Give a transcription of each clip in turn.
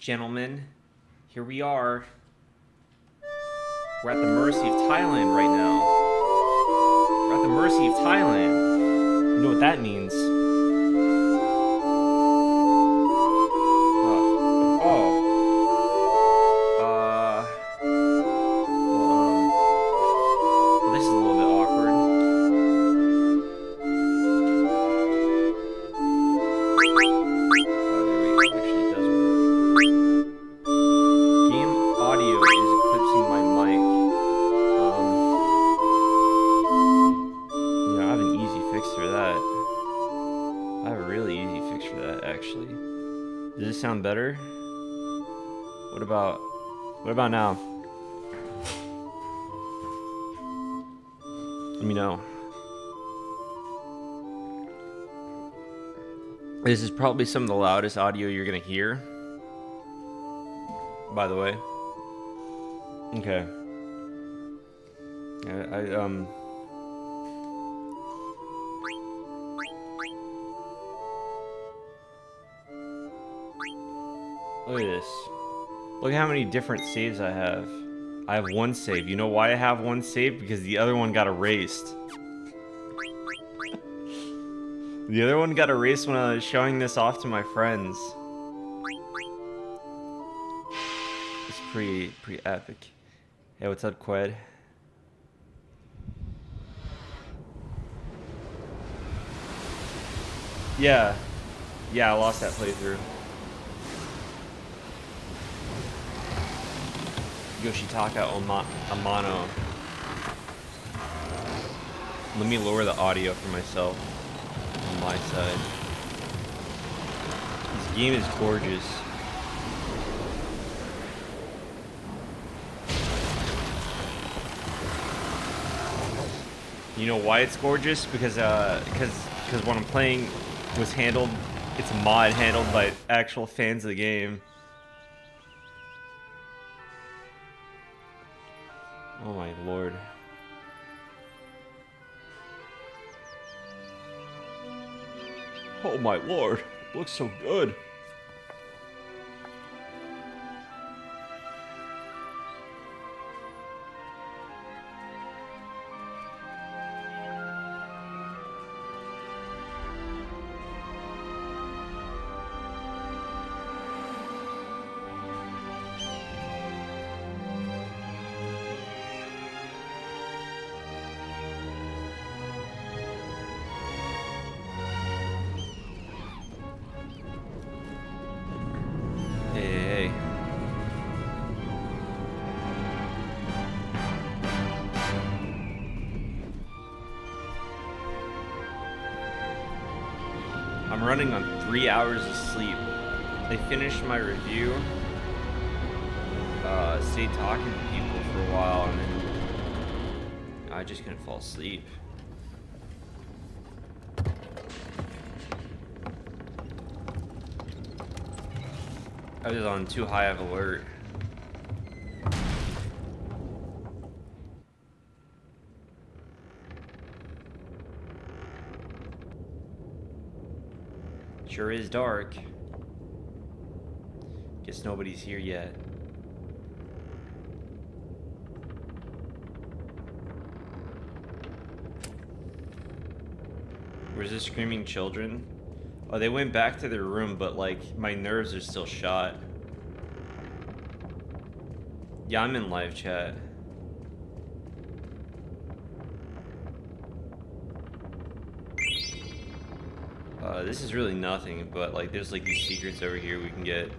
gentlemen, here we are. We're at the mercy of Thailand right now. We're at the mercy of Thailand. You know what that means? Well, this is a little bit awkward. Oh, there we go. Actually, it does work. Game audio is eclipsing my mic. I have an easy fix for that. I have a really easy fix for that, actually. Does this sound better? What about now? Let me know. This is probably some of the loudest audio you're gonna hear, by the way. Okay. Look at this. Look at how many different saves I have. I have one save. You know why I have one save? Because the other one got erased. The other one got erased when I was showing this off to my friends. It's pretty epic. Hey, what's up, Qued? Yeah, I lost that playthrough. Yoshitaka Amano. Let me lower the audio for myself on my side. This game is gorgeous. You know why it's gorgeous? Because what I'm playing was handled. It's a mod handled by actual fans of the game. Oh my lord. Oh my lord. It looks so good. I'm running on 3 hours of sleep. I finished my review, stayed talking to people for a while, and then I just couldn't fall asleep. I was on too high of alert. Sure is dark. Guess nobody's here yet. Where's the screaming children? Oh, they went back to their room, but like my nerves are still shot. Yeah, I'm in live chat. This is really nothing, but like there's like these secrets over here we can get.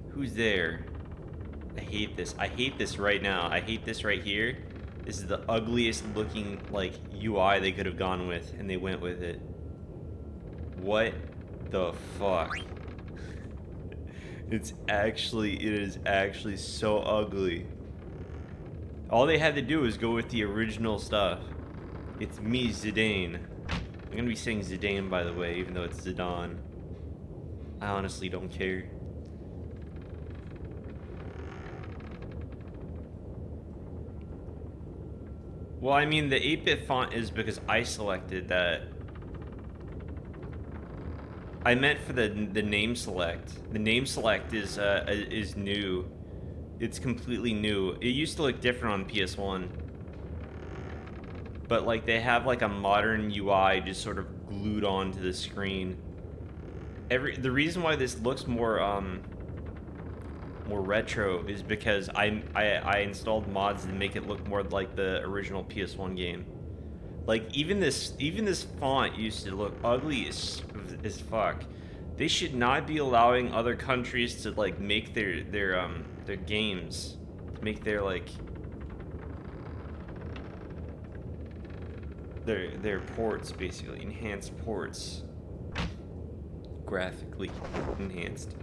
Who's there? I hate this. I hate this right now. I hate this right here. This is the ugliest looking like UI they could have gone with, and they went with it. What the fuck? It is actually so ugly. All they had to do was go with the original stuff. It's me, Zidane. I'm gonna be saying Zidane, by the way, even though it's Zidane. I honestly don't care. Well, I mean, the 8-bit font is because I selected that. I meant for the name select. The name select is new. It's completely new. It used to look different on PS1. But like they have like a modern UI just sort of glued onto the screen. The reason why this looks more retro is because I installed mods to make it look more like the original PS1 game. Like even this font used to look ugly as fuck. They should not be allowing other countries to like make their games, make their like their ports, basically enhanced ports, graphically enhanced.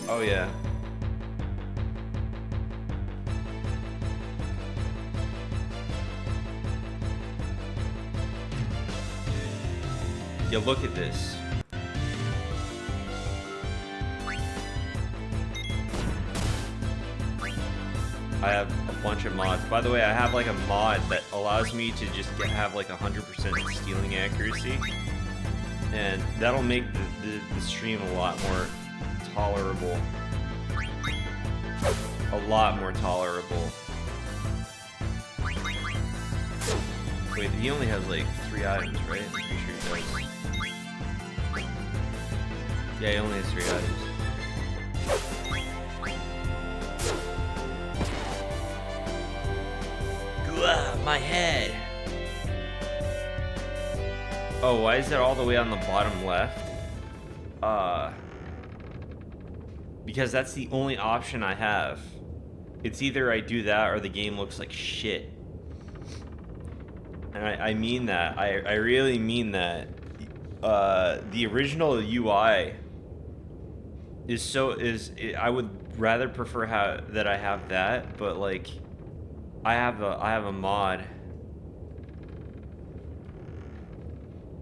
Oh yeah. Yeah, look at this. I have a bunch of mods. By the way, I have like a mod that allows me to just have like 100% stealing accuracy. And that'll make the stream a lot more tolerable. A lot more tolerable. Wait, he only has like 3 items, right? I'm pretty sure he does. Yeah, he only has 3 items. Ugh, my head! Oh, why is that all the way on the bottom left? Because that's the only option I have. It's either I do that or the game looks like shit. And I mean that. I really mean that. The original UI I would rather prefer that I have that, but like I have a mod.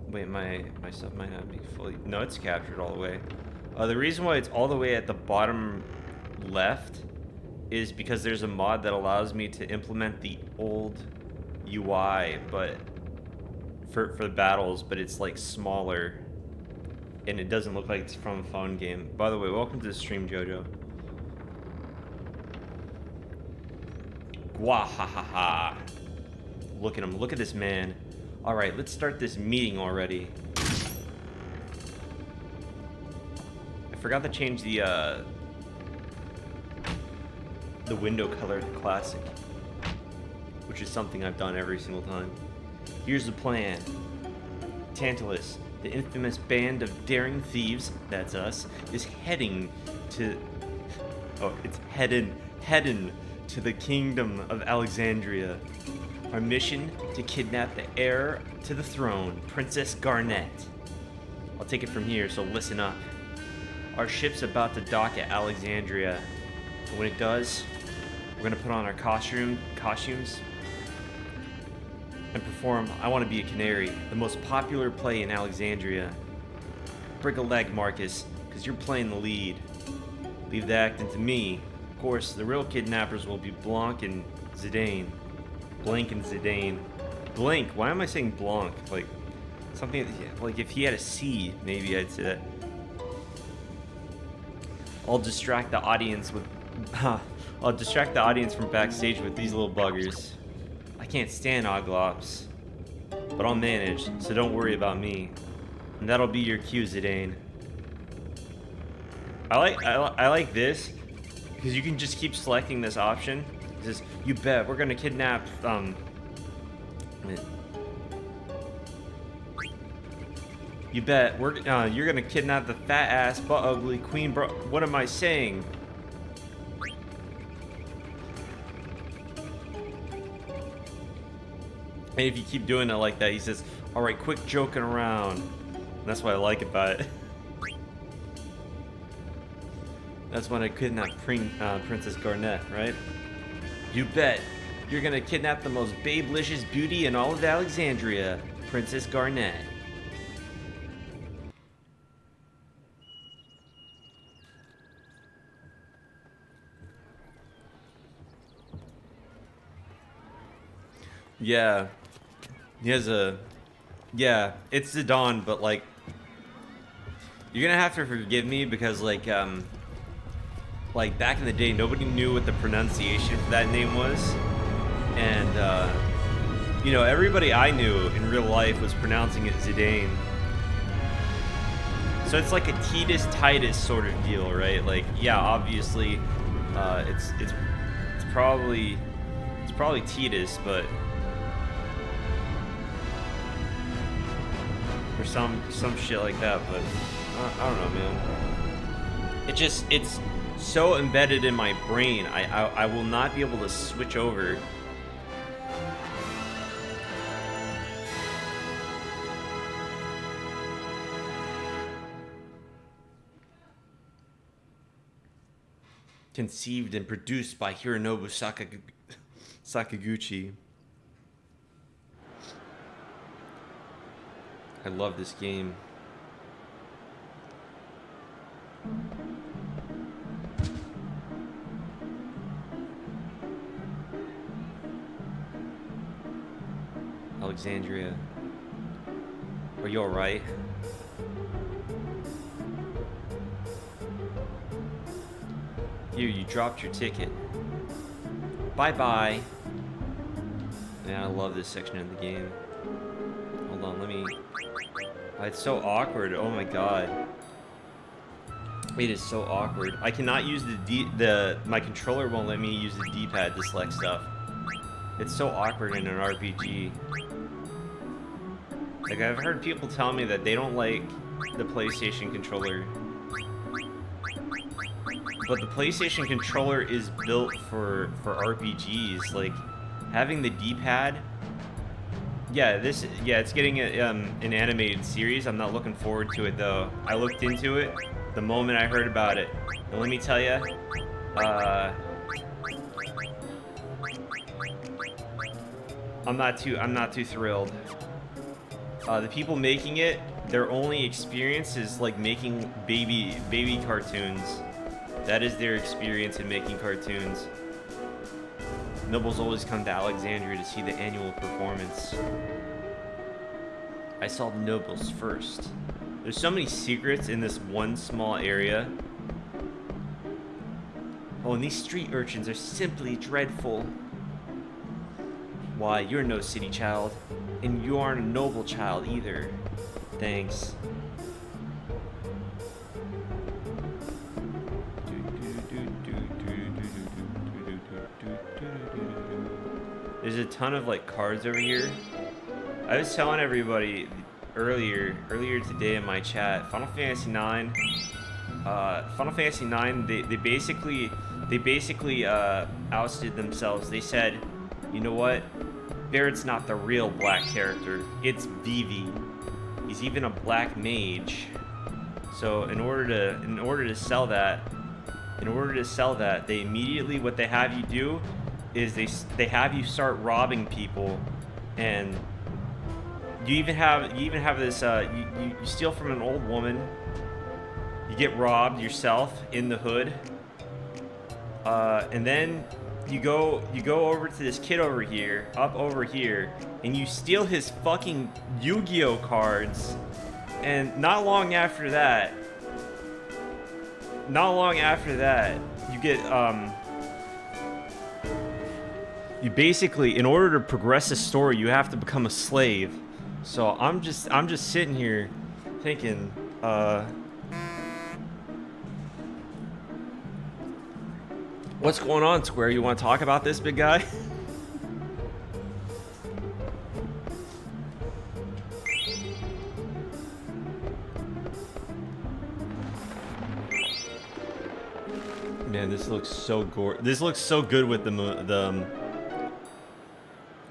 Wait, my stuff might not be fully. No, it's captured all the way. The reason why it's all the way at the bottom left is because there's a mod that allows me to implement the old UI, but for battles, but it's like smaller, and it doesn't look like it's from a phone game. By the way, welcome to the stream, Jojo. Gwahahaha. Look at him. Look at this man. All right, let's start this meeting already. I forgot to change the window color to classic, which is something I've done every single time. Here's the plan. Tantalus, the infamous band of daring thieves, that's us, is heading to... Oh, it's heading to the kingdom of Alexandria. Our mission, to kidnap the heir to the throne, Princess Garnet. I'll take it from here, so listen up. Our ship's about to dock at Alexandria. And when it does, we're gonna put on our costumes and perform I Want to Be a Canary, the most popular play in Alexandria. Break a leg, Marcus, because you're playing the lead. Leave the acting to me. Of course, the real kidnappers will be Blanc and Zidane. Blanc and Zidane. Blanc, why am I saying Blanc? Like, something, like if he had a C, maybe I'd say that. I'll distract the audience with... I'll distract the audience from backstage with these little buggers. I can't stand Oglops, but I'll manage, so don't worry about me. And that'll be your cue, Zidane. I like this because you can just keep selecting this option. It says, you bet we're gonna kidnap you bet you're gonna kidnap the fat ass but ugly queen, bro. What am I saying? And if you keep doing it like that, he says, all right, quit joking around. And that's what I like about it. That's when I kidnapped Princess Garnet, right? You bet. You're gonna kidnap the most babelicious beauty in all of Alexandria, Princess Garnet. Yeah. He has a... Yeah, it's Zidane, but, like... You're gonna have to forgive me because, like, back in the day, nobody knew what the pronunciation for that name was. And, you know, everybody I knew in real life was pronouncing it Zidane. So it's like a Titus Titus sort of deal, right? Like, yeah, obviously, it's probably Titus, but or some shit like that. But I don't know, man. It's so embedded in my brain. I will not be able to switch over. Conceived and produced by Hironobu Sakaguchi. I love this game. Alexandria. Are you alright? You dropped your ticket. Bye-bye. Man, I love this section of the game. Hold on, let me... it's so awkward. Oh my god. It is so awkward. I cannot use my controller won't let me use the D-pad to select stuff. It's so awkward in an RPG. Like, I've heard people tell me that they don't like the PlayStation controller. But the PlayStation controller is built for RPGs. Like, having the D-pad... Yeah, it's getting an animated series. I'm not looking forward to it, though. I looked into it the moment I heard about it. And let me tell you, I'm not too thrilled. The people making it, their only experience is like making baby cartoons. That is their experience in making cartoons. Nobles always come to Alexandria to see the annual performance. I saw the nobles first. There's so many secrets in this one small area. Oh, and these street urchins are simply dreadful. Why, you're no city child, and you aren't a noble child either. Thanks. There's a ton of like cards over here. I was telling everybody earlier today in my chat, Final Fantasy 9. Final Fantasy 9, they basically ousted themselves. They said, you know what? Barrett's not the real black character. It's Vivi. He's even a black mage. So in order to sell that, they immediately, what they have you do is they have you start robbing people, and you even have this you steal from an old woman, you get robbed yourself in the hood, and then you go over to this kid over here, and you steal his fucking Yu-Gi-Oh cards, and not long after that you get you basically, in order to progress the story, you have to become a slave. So I'm just sitting here thinking, what's going on, Square? You want to talk about this, big guy? Man, this looks so This looks so good with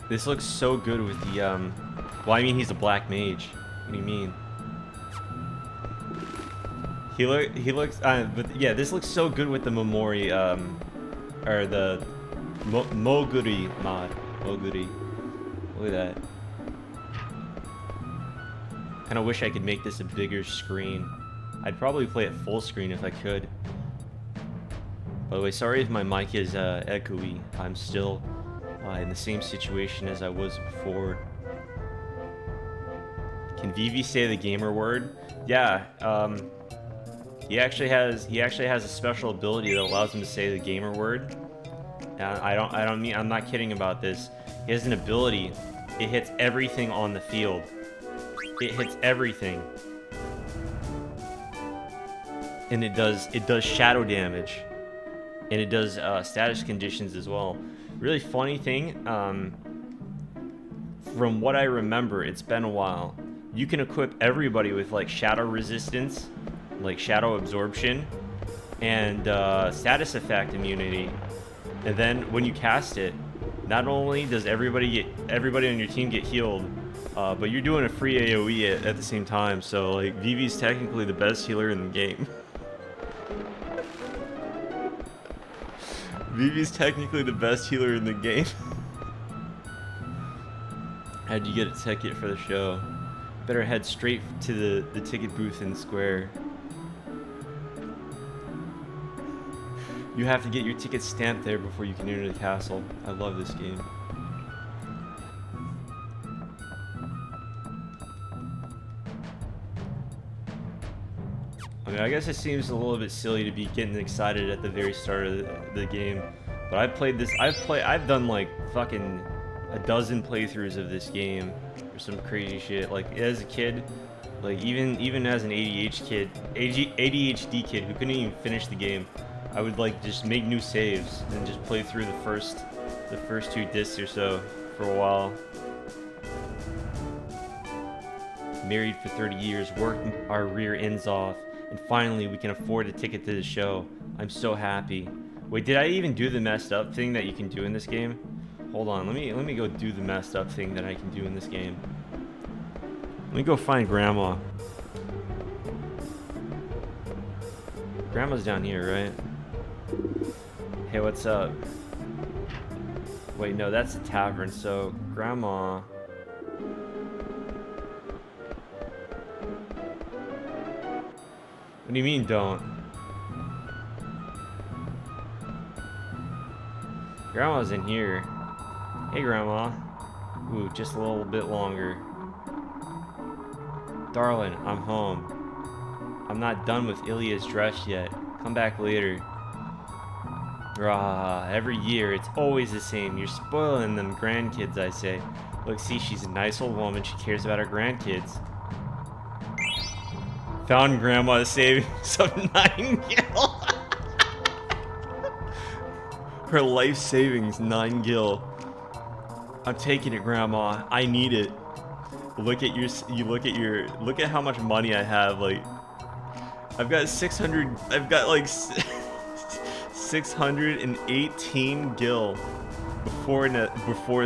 This looks so good with the well, I mean, he's a black mage. What do you mean? He looks but yeah, this looks so good with the Momori or the Moguri mod. Moguri. Look at that. Kind of wish I could make this a bigger screen. I'd probably play it full screen if I could. By the way, sorry if my mic is echoey. I'm still in the same situation as I was before. Can Vivi say the gamer word? Yeah, he actually has a special ability that allows him to say the gamer word. I'm not kidding about this. He has an ability. It hits everything on the field. It hits everything. And it does shadow damage. And it does status conditions as well. Really funny thing, from what I remember, it's been a while. You can equip everybody with like shadow resistance, like shadow absorption, and status effect immunity. And then when you cast it, not only does everybody on your team get healed, but you're doing a free AoE at the same time. So like Vivi's technically the best healer in the game. Vivi's technically the best healer in the game. How'd you get a ticket for the show? Better head straight to the ticket booth in the square. You have to get your ticket stamped there before you can enter the castle. I love this game. I mean, I guess it seems a little bit silly to be getting excited at the very start of the game, but I played this. I've done like fucking a dozen playthroughs of this game or some crazy shit. Like as a kid, like even as an ADHD kid who couldn't even finish the game, I would like just make new saves and just play through the first 2 discs or so for a while. Married for 30 years, worked our rear ends off, and finally we can afford a ticket to the show. I'm so happy. Wait, did I even do the messed up thing that you can do in this game? Hold on, let me go do the messed up thing that I can do in this game. Let me go find Grandma. Grandma's down here, right? Hey, what's up? Wait, no, that's a tavern, so Grandma... What do you mean, don't? Grandma's in here. Hey, Grandma. Ooh, just a little bit longer. Darling, I'm home. I'm not done with Ilya's dress yet. Come back later. Rah, every year, it's always the same. You're spoiling them grandkids, I say. Look, see, she's a nice old woman. She cares about her grandkids. Found Grandma's savings of 9 gil. Her life savings, 9 gil. I'm taking it, Grandma. I need it. Look at how much money I have. Like, I've got 618 gil before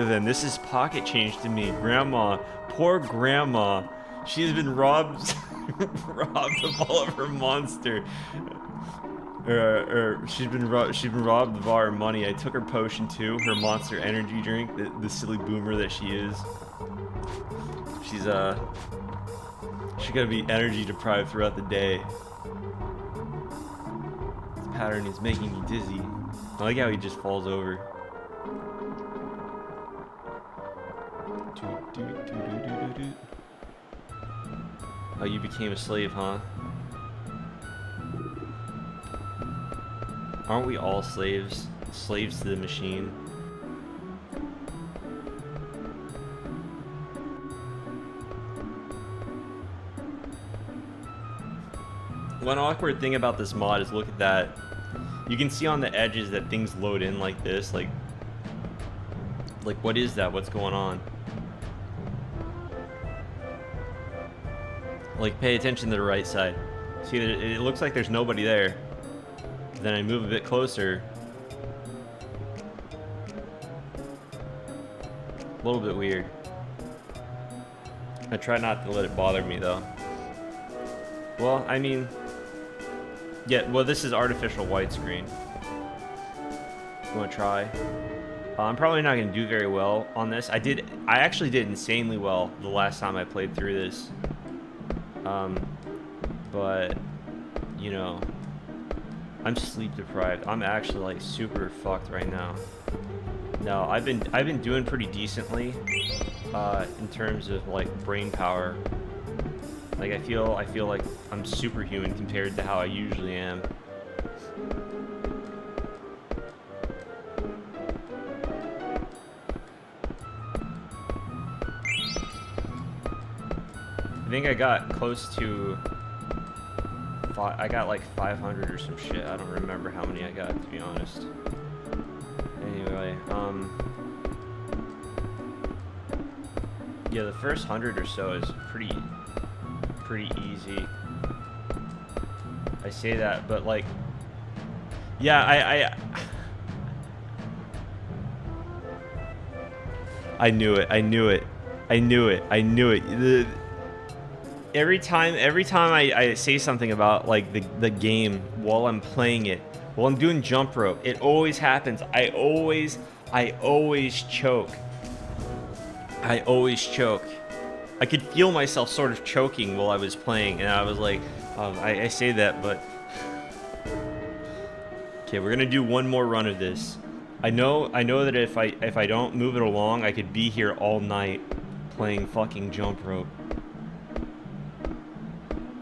then. This is pocket change to me. Grandma, poor Grandma. She's been robbed of all of her monster. She's been robbed of all her money. I took her potion too, her monster energy drink, the silly boomer that she is. She's gonna be energy deprived throughout the day. This pattern is making me dizzy. I like how he just falls over. Oh, you became a slave, huh? Aren't we all slaves? Slaves to the machine. One awkward thing about this mod is look at that. You can see on the edges that things load in like this. Like what is that? What's going on? Like, pay attention to the right side. See, it looks like there's nobody there. Then I move a bit closer. A little bit weird. I try not to let it bother me, though. Well, I mean... Yeah, well, this is artificial widescreen. You want to try? I'm probably not going to do very well on this. I actually did insanely well the last time I played through this. But, you know, I'm sleep deprived. I'm actually like super fucked right now. No, I've been doing pretty decently in terms of like brain power. Like I feel like I'm superhuman compared to how I usually am. I think I got close to I got like 500 or some shit. I don't remember how many I got, to be honest. Anyway, yeah, the first 100 or so is pretty easy. I say that, but like, yeah, I knew it. Every time I say something about like the game while I'm playing it, while I'm doing jump rope, it always happens. I always choke. I could feel myself sort of choking while I was playing, and I was like, I say that, but okay, we're gonna do one more run of this. I know that if I don't move it along, I could be here all night playing fucking jump rope.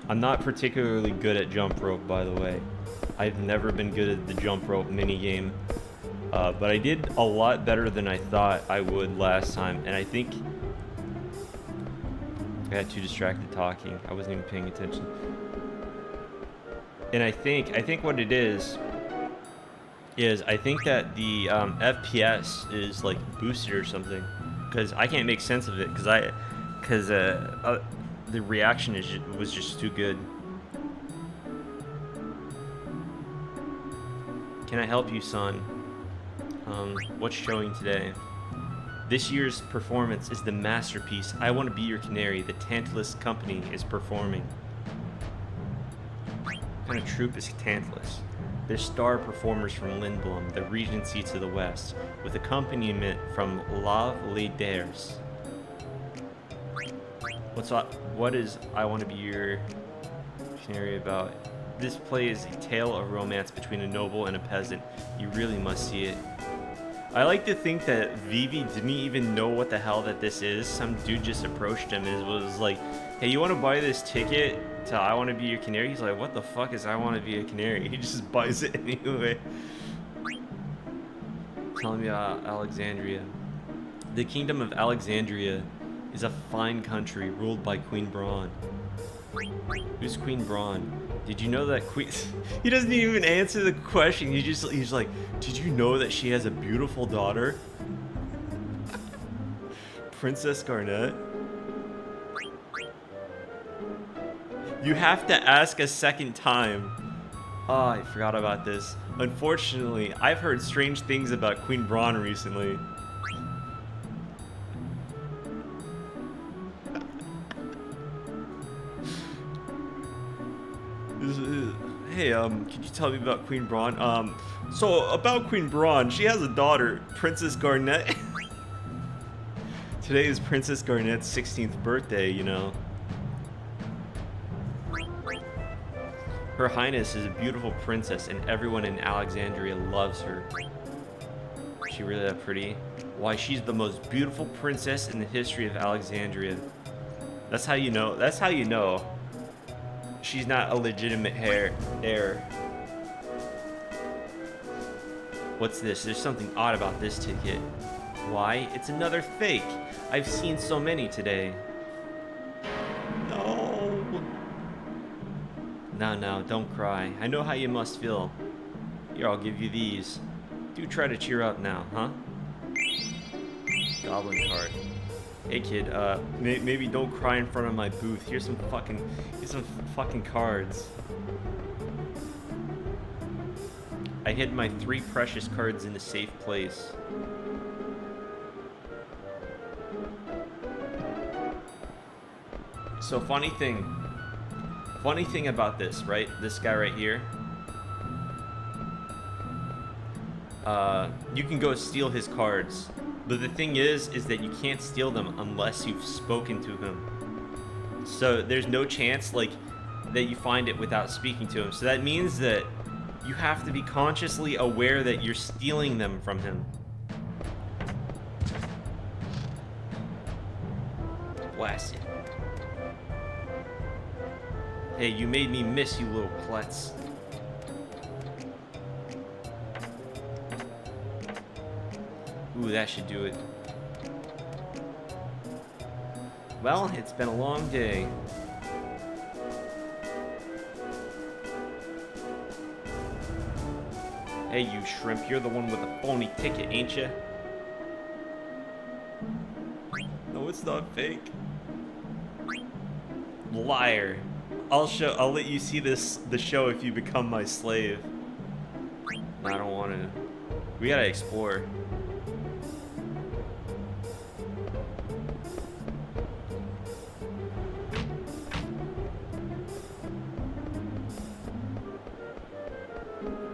I'm not particularly good at jump rope, by the way. I've never been good at the jump rope minigame. But I did a lot better than I thought I would last time. And I think I got too distracted talking. I wasn't even paying attention. And I think what it is I think that the FPS is like boosted or something. Because I can't make sense of it. Because the reaction was just too good. Can I help you, son? What's showing today? This year's performance is the masterpiece. I Want to Be Your Canary. The Tantalus Company is performing. What kind of troupe is Tantalus? They're star performers from Lindblom, the Regency to the west, with accompaniment from La Ladares. What is I Want to Be Your Canary about? This play is a tale of romance between a noble and a peasant. You really must see it. I like to think that Vivi didn't even know what the hell that this is. Some dude just approached him and was like, hey, you want to buy this ticket to I Want to Be Your Canary? He's like, what the fuck is I Want to Be a Canary? He just buys it anyway. Tell me about Alexandria. The kingdom of Alexandria is a fine country ruled by Queen Braun. Who's Queen Braun? Did you know that Queen... He doesn't even answer the question. He's like, did you know that she has a beautiful daughter? Princess Garnet? You have to ask a second time. Oh, I forgot about this. Unfortunately, I've heard strange things about Queen Braun recently. Hey, could you tell me about Queen Braun? So about Queen Braun, she has a daughter, Princess Garnet. Today is Princess Garnet's 16th birthday, you know. Her Highness is a beautiful princess, and everyone in Alexandria loves her. Is she really that pretty? Why, she's the most beautiful princess in the history of Alexandria. That's how you know. That's how you know. She's not a legitimate heir. What's this? There's something odd about this ticket. Why? It's another fake. I've seen so many today. No, don't cry. I know how you must feel. Here, I'll give you these. Do try to cheer up now, huh? Goblin card. Hey kid, maybe don't cry in front of my booth. Here's some fucking cards. I hid my 3 precious cards in a safe place. So funny thing about this, right? This guy right here. You can go steal his cards. But the thing is that you can't steal them unless you've spoken to him. So there's no chance, like, that you find it without speaking to him. So that means that you have to be consciously aware that you're stealing them from him. Blast it. Hey, you made me miss you, little klutz. Ooh, that should do it. Well, it's been a long day. Hey, you shrimp, you're the one with the phony ticket, ain't ya? No, it's not fake. Liar. I'll let you see the show if you become my slave. No, I don't want to. We gotta explore.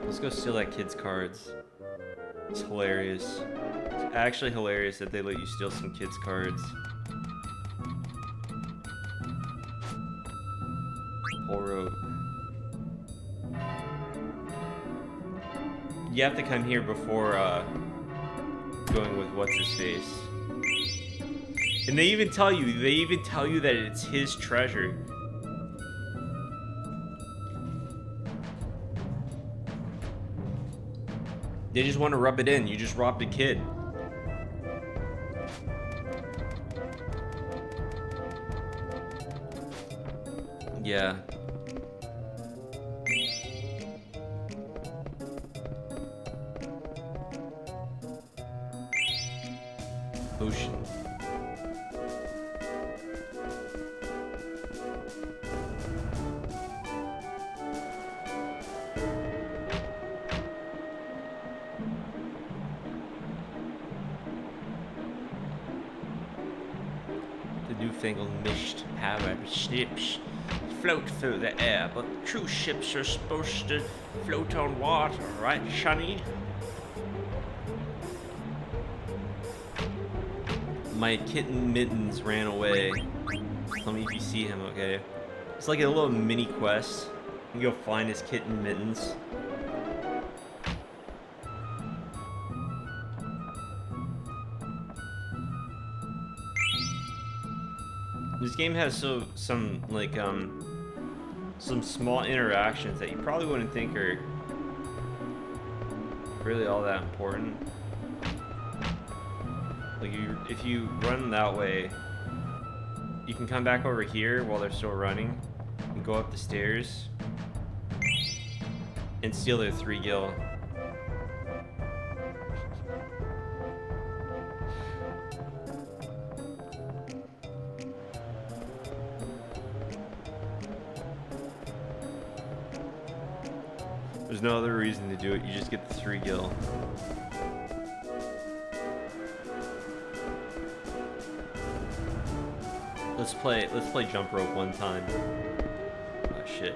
Let's go steal that kid's cards. It's hilarious. It's actually hilarious that they let you steal some kids' cards. Poor road. You have to come here before going with what's his face. And they even tell you that it's his treasure. They just want to rub it in. You just robbed a kid. Yeah. Ocean. The newfangled mist powered ships float through the air, but true ships are supposed to float on water, right, Shunny? My kitten Mittens ran away. Tell me if you see him, okay? It's like a little mini quest. You go find his kitten Mittens. This game has some small interactions that you probably wouldn't think are really all that important. Like if you run that way, you can come back over here while they're still running and go up the stairs and steal their 3 gil. There's no other reason to do it. You just get the 3 gil. Let's play jump rope one time. Oh shit.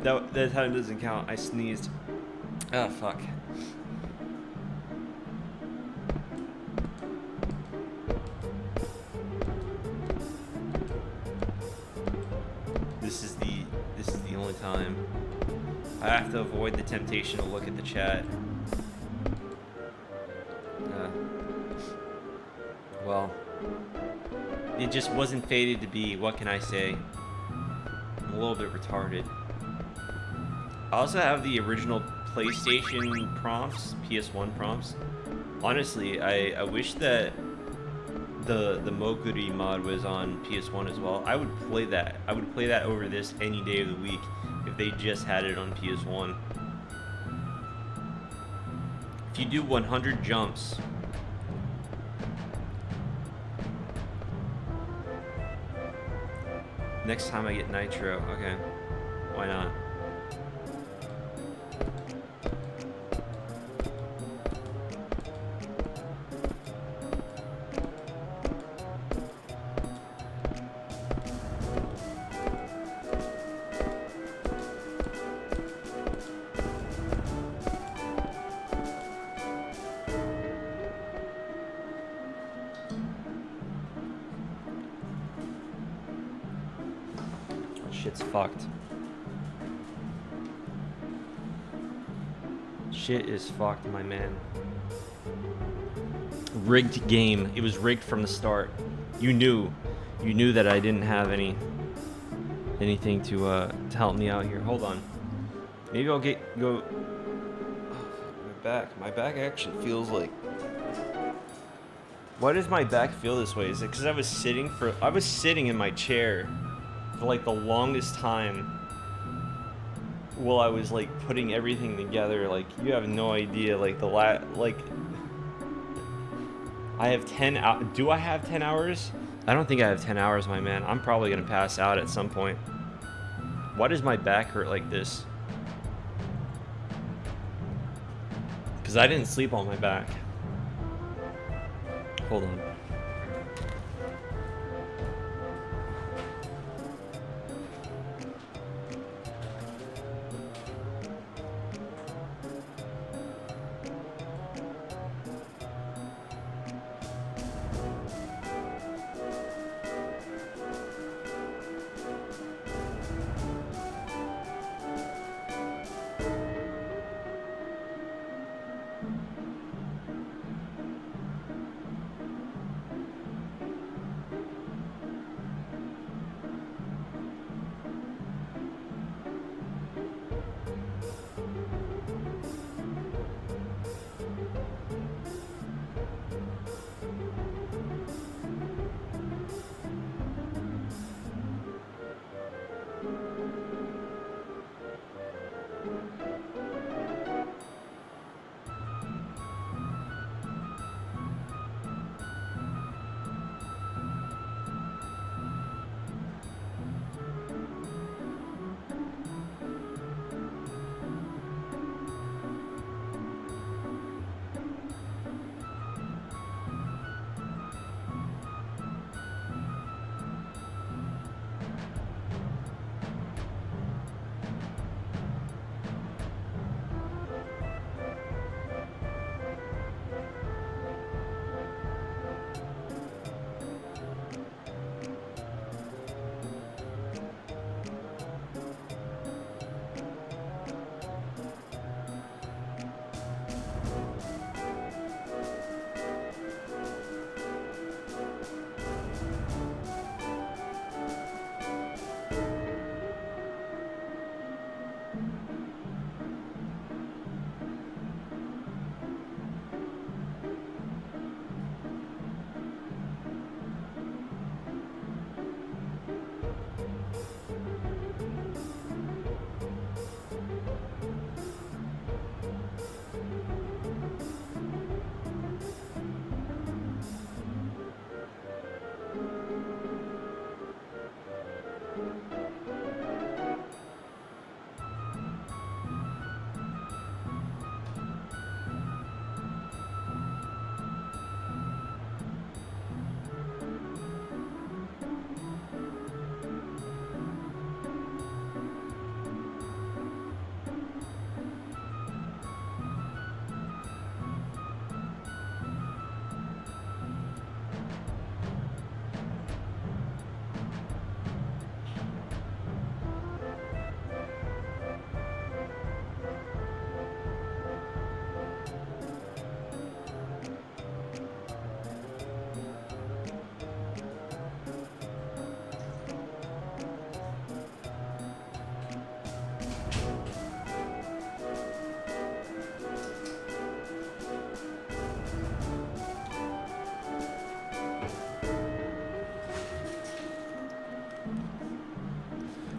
That time doesn't count. I sneezed. Oh fuck. This is the only time. I have to avoid the temptation to look at the chat. Well, it just wasn't fated to be. What can I say? I'm a little bit retarded. I also have the original PlayStation prompts, PS1 prompts. Honestly, I wish that the Moguri mod was on PS1 as well. I would play that. I would play that over this any day of the week if they just had it on PS1. If you do 100 jumps, next time I get nitro, okay, why not? Shit's fucked. Shit is fucked, my man. Rigged game. It was rigged from the start. You knew that I didn't have anything to help me out here. Hold on. Maybe I'll go. Oh, my back actually feels like. Why does my back feel this way? Is it because I was sitting in my chair for like the longest time while I was like putting everything together? Like, you have no idea. Like I have 10 hours. Do I have 10 hours? I don't think I have 10 hours, my man. I'm probably gonna pass out at some point. Why does my back hurt like this? Because I didn't sleep on my back. Hold on.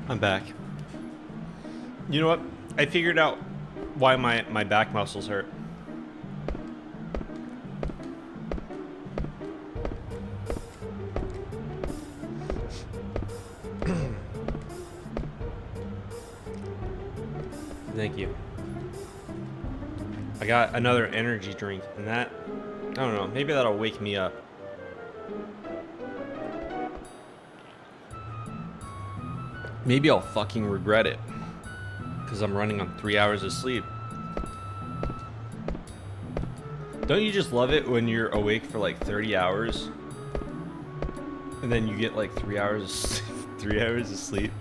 I'm back. You know what? I figured out why my back muscles hurt. Thank you. I got another energy drink, and that, I don't know, maybe that'll wake me up. Maybe I'll fucking regret it, because I'm running on 3 hours of sleep. Don't you just love it when you're awake for like 30 hours, and then you get like 3 hours of sleep, 3 hours of sleep?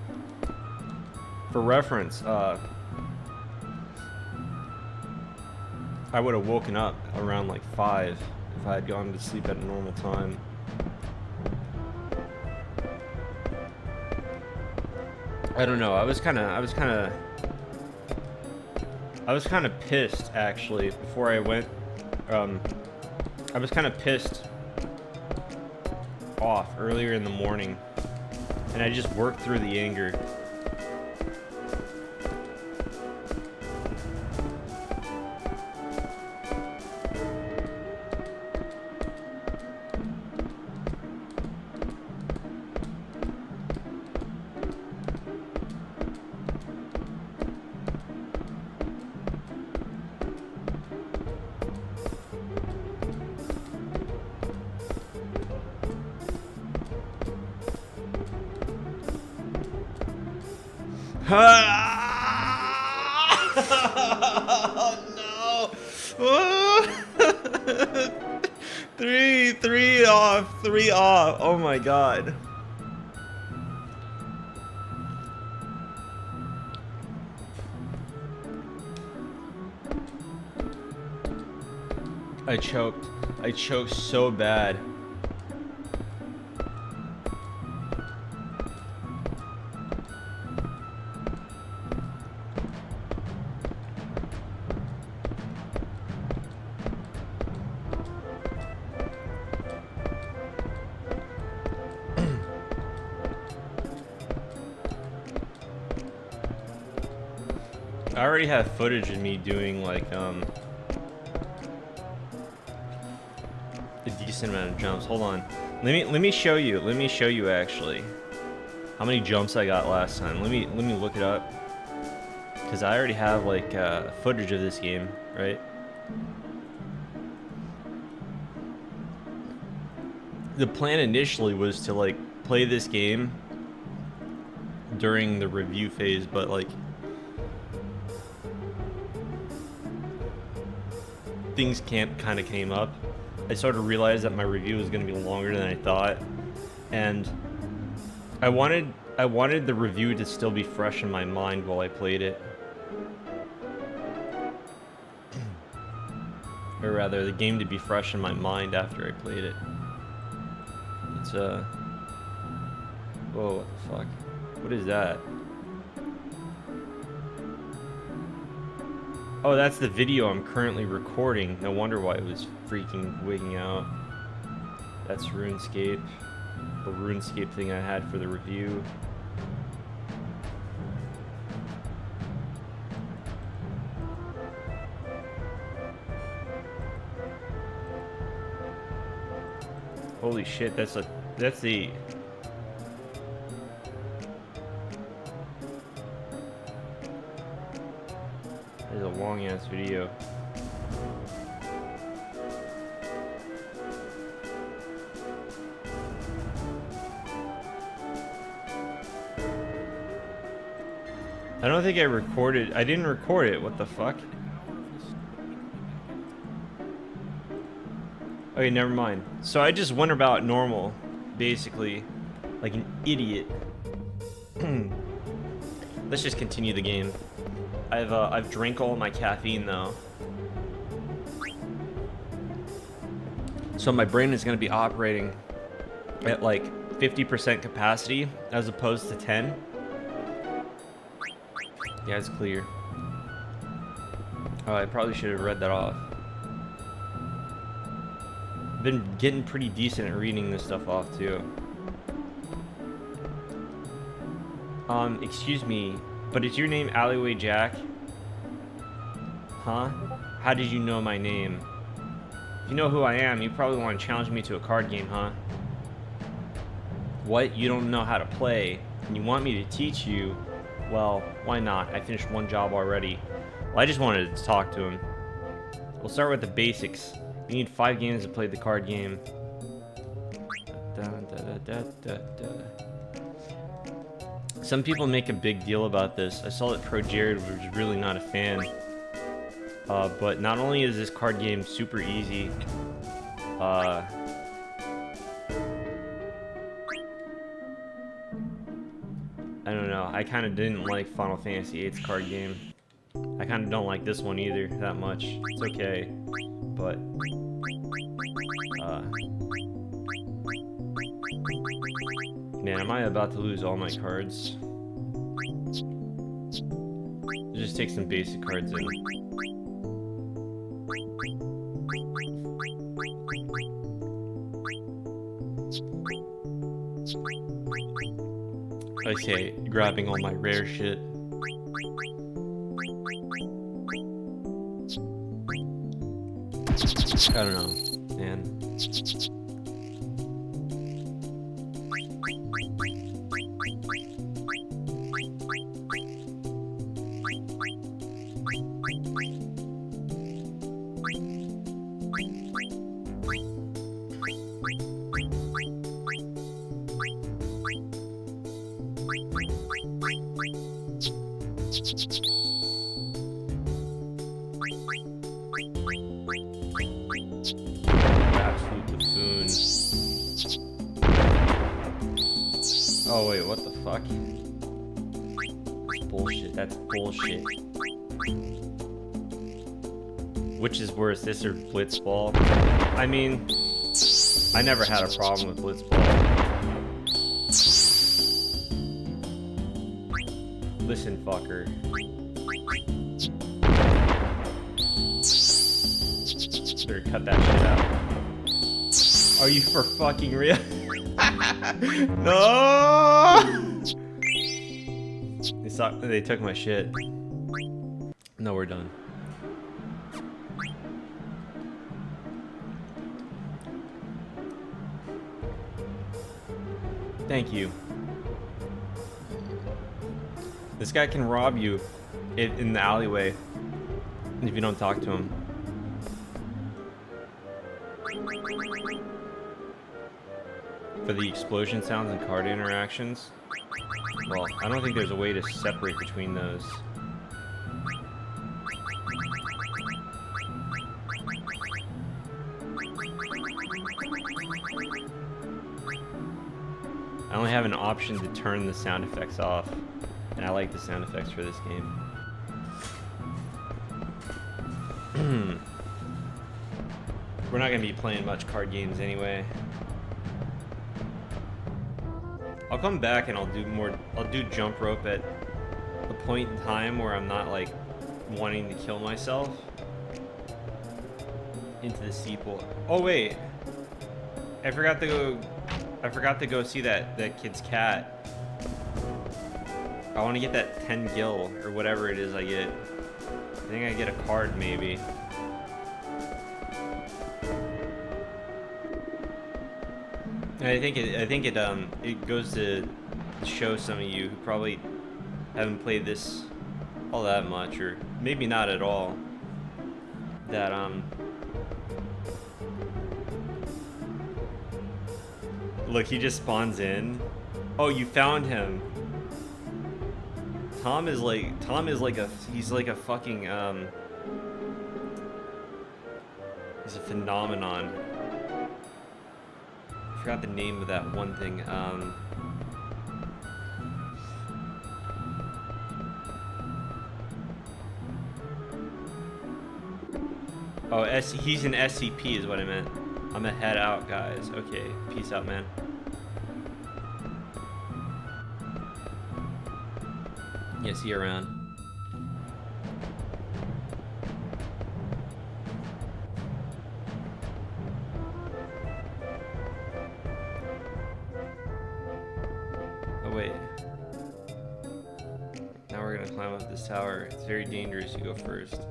For reference, I would have woken up around like 5 if I had gone to sleep at a normal time. I don't know. I was kind of pissed actually before I went. I was kind of pissed off earlier in the morning, and I just worked through the anger. Oh no! Three off. Oh my god. I choked so bad. I already have footage of me doing like a decent amount of jumps. Hold on. Let me show you. Let me show you actually how many jumps I got last time. Let me look it up, because I already have like footage of this game, right? The plan initially was to like play this game during the review phase, but like things kind of came up. I started to realize that my review was going to be longer than I thought, and I wanted the review to still be fresh in my mind while I played it. Or rather, the game to be fresh in my mind after I played it. It's whoa, what the fuck? What is that? Oh, that's the video I'm currently recording. No wonder why it was freaking wigging out. That's RuneScape. The RuneScape thing I had for the review. Holy shit, that's the There's a long ass video. I don't think I didn't record it. What the fuck? Okay, never mind. So I just went about normal, basically, like an idiot. Let's just continue the game. I've drank all my caffeine though, so my brain is gonna be operating at like 50% capacity as opposed to 10. Yeah, it's clear. Oh, I probably should have read that off. I've been getting pretty decent at reading this stuff off too. Excuse me, but is your name Alleyway Jack? Huh? How did you know my name? If you know who I am, you probably want to challenge me to a card game, huh? What? You don't know how to play, and you want me to teach you? Well, why not? I finished one job already. Well, I just wanted to talk to him. We'll start with the basics. You need 5 games to play the card game. Some people make a big deal about this. I saw that Pro Jared was really not a fan. But not only is this card game super easy, I don't know, I kind of didn't like Final Fantasy VIII's card game. I kind of don't like this one either that much. It's okay, but Man, am I about to lose all my cards? Just take some basic cards in. Okay, grabbing all my rare shit. I don't know, man. Absolute buffoon. Oh wait, what the fuck? That's bullshit. That's bullshit. Which is worse, this or Blitzball? I mean, I never had a problem with Blitzball. Listen, fucker. Better cut that shit out. Are you for fucking real? No! They took my shit. No, we're done. Thank you. This guy can rob you in the alleyway if you don't talk to him. For the explosion sounds and card interactions? Well, I don't think there's a way to separate between those. I only have an option to turn the sound effects off, and I like the sound effects for this game. We're not gonna be playing much card games anyway. I'll come back and I'll do jump rope at a point in time where I'm not like wanting to kill myself into the steeple. Oh wait, I forgot to go see that kid's cat. I want to get that 10 gil or whatever it is I get. I think I get a card maybe. I think it goes to show some of you who probably haven't played this all that much, or maybe not at all, that look, he just spawns in. Oh, you found him. Tom is like he's like a fucking he's a phenomenon. I forgot the name of that one thing. Oh, he's an SCP is what I meant. I'm gonna head out, guys. Okay, peace out, man. Yeah, see you around. Oh wait. Now we're gonna climb up this tower. It's very dangerous. You go first.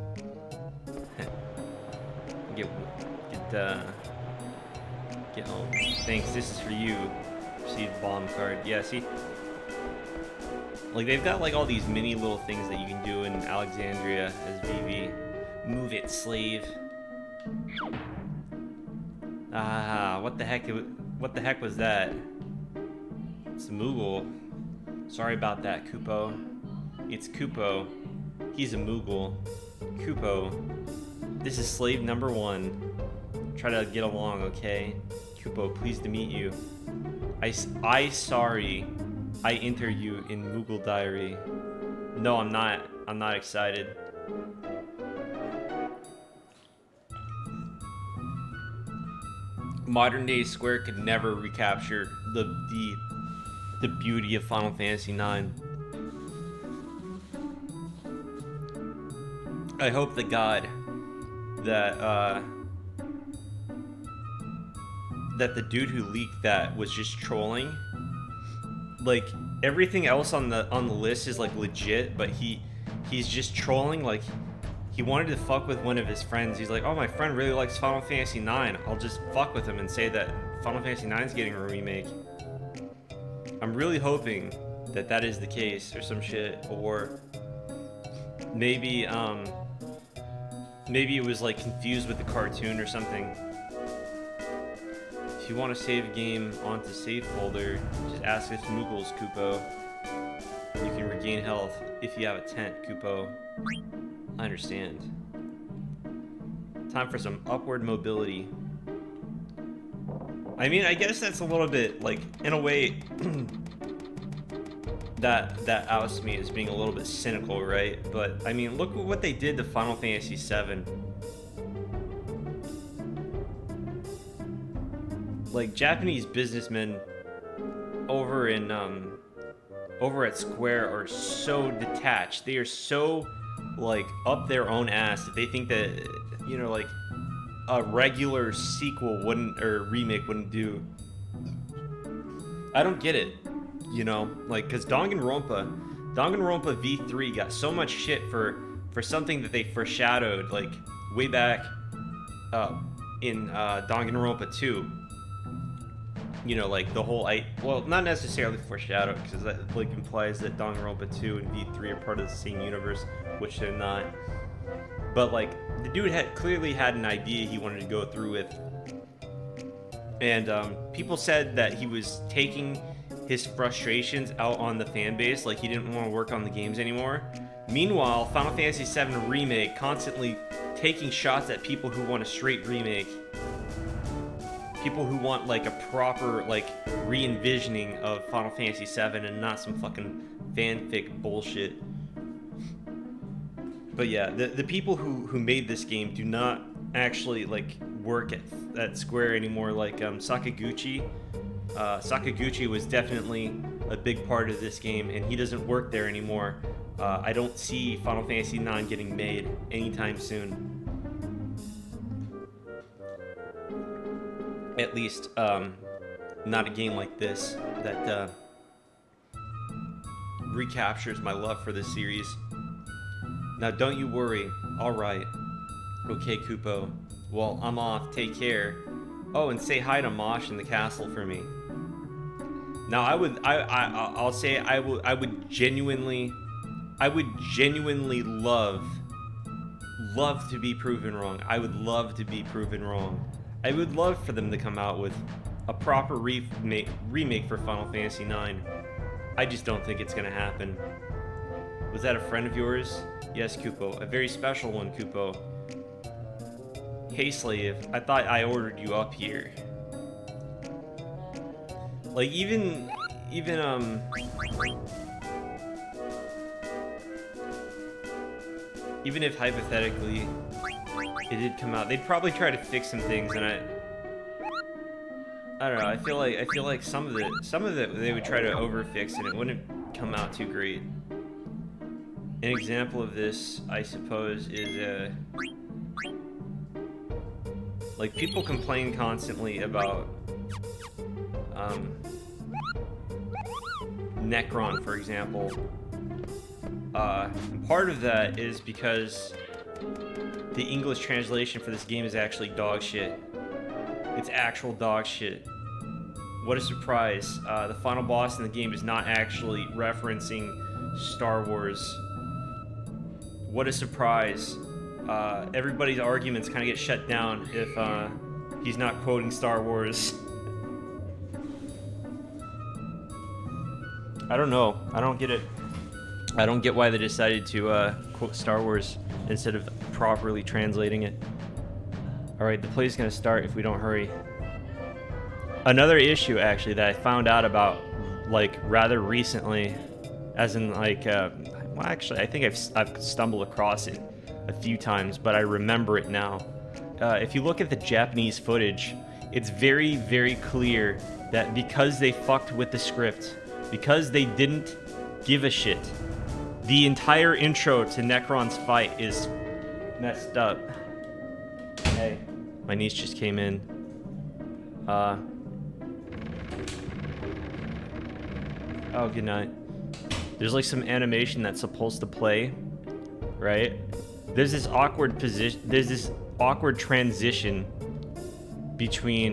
Get home. Thanks. This is for you. Receive bomb card. Yeah. See. Like they've got like all these mini little things that you can do in Alexandria as VV. Move it, slave. Ah, what the heck? What the heck was that? It's a Moogle. Sorry about that, Kupo. It's Kupo. He's a Moogle. Kupo. This is slave number 1. Try to get along, okay? Kupo, pleased to meet you. I sorry. I enter you in Moogle Diary. No, I'm not. I'm not excited. modern day Square could never recapture the beauty of Final Fantasy IX. I hope to God that that the dude who leaked that was just trolling. Like everything else on the list is like legit, but he's just trolling. Like he wanted to fuck with one of his friends. He's like, oh, my friend really likes Final Fantasy IX. I'll just fuck with him and say that Final Fantasy IX is getting a remake. I'm really hoping that that is the case or some shit, or maybe maybe it was like confused with the cartoon or something. If you want to save a game onto save folder, just ask if Moogles, Kupo. You can regain health if you have a tent, Kupo. I understand. Time for some upward mobility. I mean, I guess that's a little bit, like, in a way, that outs me as being a little bit cynical, right? But, I mean, look at what they did to Final Fantasy VII. Like, Japanese businessmen over at Square are so detached. They are so, like, up their own ass that they think that, you know, like, a regular sequel wouldn't, or remake wouldn't do. I don't get it, you know, like, because Danganronpa V3 got so much shit for something that they foreshadowed, like, way back in Danganronpa 2. You know, like, the whole, well, not necessarily foreshadowed, because that, like, implies that Danganronpa 2 and V3 are part of the same universe, which they're not. But, like, the dude clearly had an idea he wanted to go through with. And people said that he was taking his frustrations out on the fan base, like he didn't want to work on the games anymore. Meanwhile, Final Fantasy VII Remake constantly taking shots at people who want a straight remake. People who want, like, a proper, like, re-envisioning of Final Fantasy VII and not some fucking fanfic bullshit. But yeah, the people who made this game do not actually, like, work at Square anymore. Like, Sakaguchi. Sakaguchi was definitely a big part of this game, and he doesn't work there anymore. I don't see Final Fantasy IX getting made anytime soon. At least, not a game like this that recaptures my love for this series. Now, don't you worry. All right. Okay, Kupo. Well, I'm off. Take care. Oh, and say hi to Mosh in the castle for me. Now, I'll say I would genuinely love to be proven wrong. I would love to be proven wrong. I would love for them to come out with a proper remake for Final Fantasy IX. I just don't think it's gonna happen. Was that a friend of yours? Yes, Kupo. A very special one, Kupo. Hey, slave. I thought I ordered you up here. Like, even if hypothetically it did come out, they'd probably try to fix some things, and I don't know. I feel like some of it they would try to overfix, and it wouldn't come out too great. An example of this, I suppose, is like, people complain constantly about Necron, for example. Part of that is because the English translation for this game is actually dog shit. It's actual dog shit. What a surprise. The final boss in the game is not actually referencing Star Wars. What a surprise. Everybody's arguments kind of get shut down if he's not quoting Star Wars. I don't know. I don't get it. I don't get why they decided to quote Star Wars instead of properly translating it. Alright, the play's gonna start if we don't hurry. Another issue, actually, that I found out about, like, rather recently, as in, like, well, actually, I think I've stumbled across it a few times, but I remember it now. If you look at the Japanese footage, It's very, very clear that because they fucked with the script, because they didn't give a shit, the entire intro to Necron's fight is messed up. Hey, my niece just came in. Oh, good night. There's like some animation that's supposed to play, right? There's this awkward position. There's this awkward transition between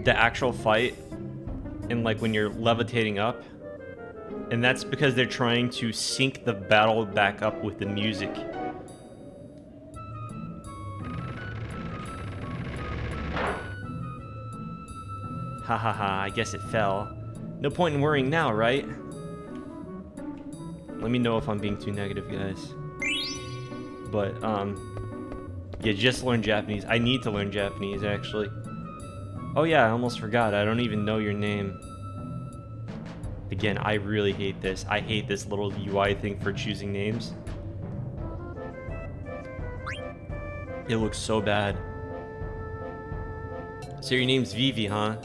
the actual fight and like when you're levitating up, and that's because they're trying to sync the battle back up with the music. Ha ha ha, I guess it fell. No point in worrying now, right? Let me know if I'm being too negative, guys. But, yeah, just learn Japanese. I need to learn Japanese, actually. Oh yeah, I almost forgot. I don't even know your name. Again, I really hate this. I hate this little UI thing for choosing names. It looks so bad. So your name's Vivi, huh?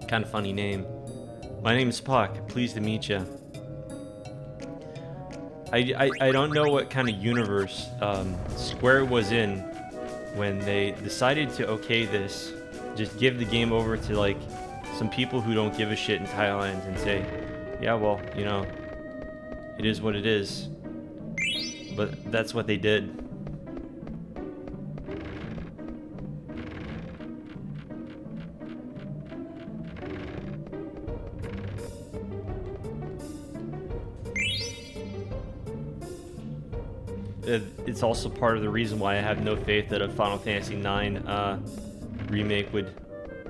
Kind of funny name. My name's Puck. Pleased to meet you. I don't know what kind of universe Square was in when they decided to okay this. Just give the game over to like some people who don't give a shit in Thailand and say, yeah, well, you know, it is what it is. But that's what they did. It's also part of the reason why I have no faith that a Final Fantasy IX remake would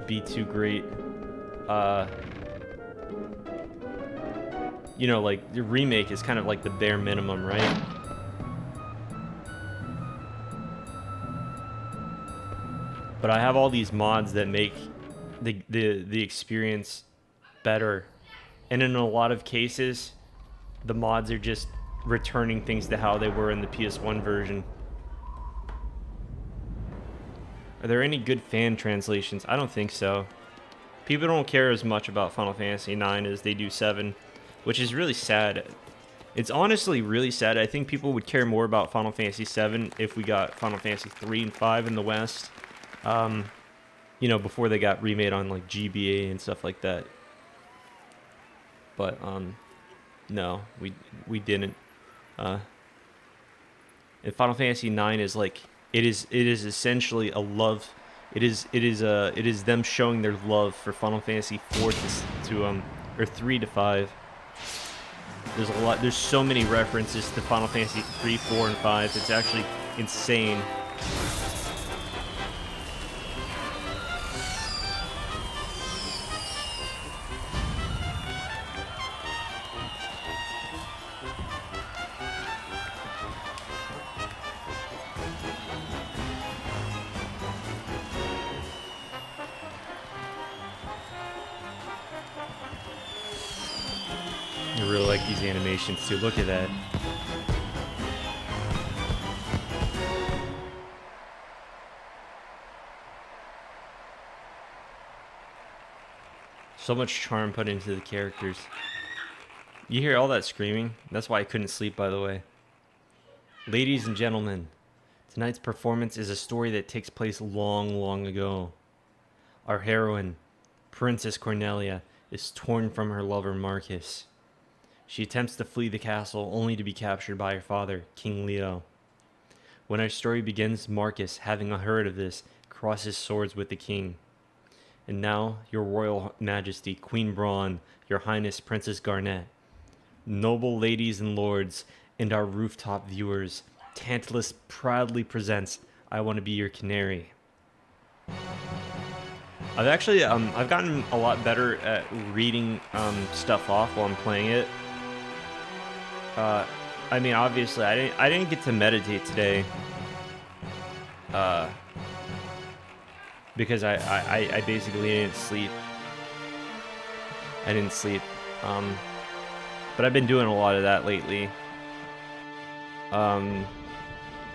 be too great. You know, like, the remake is kind of like the bare minimum, right? But I have all these mods that make the experience better. And in a lot of cases, the mods are just returning things to how they were in the PS1 version. Are there any good fan translations? I don't think so. People don't care as much about Final Fantasy IX as they do 7, which is really sad. It's honestly really sad. I think people would care more about Final Fantasy 7 if we got Final Fantasy 3 and 5 in the West. You know, before they got remade on like GBA and stuff like that. But no, we didn't. And Final Fantasy IX is like it is essentially a love. It is them showing their love for Final Fantasy 4 or 3 to 5. There's so many references to Final Fantasy 3, 4, and 5. It's actually insane. I really like these animations too. Look at that. So much charm put into the characters. You hear all that screaming? That's why I couldn't sleep, by the way. Ladies and gentlemen, tonight's performance is a story that takes place long, long ago. Our heroine, Princess Cornelia, is torn from her lover Marcus. She attempts to flee the castle only to be captured by her father, King Leo. When our story begins, Marcus, having heard of this, crosses swords with the king. And now, your royal majesty, Queen Braun, your highness, Princess Garnet, noble ladies and lords, and our rooftop viewers, Tantalus proudly presents I Want to Be Your Canary. I've actually, I've gotten a lot better at reading stuff off while I'm playing it. I mean, obviously, I didn't get to meditate today. Because I basically didn't sleep. I didn't sleep. But I've been doing a lot of that lately.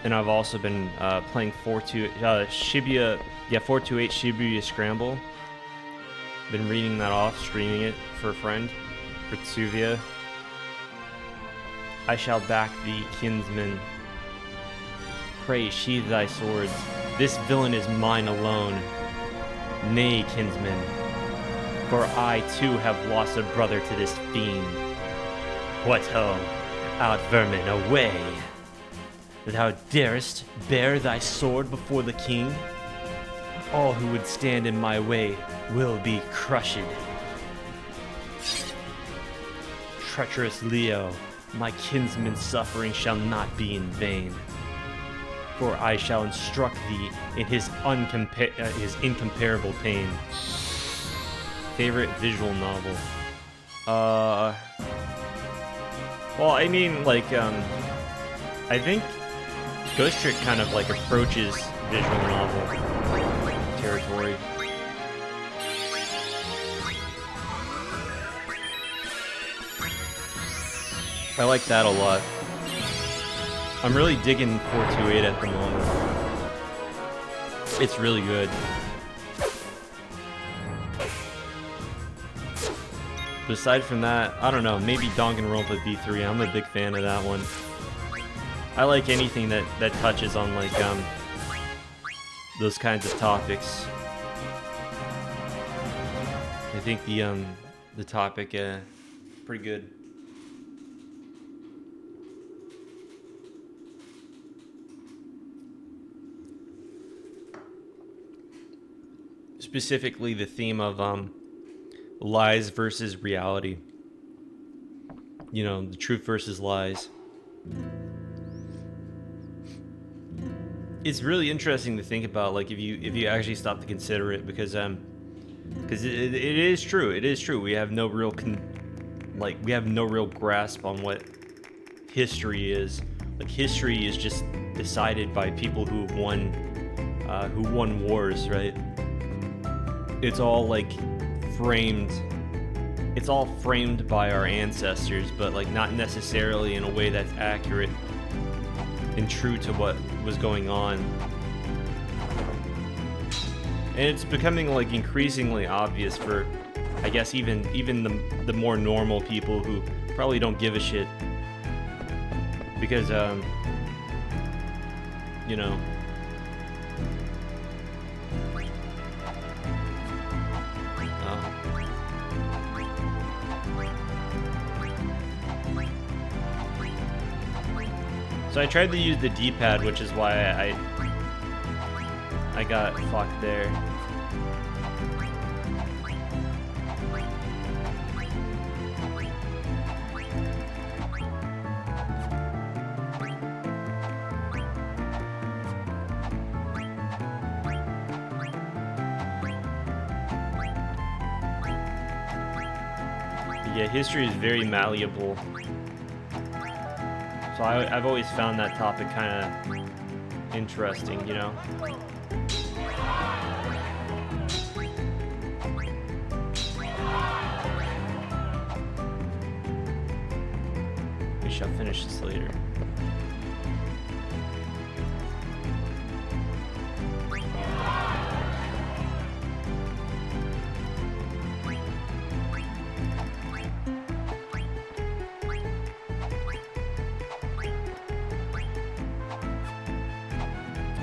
And I've also been playing 428 Shibuya, yeah, 428 Shibuya Scramble. Been reading that off, streaming it for a friend, for Tsuvia. I shall back thee, kinsman. Pray, sheathe thy swords. This villain is mine alone. Nay, kinsman, for I too have lost a brother to this fiend. What ho, out vermin, away! Thou darest bear thy sword before the king? All who would stand in my way will be crushed. Treacherous Leo, my kinsman's suffering shall not be in vain, for I shall instruct thee in his incomparable pain. Favorite visual novel? Well, I mean, like, I think Ghost Trick kind of, like, approaches visual novel territory. I like that a lot. I'm really digging 428 at the moment. It's really good. But aside from that, I don't know, maybe Danganronpa V3. I'm a big fan of that one. I like anything that touches on, like, those kinds of topics. I think the topic, pretty good. Specifically the theme of lies versus reality. You know, the truth versus lies. It's really interesting to think about, like, if you actually stop to consider it, because it is true. It is true. We have no real grasp on what history is. Like, history is just decided by people who won wars, right? It's all, like, framed. It's all framed by our ancestors, but, like, not necessarily in a way that's accurate and true to what was going on. And it's becoming, like, increasingly obvious for, I guess, even the more normal people who probably don't give a shit, because you know, so I tried to use the D-pad, which is why I got fucked there. Yeah, history is very malleable. So I've always found that topic kind of interesting, you know? We shall finish this later.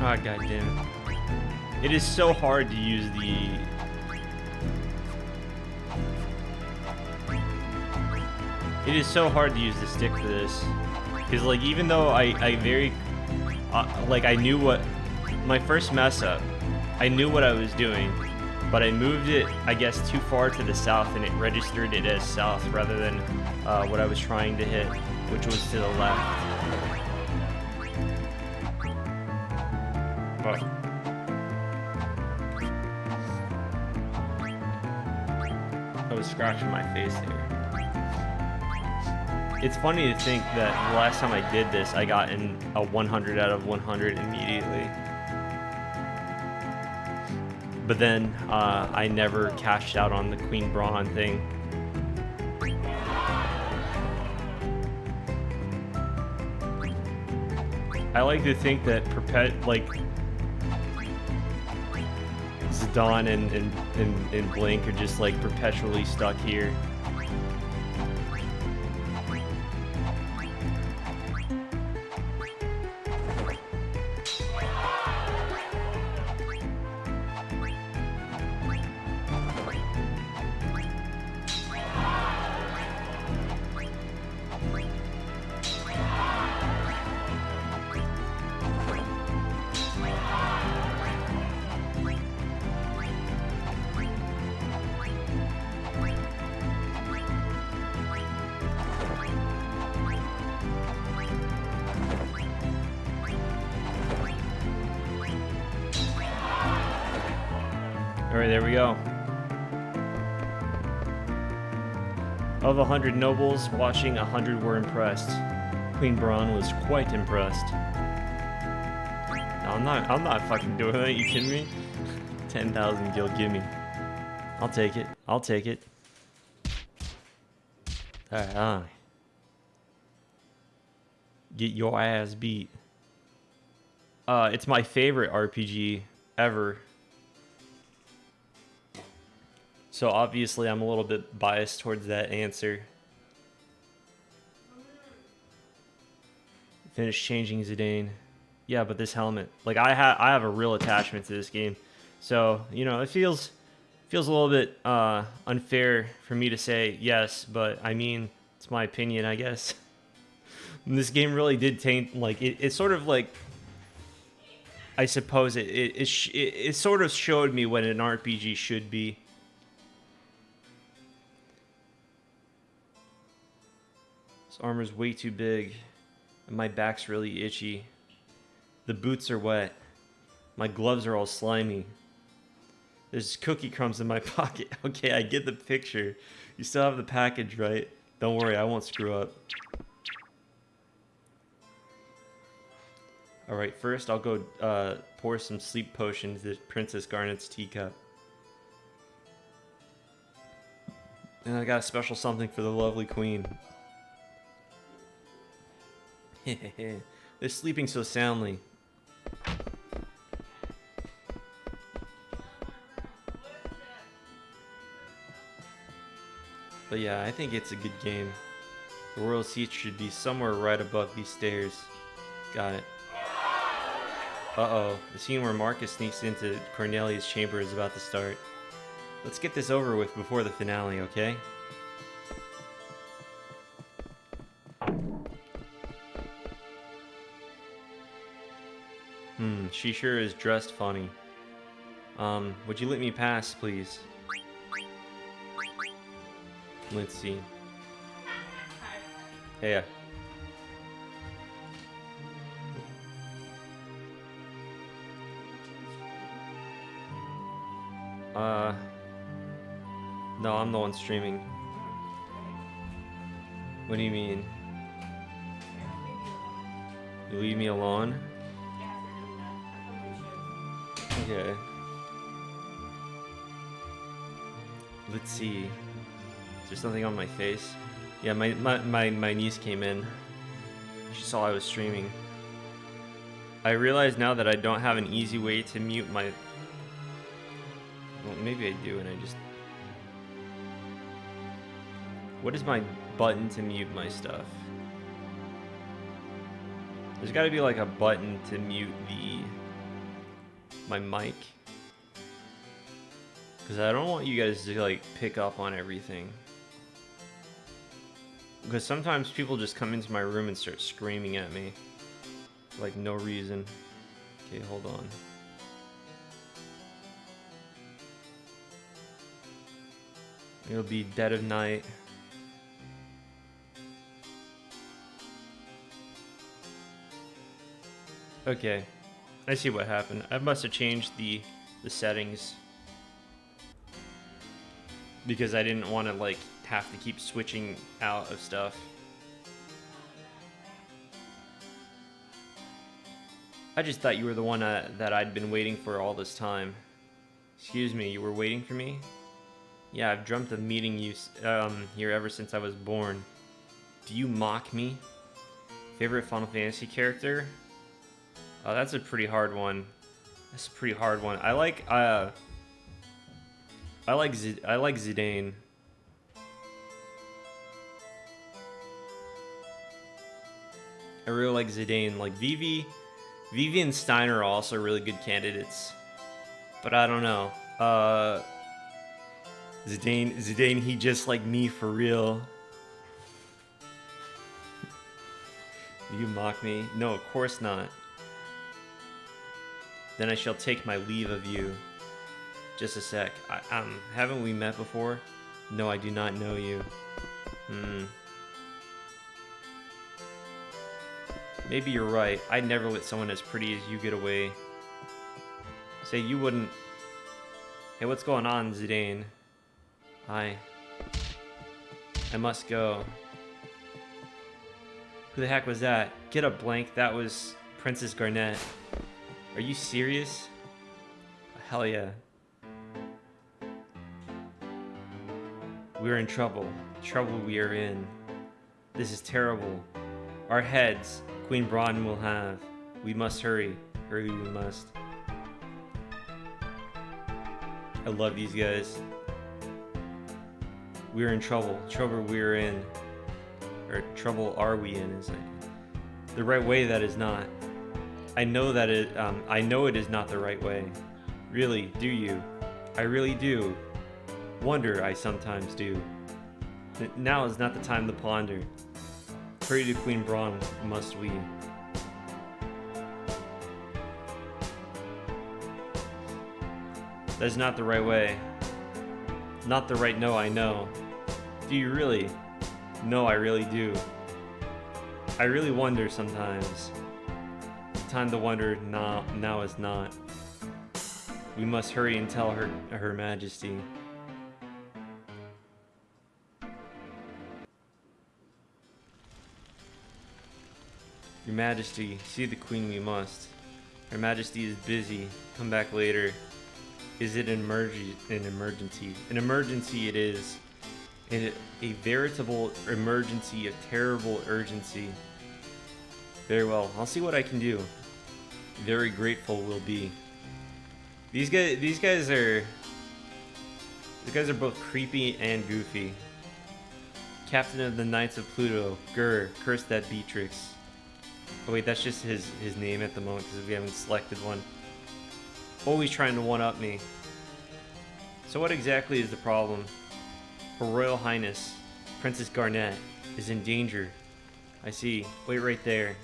Oh, god damn it. It is so hard to use the... It is so hard to use the stick for this. Because, like, even though I very... like, I knew what... My first mess up, I knew what I was doing, but I moved it, I guess, too far to the south, and it registered it as south rather than what I was trying to hit, which was to the left. Oh. I was scratching my face there. It's funny to think that the last time I did this, I got in a 100 out of 100 immediately. But then I never cashed out on the Queen Braun thing. I like to think that Zidane and Blink are just like perpetually stuck here. Alright, there we go. Of 100 nobles, watching 100 were impressed. Queen Braun was quite impressed. No, I'm not fucking doing that, you kidding me? 10,000 gil, gimme. I'll take it. I'll take it. Alright, get your ass beat. It's my favorite RPG ever. So obviously I'm a little bit biased towards that answer. Finish changing Zidane. Yeah, but this helmet, like I have a real attachment to this game. So, you know, it feels a little bit unfair for me to say yes, but I mean, it's my opinion, I guess. This game really did taint, like it sort of like, I suppose it sort of showed me what an RPG should be. This armor's way too big, and my back's really itchy. The boots are wet. My gloves are all slimy. There's cookie crumbs in my pocket. Okay, I get the picture. You still have the package, right? Don't worry, I won't screw up. Alright, first I'll go pour some sleep potions in Princess Garnet's teacup. And I got a special something for the lovely queen. They're sleeping so soundly. But yeah, I think it's a good game. The royal seat should be somewhere right above these stairs. Got it. Uh-oh, the scene where Marcus sneaks into Cornelia's chamber is about to start. Let's get this over with before the finale, okay? She sure is dressed funny. Would you let me pass, please? Let's see. Hey. No, I'm the one streaming. What do you mean? You leave me alone? Okay. Let's see. Is there something on my face? Yeah, my niece came in. She saw I was streaming. I realize now that I don't have an easy way to mute my... Well, maybe I do, and I just... What is my button to mute my stuff? There's gotta be like a button to mute my mic. Because I don't want you guys to like pick up on everything. Because sometimes people just come into my room and start screaming at me. Like no reason. Okay, hold on. It'll be dead of night. Okay, I see what happened. I must have changed the settings because I didn't want to like have to keep switching out of stuff. I just thought you were the one that I'd been waiting for all this time. Excuse me, you were waiting for me? Yeah, I've dreamt of meeting you here ever since I was born. Do you mock me? Favorite Final Fantasy character? Oh, that's a pretty hard one. That's a pretty hard one. I like Zidane. I really like Zidane. Like Vivi and Steiner are also really good candidates. But I don't know. Zidane, he just like me for real. You mock me? No, of course not. Then I shall take my leave of you. Just a sec. Haven't we met before? No, I do not know you. Maybe you're right. I'd never let someone as pretty as you get away. Say you wouldn't... Hey, what's going on, Zidane? I must go. Who the heck was that? Get up, Blank. That was Princess Garnet. Are you serious? Hell yeah. We're in trouble. Trouble we are in. This is terrible. Our heads, Queen Braun will have. We must hurry. Hurry we must. I love these guys. We're in trouble. Trouble we're in. Or trouble are we in is like the right way that is not. I know that I know it is not the right way. Really, do you? I really do. Wonder I sometimes do. Now is not the time to ponder. Hurry to Queen Braun must we. That's not the right way. Not the right no, I know. Do you really? No, I really do. I really wonder sometimes. Time to wonder, now is not. We must hurry and tell her Majesty. Your Majesty, see the Queen we must. Her Majesty is busy. Come back later. Is it an emergency? An emergency it is. A veritable emergency, a terrible urgency. Very well. I'll see what I can do. Very grateful will be. These guys are both creepy and goofy. Captain of the Knights of Pluto. Grr, curse that Beatrix. Oh wait, that's just his name at the moment because we haven't selected one. Always trying to one-up me. So what exactly is the problem? Her Royal Highness, Princess Garnet, is in danger. I see. Wait right there.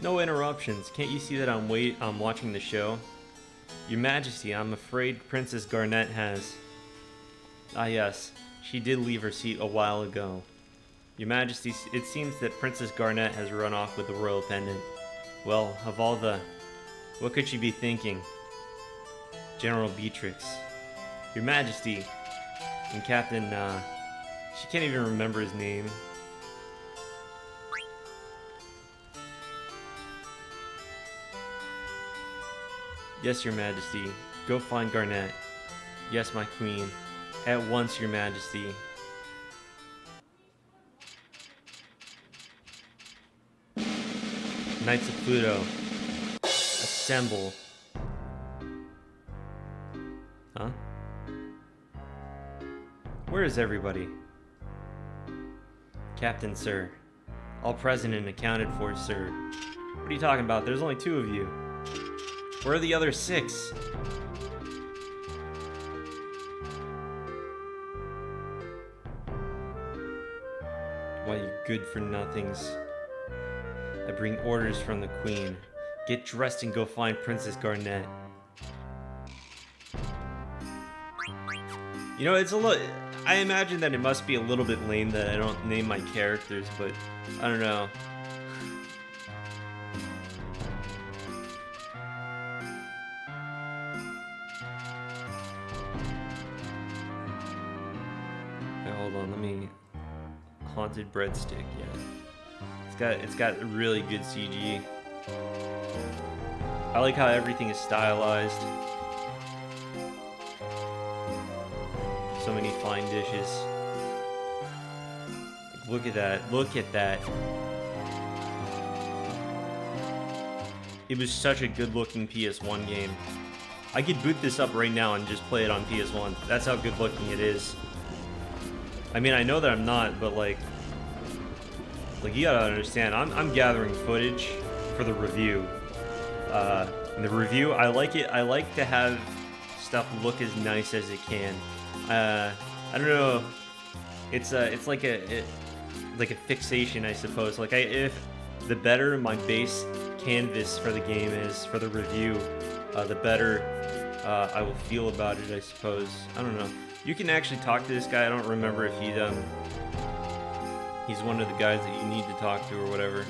No interruptions. Can't you see that I'm watching the show? Your Majesty, I'm afraid Princess Garnet has... Ah yes, she did leave her seat a while ago. Your Majesty, it seems that Princess Garnet has run off with the royal pendant. Well, of all the... What could she be thinking? General Beatrix. Your Majesty, and Captain, she can't even remember his name. Yes, Your Majesty. Go find Garnet. Yes, my queen. At once, Your Majesty. Knights of Pluto. Assemble. Huh? Where is everybody? Captain, sir. All present and accounted for, sir. What are you talking about? There's only 2 of you. Where are the other 6? Why, you good-for-nothings. I bring orders from the Queen. Get dressed and go find Princess Garnet. You know, it's a little... I imagine that it must be a little bit lame that I don't name my characters, but I don't know. Okay, hold on, let me... Haunted breadstick, yeah. It's got really good CG. I like how everything is stylized. So many fine dishes. look at that. Look at that. It was such a good-looking PS1 game. I could boot this up right now and just play it on PS1. That's how good-looking it is. I mean, I know that I'm not, but like you gotta understand, I'm gathering footage for the review. And the review, I like it. I like to have stuff look as nice as it can. I don't know. It's like a fixation, I suppose. Like if the better my base canvas for the game is for the review, the better I will feel about it, I suppose. I don't know. You can actually talk to this guy. I don't remember if he's one of the guys that you need to talk to or whatever.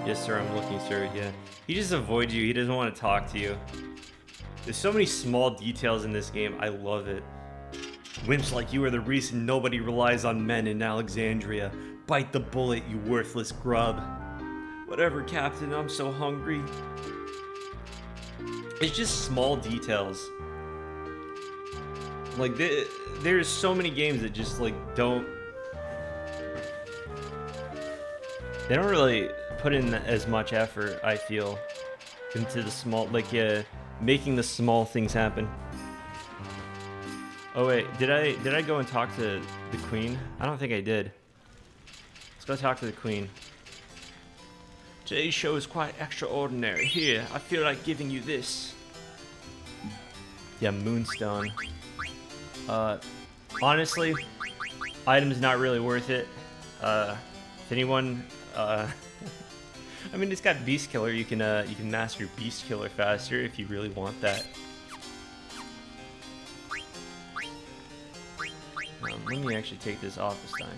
Yes, sir, I'm looking, sir. Yeah. He just avoids you. He doesn't want to talk to you. There's so many small details in this game. I love it. Wimps like you are the reason nobody relies on men in Alexandria. Bite the bullet, you worthless grub. Whatever, Captain, I'm so hungry. It's just small details. Like, there's so many games that just, like, don't... They don't really put in as much effort, I feel, into the small, like, making the small things happen. Oh wait, did I go and talk to the Queen? I don't think I did. Let's go talk to the Queen. Today's show is quite extraordinary. Here, I feel like giving you this. Yeah, Moonstone. Honestly, item's not really worth it. If anyone, I mean, it's got Beast Killer. You can master Beast Killer faster if you really want that. Let me actually take this off the Steiner.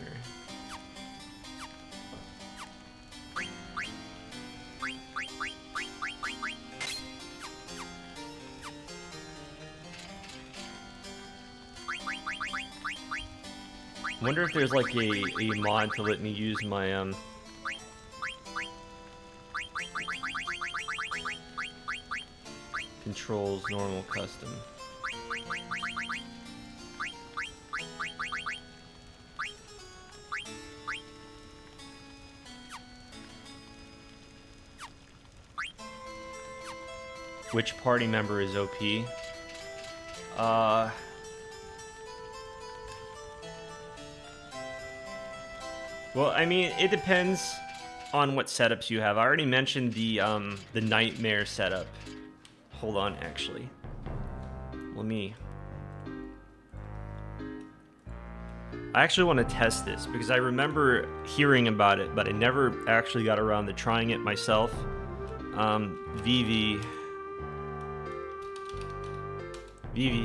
Wonder if there's like a mod to let me use my controls, normal, custom. Which party member is OP? Well, I mean, it depends on what setups you have. I already mentioned the nightmare setup. Hold on, actually. Let me... I actually want to test this because I remember hearing about it, but I never actually got around to trying it myself. VV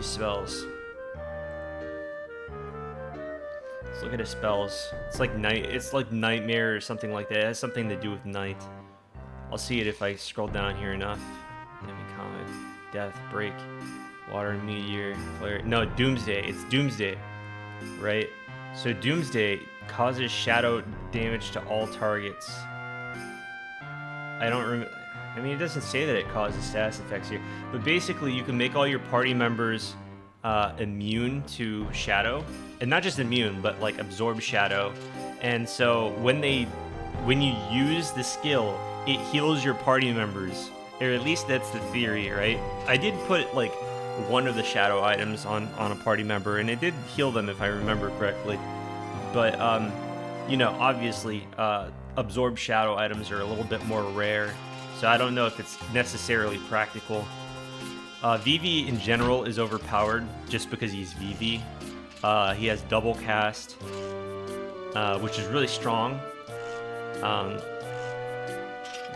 spells. Let's look at his spells. It's like night. It's like nightmare or something like that. It has something to do with night. I'll see it if I scroll down here enough. Enemy comet, death, break, water, meteor, flare. No, doomsday. It's doomsday, right? So doomsday causes shadow damage to all targets. I don't remember. I mean, it doesn't say that it causes status effects here, but basically you can make all your party members immune to shadow, and not just immune, but like absorb shadow. And so when you use the skill, it heals your party members, or at least that's the theory, right? I did put like one of the shadow items on a party member, and it did heal them if I remember correctly. But you know, obviously, absorb shadow items are a little bit more rare. So I don't know if it's necessarily practical. VV in general is overpowered just because he's VV. He has double cast, which is really strong.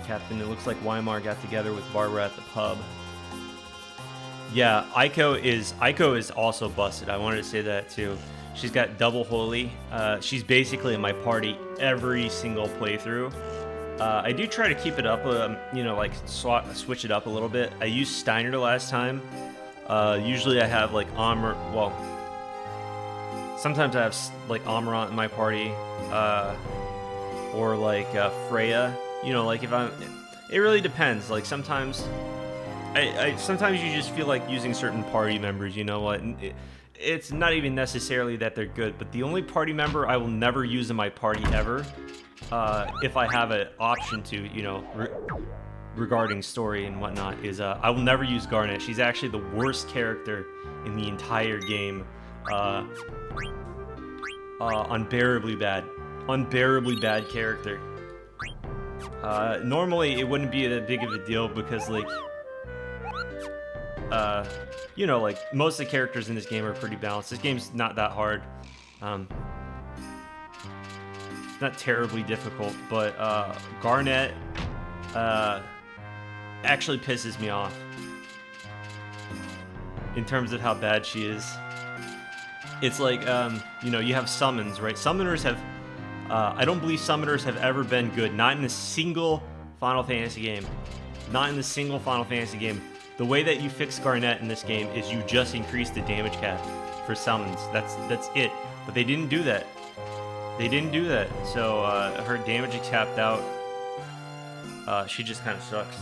Captain, it looks like Weimar got together with Barbara at the pub. Yeah, Aiko is also busted. I wanted to say that too. She's got double holy. She's basically in my party every single playthrough. I do try to keep it up, you know, like switch it up a little bit. I used Steiner last time. Usually I have like well, sometimes I have like Amarant in my party, or like Freya. You know, like if it really depends. Like sometimes sometimes you just feel like using certain party members, you know what? And it's not even necessarily that they're good, but the only party member I will never use in my party ever, if I have an option to, you know, regarding story and whatnot, is I will never use Garnet. She's actually the worst character in the entire game. Unbearably bad character. Normally it wouldn't be that big of a deal because, like, you know, like, most of the characters in this game are pretty balanced. This game's not that hard. It's not terribly difficult, but Garnet actually pisses me off in terms of how bad she is. It's like, you know, you have summons, right? Summoners have, I don't believe summoners have ever been good. Not in a single Final Fantasy game. Not in a single Final Fantasy game. The way that you fix Garnet in this game is you just increase the damage cap for summons. That's it. But they didn't do that. They didn't do that. So her damage is capped out. She just kind of sucks.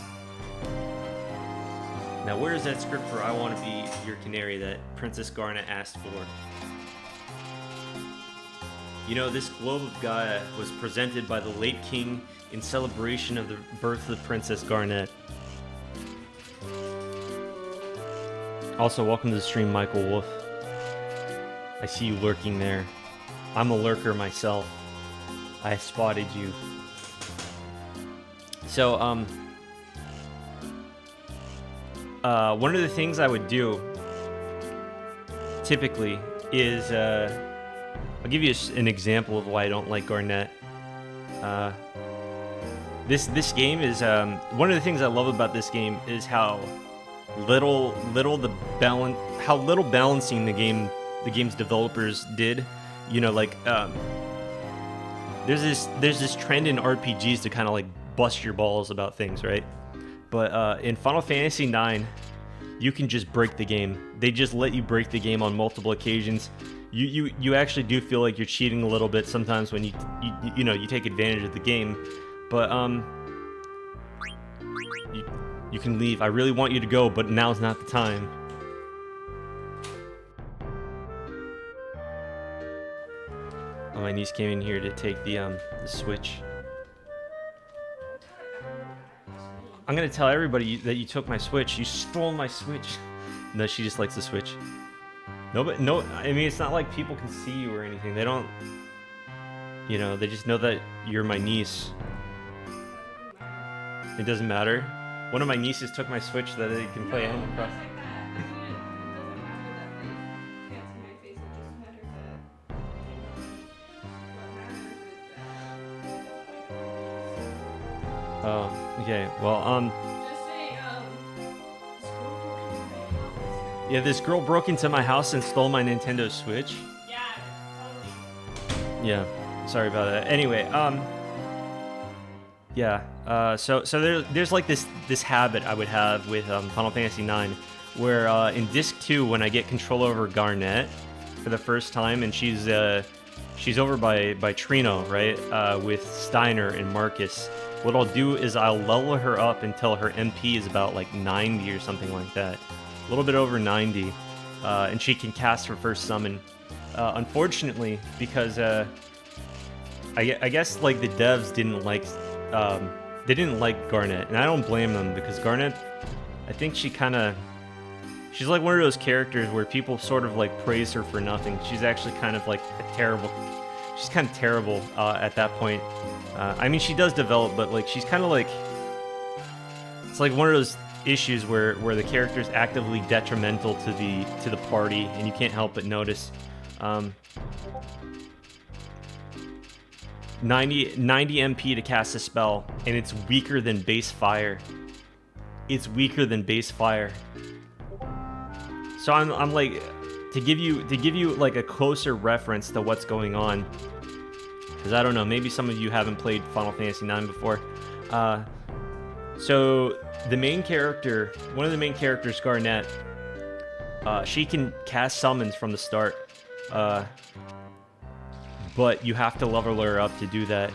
Now, where is that script for I Want to Be Your Canary that Princess Garnet asked for? You know, this globe of Gaia was presented by the late king in celebration of the birth of the Princess Garnet. Also, welcome to the stream, Michael Wolf. I see you lurking there. I'm a lurker myself. I spotted you. So, one of the things I would do, typically, is, I'll give you an example of why I don't like Garnet. This game is, one of the things I love about this game is how little balancing the game's developers did. You know, like, there's this trend in RPGs to kind of like bust your balls about things, right? But in Final Fantasy IX, you can just break the game. They just let you break the game on multiple occasions. You actually do feel like you're cheating a little bit sometimes when you know, you take advantage of the game. But you can leave. I really want you to go, but now's not the time. Oh, my niece came in here to take the Switch. I'm gonna tell everybody that you took my Switch. You stole my Switch. No, she just likes the Switch. No, but no, I mean, it's not like people can see you or anything. They don't, you know, they just know that you're my niece. It doesn't matter. One of my nieces took my Switch so that they can play Animal Crossing. Oh, okay. Well, yeah, this girl broke into my house and stole my Nintendo Switch. Yeah, totally. Yeah, sorry about that. Anyway, yeah. So there's like this habit I would have with Final Fantasy IX, where in Disc 2, when I get control over Garnet for the first time, and she's over by Trino, right, with Steiner and Marcus. What I'll do is I'll level her up until her MP is about like 90 or something like that. A little bit over 90. And she can cast her first summon. Unfortunately, because I guess like the devs didn't like Garnet. And I don't blame them, because Garnet, I think she's like one of those characters where people sort of like praise her for nothing. She's actually kind of like she's kind of terrible at that point. I mean, she does develop, but like she's kind of like, it's like one of those issues where the character is actively detrimental to the party, and you can't help but notice. 90 MP to cast a spell, and it's weaker than base fire. It's weaker than base fire. So I'm like, to give you like a closer reference to what's going on, because I don't know, maybe some of you haven't played Final Fantasy IX before. So the main character, one of the main characters, Garnet, she can cast summons from the start, but you have to level her up to do that.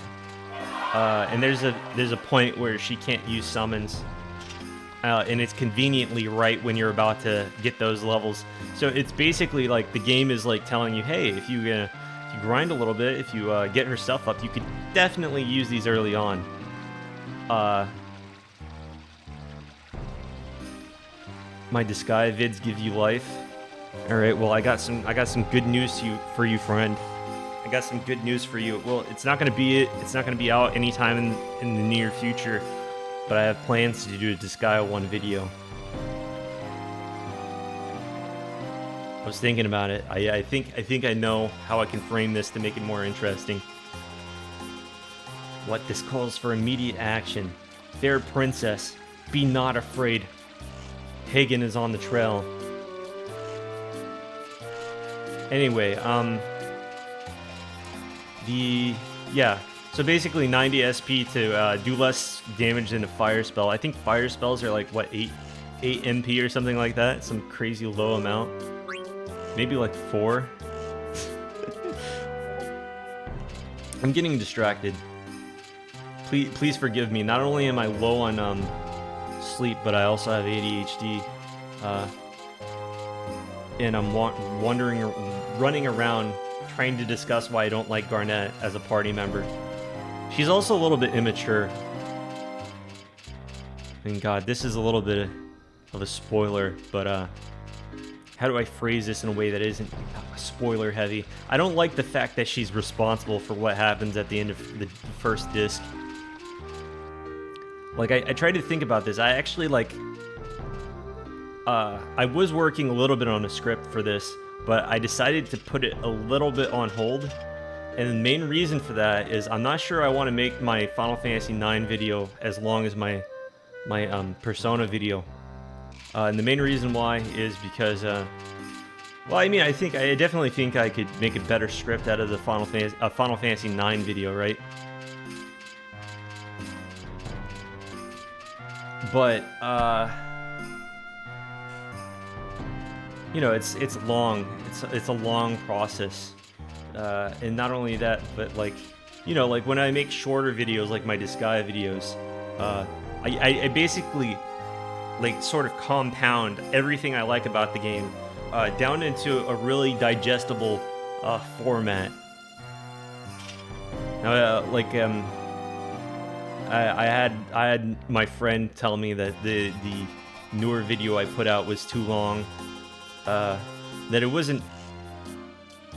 And there's a point where she can't use summons. and it's conveniently right when you're about to get those levels. So it's basically like the game is like telling you, hey, if you grind a little bit, if you get her stuff up, you could definitely use these early on. My disguise vids give you life. All right, well, I got some good news for you, friend. I got some good news for you. Well, it's not gonna be out anytime in the near future, but I have plans to do a Disgaea 1 video. I was thinking about it. I think I know how I can frame this to make it more interesting. What this calls for immediate action. Fair princess, be not afraid. Hagen is on the trail. Anyway, so basically 90 SP to do less damage than a fire spell. I think fire spells are like, what, 8 MP or something like that? Some crazy low amount. Maybe like 4. I'm getting distracted. Please forgive me. Not only am I low on sleep, but I also have ADHD. And I'm running around trying to discuss why I don't like Garnet as a party member. She's also a little bit immature. And God, this is a little bit of a spoiler, but how do I phrase this in a way that isn't spoiler heavy? I don't like the fact that she's responsible for what happens at the end of the first disc. Like, I tried to think about this. I actually, like, I was working a little bit on a script for this, but I decided to put it a little bit on hold. And the main reason for that is I'm not sure I want to make my Final Fantasy IX video as long as my Persona video. And the main reason why is because, well, I mean, I definitely think I could make a better script out of the Final Fantasy IX video, right? But, you know, it's long. It's a long process. And not only that, but like, you know, like when I make shorter videos, like my Disgaea videos, I basically like sort of compound everything I like about the game down into a really digestible format. Now, I had my friend tell me that the newer video I put out was too long. That it wasn't,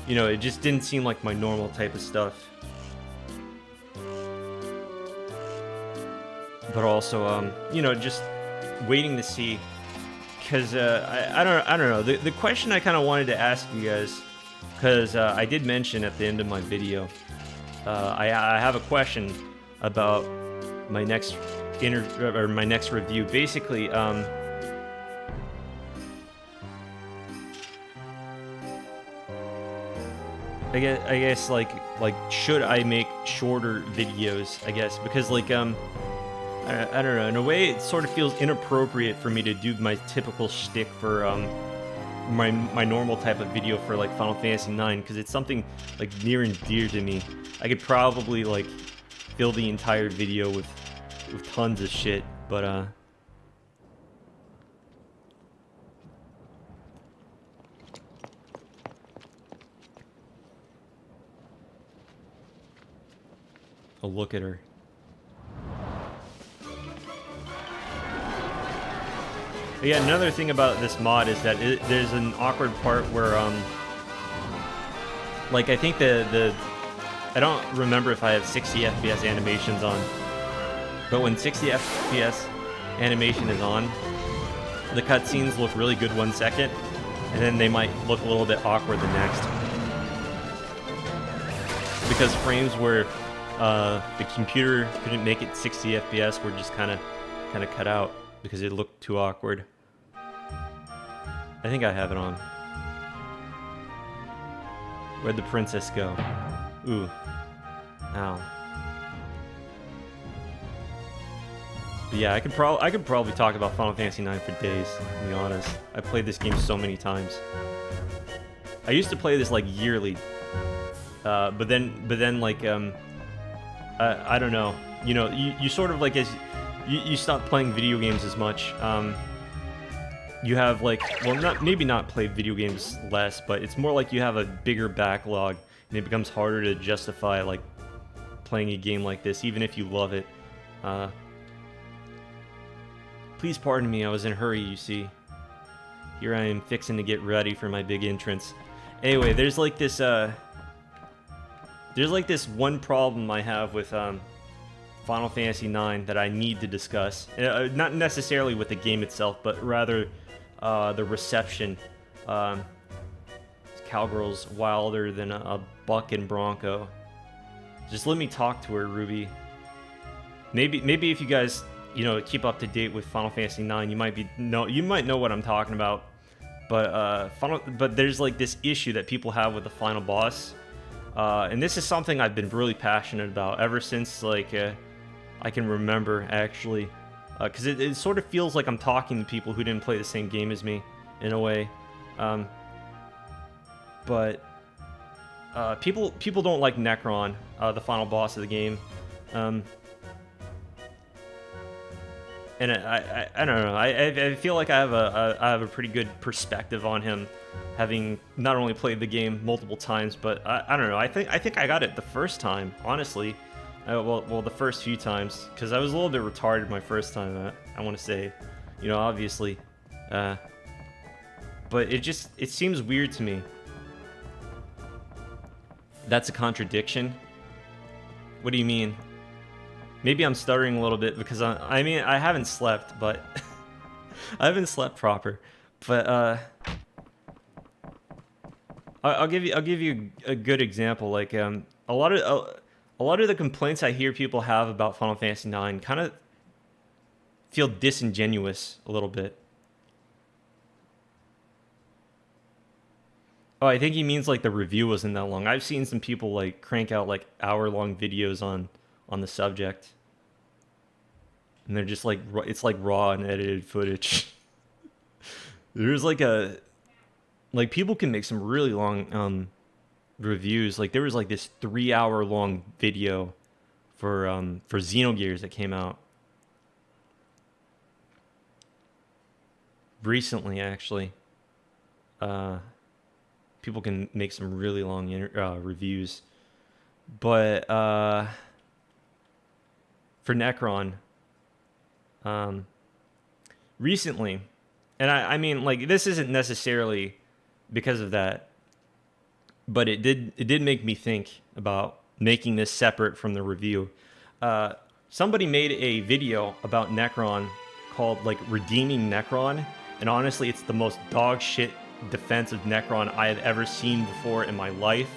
you know, it just didn't seem like my normal type of stuff. But also, you know, just waiting to see, because I don't know. The question I kind of wanted to ask you guys, because I did mention at the end of my video, I have a question about my next review. Basically, I guess like should I make shorter videos? I guess because like I don't know. In a way, it sort of feels inappropriate for me to do my typical shtick for my normal type of video for like Final Fantasy IX, because it's something like near and dear to me. I could probably like fill the entire video with tons of shit, but oh, look at her. But yeah, another thing about this mod is that there's an awkward part where, like, I think I don't remember if I have 60 FPS animations on, but when 60 FPS animation is on, the cutscenes look really good 1 second, and then they might look a little bit awkward the next. Because frames where the computer couldn't make it 60 FPS were just kind of cut out because it looked too awkward. I think I have it on. Where'd the princess go? Ooh. Ow. But yeah, I could probably talk about Final Fantasy IX for days, to be honest. I played this game so many times. I used to play this like yearly. But then like I don't know. You know, you sort of like as you stop playing video games as much. You have like, well, maybe not play video games less, but it's more like you have a bigger backlog, and it becomes harder to justify like playing a game like this, even if you love it. Please pardon me, I was in a hurry, you see. Here I am fixing to get ready for my big entrance. Anyway, there's like this one problem I have with Final Fantasy IX that I need to discuss. Not necessarily with the game itself, but rather the reception. Cowgirl's wilder than a buck and bronco. Just let me talk to her, Ruby. Maybe if you guys, you know, keep up to date with Final Fantasy IX, you might know what I'm talking about. But there's like this issue that people have with the final boss, and this is something I've been really passionate about ever since like I can remember, actually, because it sort of feels like I'm talking to people who didn't play the same game as me in a way. But people don't like Necron, the final boss of the game. And I don't know. I feel like I have a pretty good perspective on him, having not only played the game multiple times, but I don't know. I think I got it the first time, honestly. Well, the first few times, because I was a little bit retarded my first time. I want to say, you know, obviously, but it seems weird to me. That's a contradiction. What do you mean? Maybe I'm stuttering a little bit because I mean I haven't slept, but I haven't slept proper. But I'll give you a good example. Like a lot of the complaints I hear people have about Final Fantasy IX kind of feel disingenuous a little bit. Oh, I think he means like the review wasn't that long. I've seen some people like crank out like hour-long videos on the subject, and they're just like, it's like raw and edited footage. There's like people can make some really long reviews. Like there was like this 3-hour long video for Xenogears that came out recently, actually. People can make some really long reviews, but for Necron, recently, and I mean, like, this isn't necessarily because of that, but it did make me think about making this separate from the review. Somebody made a video about Necron called like Redeeming Necron, and honestly, it's the most dog shit defense of Necron I have ever seen before in my life.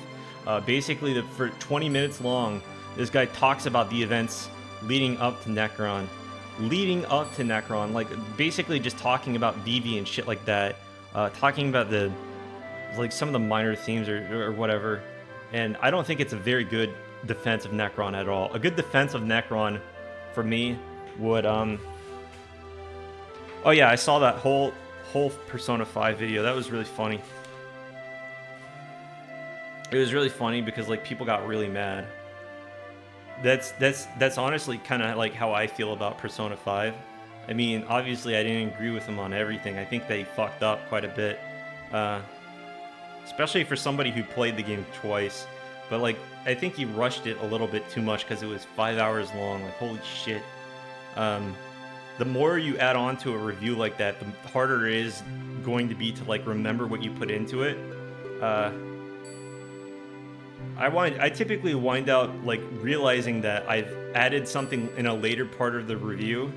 Basically, for 20 minutes long, this guy talks about the events leading up to Necron, like basically just talking about Vivi and shit like that, talking about some of the minor themes or whatever. And I don't think it's a very good defense of Necron at all. A good defense of Necron for me would oh yeah, I saw that whole Persona 5 video. That was really funny. It was really funny because like people got really mad. That's honestly kind of like how I feel about Persona 5. I mean, obviously I didn't agree with them on everything. I think they fucked up quite a bit, especially for somebody who played the game twice. But like, I think he rushed it a little bit too much because it was 5 hours long. Like, holy shit. The more you add on to a review like that, the harder it is going to be to like remember what you put into it. I typically wind out like realizing that I've added something in a later part of the review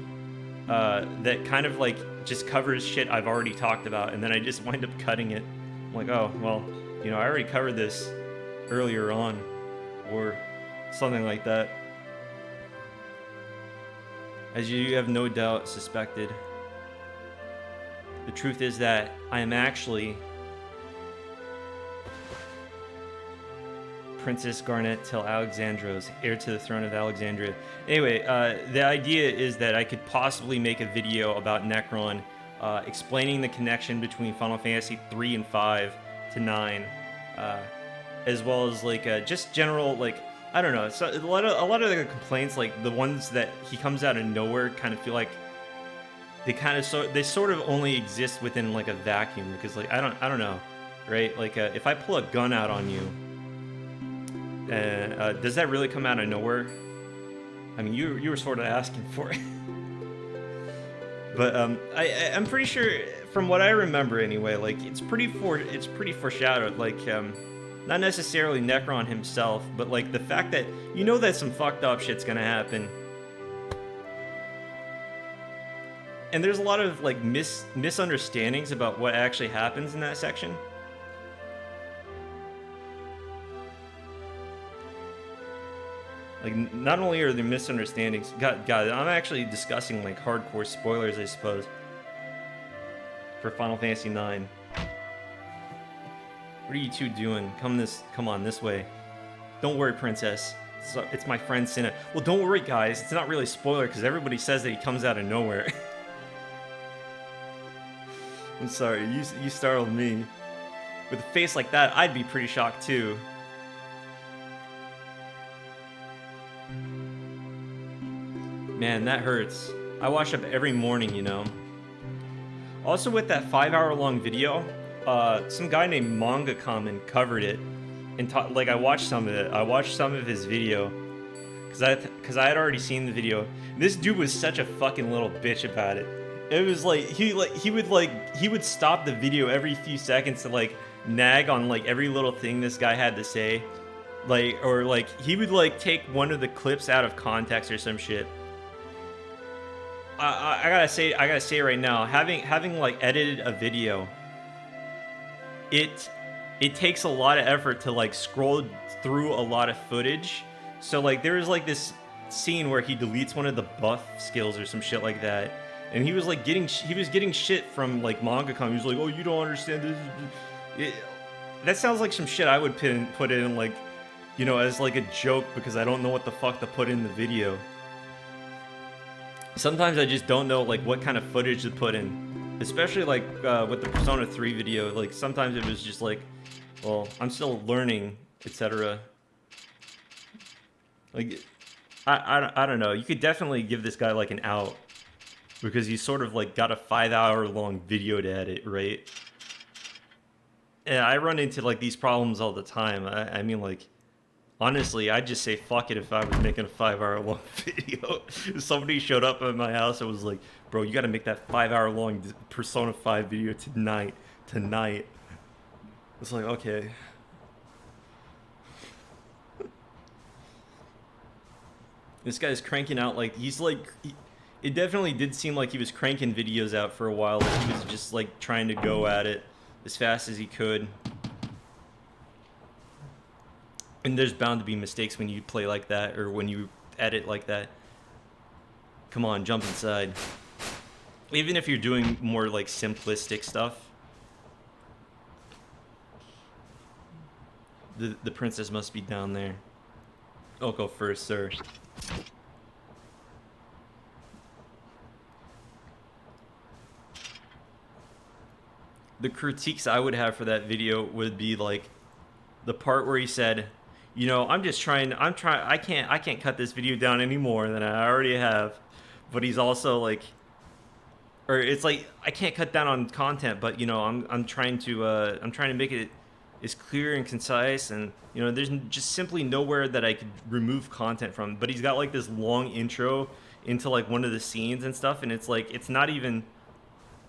that kind of like just covers shit I've already talked about, and then I just wind up cutting it. I'm like, oh, well, you know, I already covered this earlier on, or something like that. As you have no doubt suspected, the truth is that I am actually Princess Garnet Tel Alexandros, heir to the throne of Alexandria. Anyway, the idea is that I could possibly make a video about Necron, explaining the connection between Final Fantasy 3 and 5 to 9, as well as like just general like I don't know. So a lot of the complaints, like the ones that he comes out of nowhere, kind of feel like they sort of only exist within like a vacuum, because like I don't know, right? Like if I pull a gun out on you, does that really come out of nowhere? I mean, you were sort of asking for it. But I'm pretty sure, from what I remember anyway, like it's pretty foreshadowed. Like not necessarily Necron himself, but like the fact that you know that some fucked up shit's gonna happen. And there's a lot of like misunderstandings about what actually happens in that section. Like, not only are there misunderstandings, God, I'm actually discussing like hardcore spoilers, I suppose, for Final Fantasy IX. What are you two doing? Come on, this way. Don't worry, princess. It's my friend Cinna. Well, don't worry, guys. It's not really a spoiler because everybody says that he comes out of nowhere. I'm sorry, you startled me. With a face like that, I'd be pretty shocked too. Man, that hurts. I wash up every morning, you know. Also, with that 5-hour-long video, some guy named Manga Kamen covered it, and like I watched some of it. I watched some of his video, cause I had already seen the video. This dude was such a fucking little bitch about it. It was like he would stop the video every few seconds to like nag on like every little thing this guy had to say, or he would like take one of the clips out of context or some shit. I gotta say right now, having like edited a video, it takes a lot of effort to like scroll through a lot of footage. So like there was like this scene where he deletes one of the buff skills or some shit like that, and he was like getting shit from like mangaka. He was like, "Oh, you don't understand this." That sounds like some shit I would put in like, you know, as like a joke because I don't know what the fuck to put in the video. Sometimes I just don't know like what kind of footage to put in, especially like with the Persona 3 video. Like sometimes it was just like, well, I'm still learning, etc. Like I don't know. You could definitely give this guy like an out because he's sort of like got a 5-hour-long video to edit, right? And I run into like these problems all the time. I mean, like, honestly, I'd just say fuck it if I was making a 5-hour-long video. If somebody showed up at my house and was like, bro, you gotta make that 5-hour-long Persona 5 video tonight. It's like, okay. This guy's cranking out, like, he's like, it definitely did seem like he was cranking videos out for a while. Like he was just like trying to go at it as fast as he could. And there's bound to be mistakes when you play like that or when you edit like that. Come on, jump inside. Even if you're doing more like simplistic stuff. The princess must be down there. I'll go first, sir. The critiques I would have for that video would be like the part where he said, you know, I can't cut this video down any more than I already have. But he's also like, or it's like, I can't cut down on content, but you know, I'm trying to make it as clear and concise, and you know, there's just simply nowhere that I could remove content from. But he's got like this long intro into like one of the scenes and stuff, and it's like, it's not even,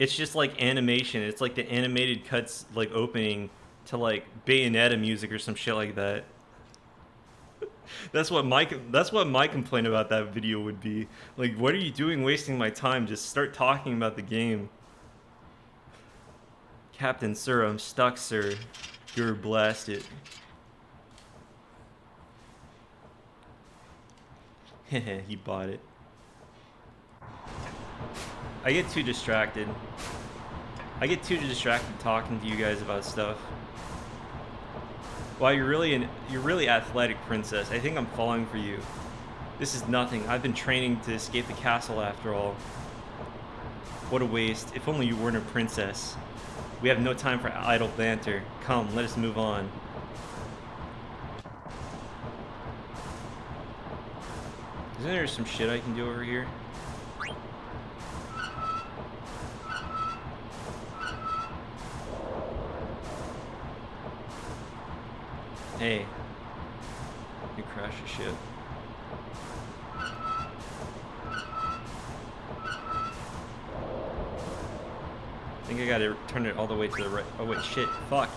it's just like animation. It's like the animated cuts like opening to like Bayonetta music or some shit like that. That's what my complaint about that video would be. Like, what are you doing wasting my time? Just start talking about the game. Captain, sir, I'm stuck, sir. You're blasted. Heh, he bought it. I get too distracted. Talking to you guys about stuff. Wow, you're really athletic, princess. I think I'm falling for you. This is nothing. I've been training to escape the castle after all. What a waste. If only you weren't a princess. We have no time for idle banter. Come, let us move on. Isn't there some shit I can do over here? Hey. You crash your ship. I think I gotta turn it all the way to the right. Oh wait, shit. Fuck.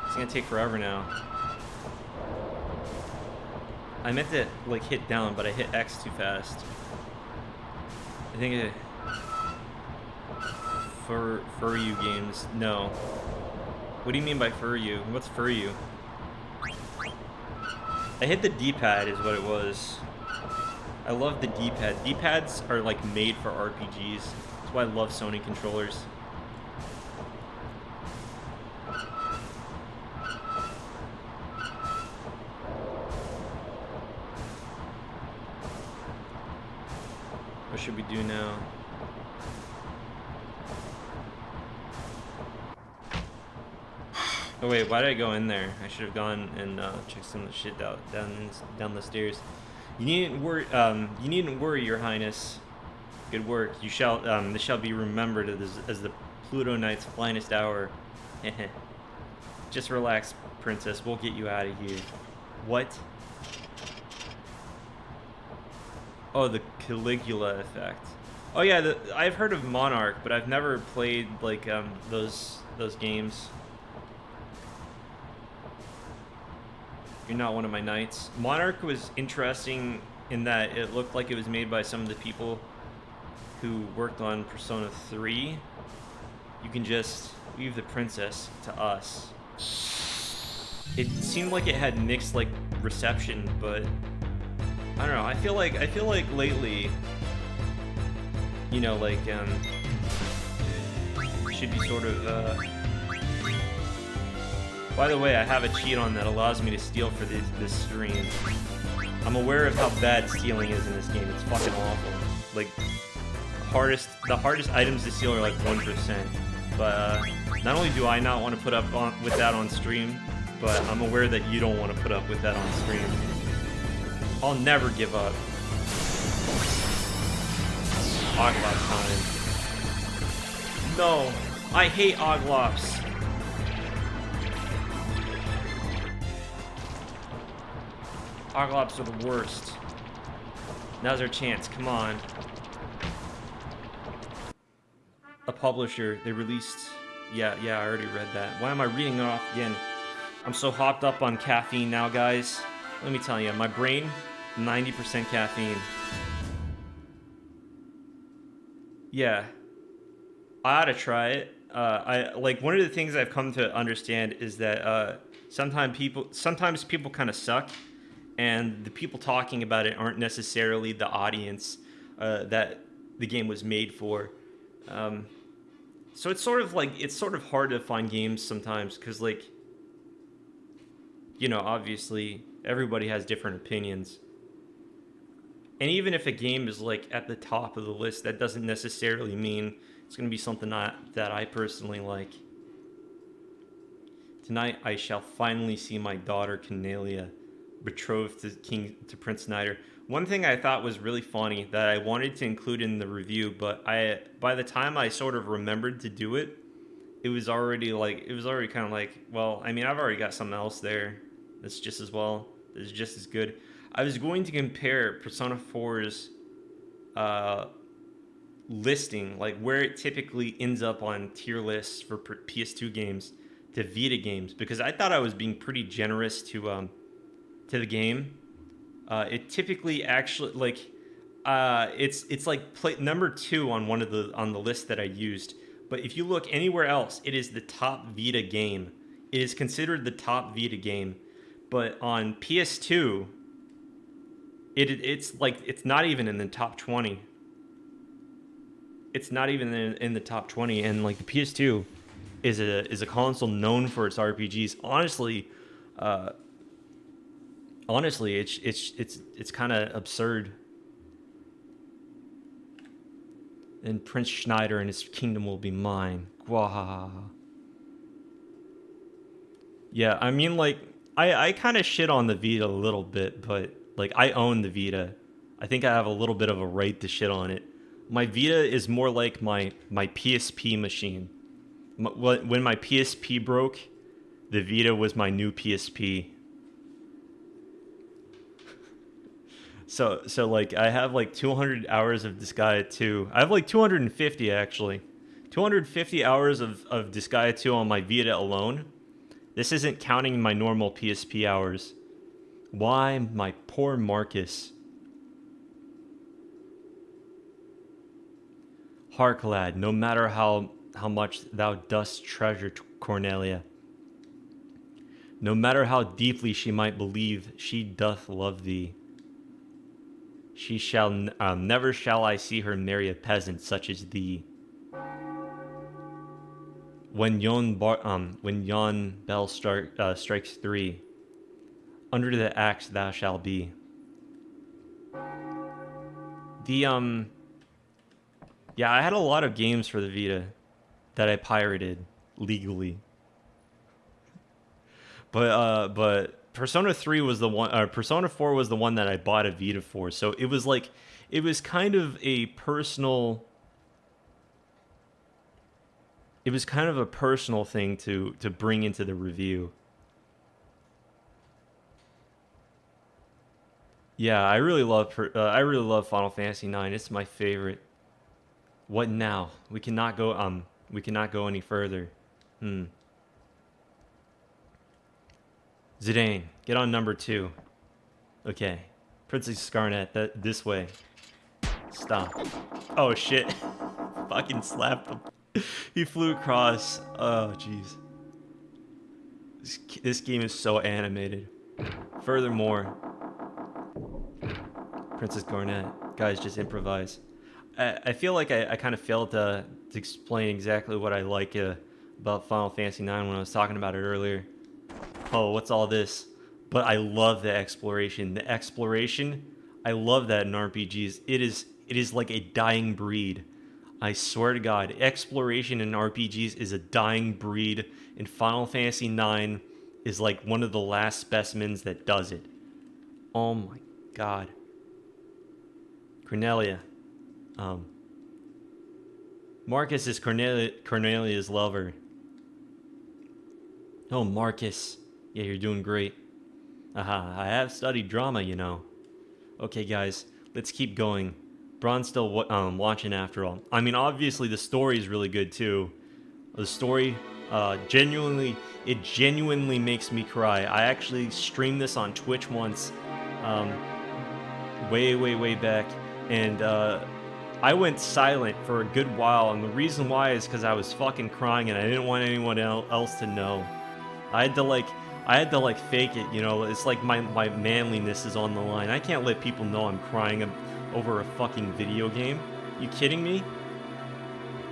It's gonna take forever now. I meant to like hit down, but I hit X too fast. I think it... For you games. No. What do you mean by for you? What's for you? I hit the D-pad is what it was. I love the D-pad. D-pads are like made for RPGs. That's why I love Sony controllers. What should we do now? Oh wait, why did I go in there? I should have gone and checked some of the shit down the stairs. You needn't worry, Your Highness. Good work. You shall this shall be remembered as the Pluto Knight's finest hour. Just relax, princess. We'll get you out of here. What? Oh, the Caligula effect. Oh yeah, I've heard of Monarch, but I've never played like those games. You're not one of my knights. Monarch was interesting in that it looked like it was made by some of the people who worked on Persona 3. You can just leave the princess to us. It seemed like it had mixed like reception, but I don't know. I feel like lately, you know, like should be sort of. By the way, I have a cheat on that allows me to steal for this stream. I'm aware of how bad stealing is in this game. It's fucking awful. Like the hardest items to steal are like 1%. But not only do I not want to put up with that on stream, but I'm aware that you don't want to put up with that on stream. I'll never give up. Oglop time. No, I hate Oglops. Oglops are the worst. Now's our chance, come on. A publisher, they released... Yeah, I already read that. Why am I reading it off again? I'm so hopped up on caffeine now, guys. Let me tell you, my brain, 90% caffeine. Yeah. I ought to try it. One of the things I've come to understand is that sometimes people kind of suck, and the people talking about it aren't necessarily the audience that the game was made for. So it's sort of hard to find games sometimes because, like, you know, obviously everybody has different opinions. And even if a game is like at the top of the list, that doesn't necessarily mean it's going to be something that I personally like. Tonight I shall finally see my daughter Cornelia betrothed to Prince Snyder. One thing I thought was really funny that I wanted to include in the review, but by the time I sort of remembered to do it, it was already kind of like, well, I mean, I've already got something else there that's just as well, that's just as good. I was going to compare Persona 4's listing, like where it typically ends up on tier lists for PS2 games to Vita games, because I thought I was being pretty generous to the game. It typically actually it's like number 2 on on the list that I used. But if you look anywhere else, it is the top Vita game. It is considered the top Vita game. But on PS2, it's not even in the top 20. It's not even in the top 20, and like the PS2 is a console known for its RPGs. Honestly, it's kind of absurd. And Prince Schneider and his kingdom will be mine. Gwahaha. Yeah, I mean, like, I kind of shit on the Vita a little bit, but like I own the Vita. I think I have a little bit of a right to shit on it. My Vita is more like my PSP machine. When my PSP broke, the Vita was my new PSP. So like I have like 200 hours of Disgaea 2. I have like 250 actually. 250 hours of Disgaea 2 on my Vita alone. This isn't counting my normal PSP hours. Why, my poor Marcus. Hark, lad, no matter how much thou dost treasure Cornelia, no matter how deeply she might believe she doth love thee, she shall never shall I see her marry a peasant such as thee. When yon bell strikes 3, under the axe thou shalt be. Yeah, I had a lot of games for the Vita that I pirated legally. But Persona 3 was the one, Persona 4 was the one that I bought a Vita for. So it was like, it was kind of a personal, thing to bring into the review. Yeah, I really love Final Fantasy 9. It's my favorite. What now? We cannot go any further. Zidane, get on number 2. Okay. Princess Scarlet, this way. Stop. Oh shit. Fucking slapped him. He flew across. Oh jeez. This game is so animated. Furthermore, Princess Garnet, guys, just improvise. I feel like I kind of failed to explain exactly what I like about Final Fantasy 9 when I was talking about it earlier. Oh, what's all this? But I love the exploration. The exploration, I love that in RPGs. It is like a dying breed. I swear to God, exploration in RPGs is a dying breed, and Final Fantasy 9 is like one of the last specimens that does it. Oh my God. Cornelia. Marcus is Cornelia's lover. Oh, Marcus. Yeah, you're doing great. Aha, I have studied drama, you know. Okay, guys, let's keep going. Braun's still watching after all. I mean, obviously the story is really good too. The story, genuinely makes me cry. I actually streamed this on Twitch once, way back, and I went silent for a good while, and the reason why is because I was fucking crying and I didn't want anyone else to know. I had to fake it, you know. It's like my manliness is on the line. I can't let people know I'm crying over a fucking video game. You kidding me?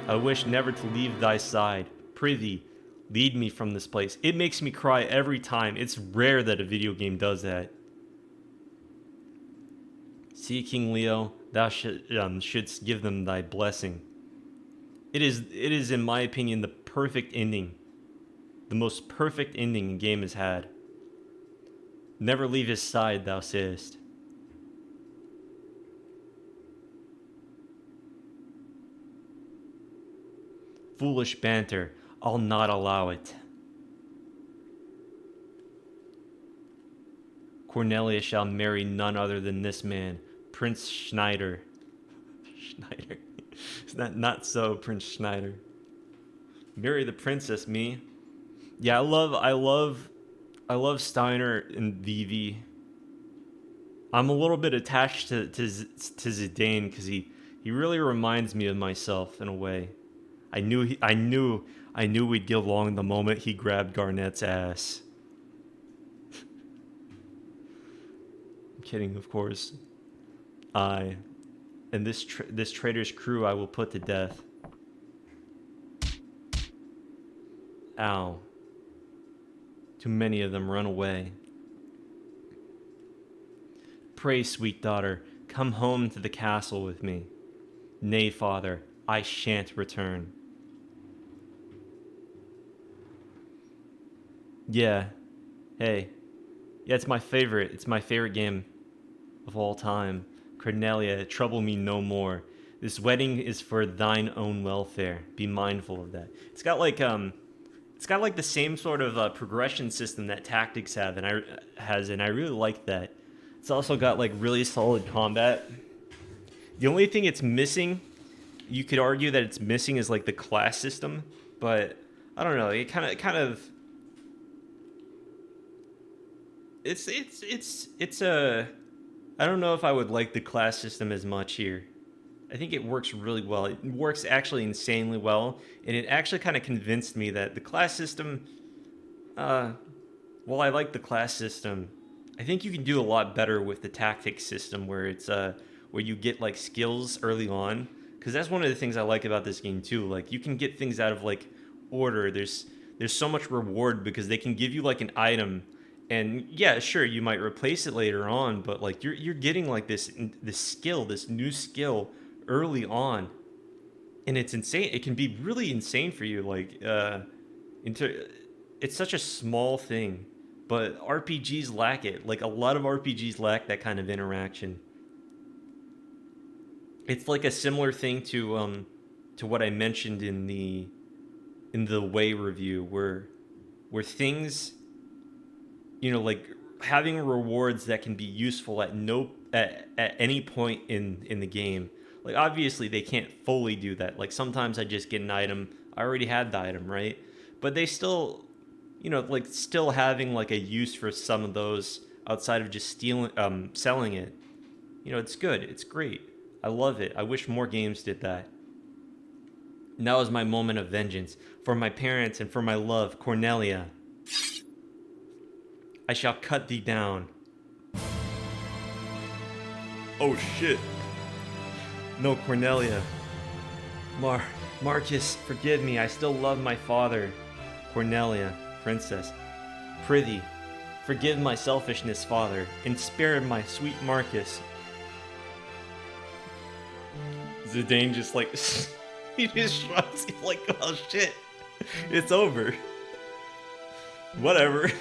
I wish never to leave thy side. Prithee, lead me from this place. It makes me cry every time. It's rare that a video game does that. See, King Leo, thou shouldst give them thy blessing. It is, in my opinion, the perfect ending. The most perfect ending a game has had. Never leave his side, thou sayest. Foolish banter, I'll not allow it. Cornelia shall marry none other than this man, Prince Schneider. Schneider. Is that not so, Prince Schneider? Marry the princess, me. Yeah, I love Steiner and Vivi. I'm a little bit attached to Zidane because he really reminds me of myself in a way. I knew we'd get along the moment he grabbed Garnet's ass. I'm kidding, of course. And this traitor's crew I will put to death. Ow. Too many of them run away. Pray, sweet daughter, come home to the castle with me. Nay, father, I shan't return. Yeah. Hey. Yeah, it's my favorite. It's my favorite game of all time. Cornelia, trouble me no more. This wedding is for thine own welfare. Be mindful of that. It's got like the same sort of progression system that Tactics and I really like that. It's also got like really solid combat. The only thing it's missing, you could argue that it's missing, is like the class system, but I don't know. It kind of it's a I don't know if I would like the class system as much here. I think it works really well. It works actually insanely well, and it actually kind of convinced me that the class system, well, I like the class system. I think you can do a lot better with the tactics system, where it's where you get like skills early on, because that's one of the things I like about this game too. Like you can get things out of like order. There's so much reward because they can give you like an item, and yeah, sure, you might replace it later on, but like you're getting like this skill, this new skill early on, and it's insane. It can be really insane for you. Like it's such a small thing, but RPGs lack it. Like a lot of RPGs lack that kind of interaction. It's like a similar thing to what I mentioned in the Way review, where things, you know, like having rewards that can be useful at any point in the game. Like obviously they can't fully do that. Like sometimes I just get an item, I already had the item, right? But they still, you know, like still having like a use for some of those outside of just selling it. You know, it's good. It's great. I love it. I wish more games did that. Now is my moment of vengeance for my parents and for my love, Cornelia. I shall cut thee down. Oh shit. No, Cornelia. Marcus, forgive me. I still love my father. Cornelia, princess. Prithee, forgive my selfishness, father, and spare my sweet Marcus. Zidane just like, he just shrugs. He's like, oh shit, it's over. Whatever.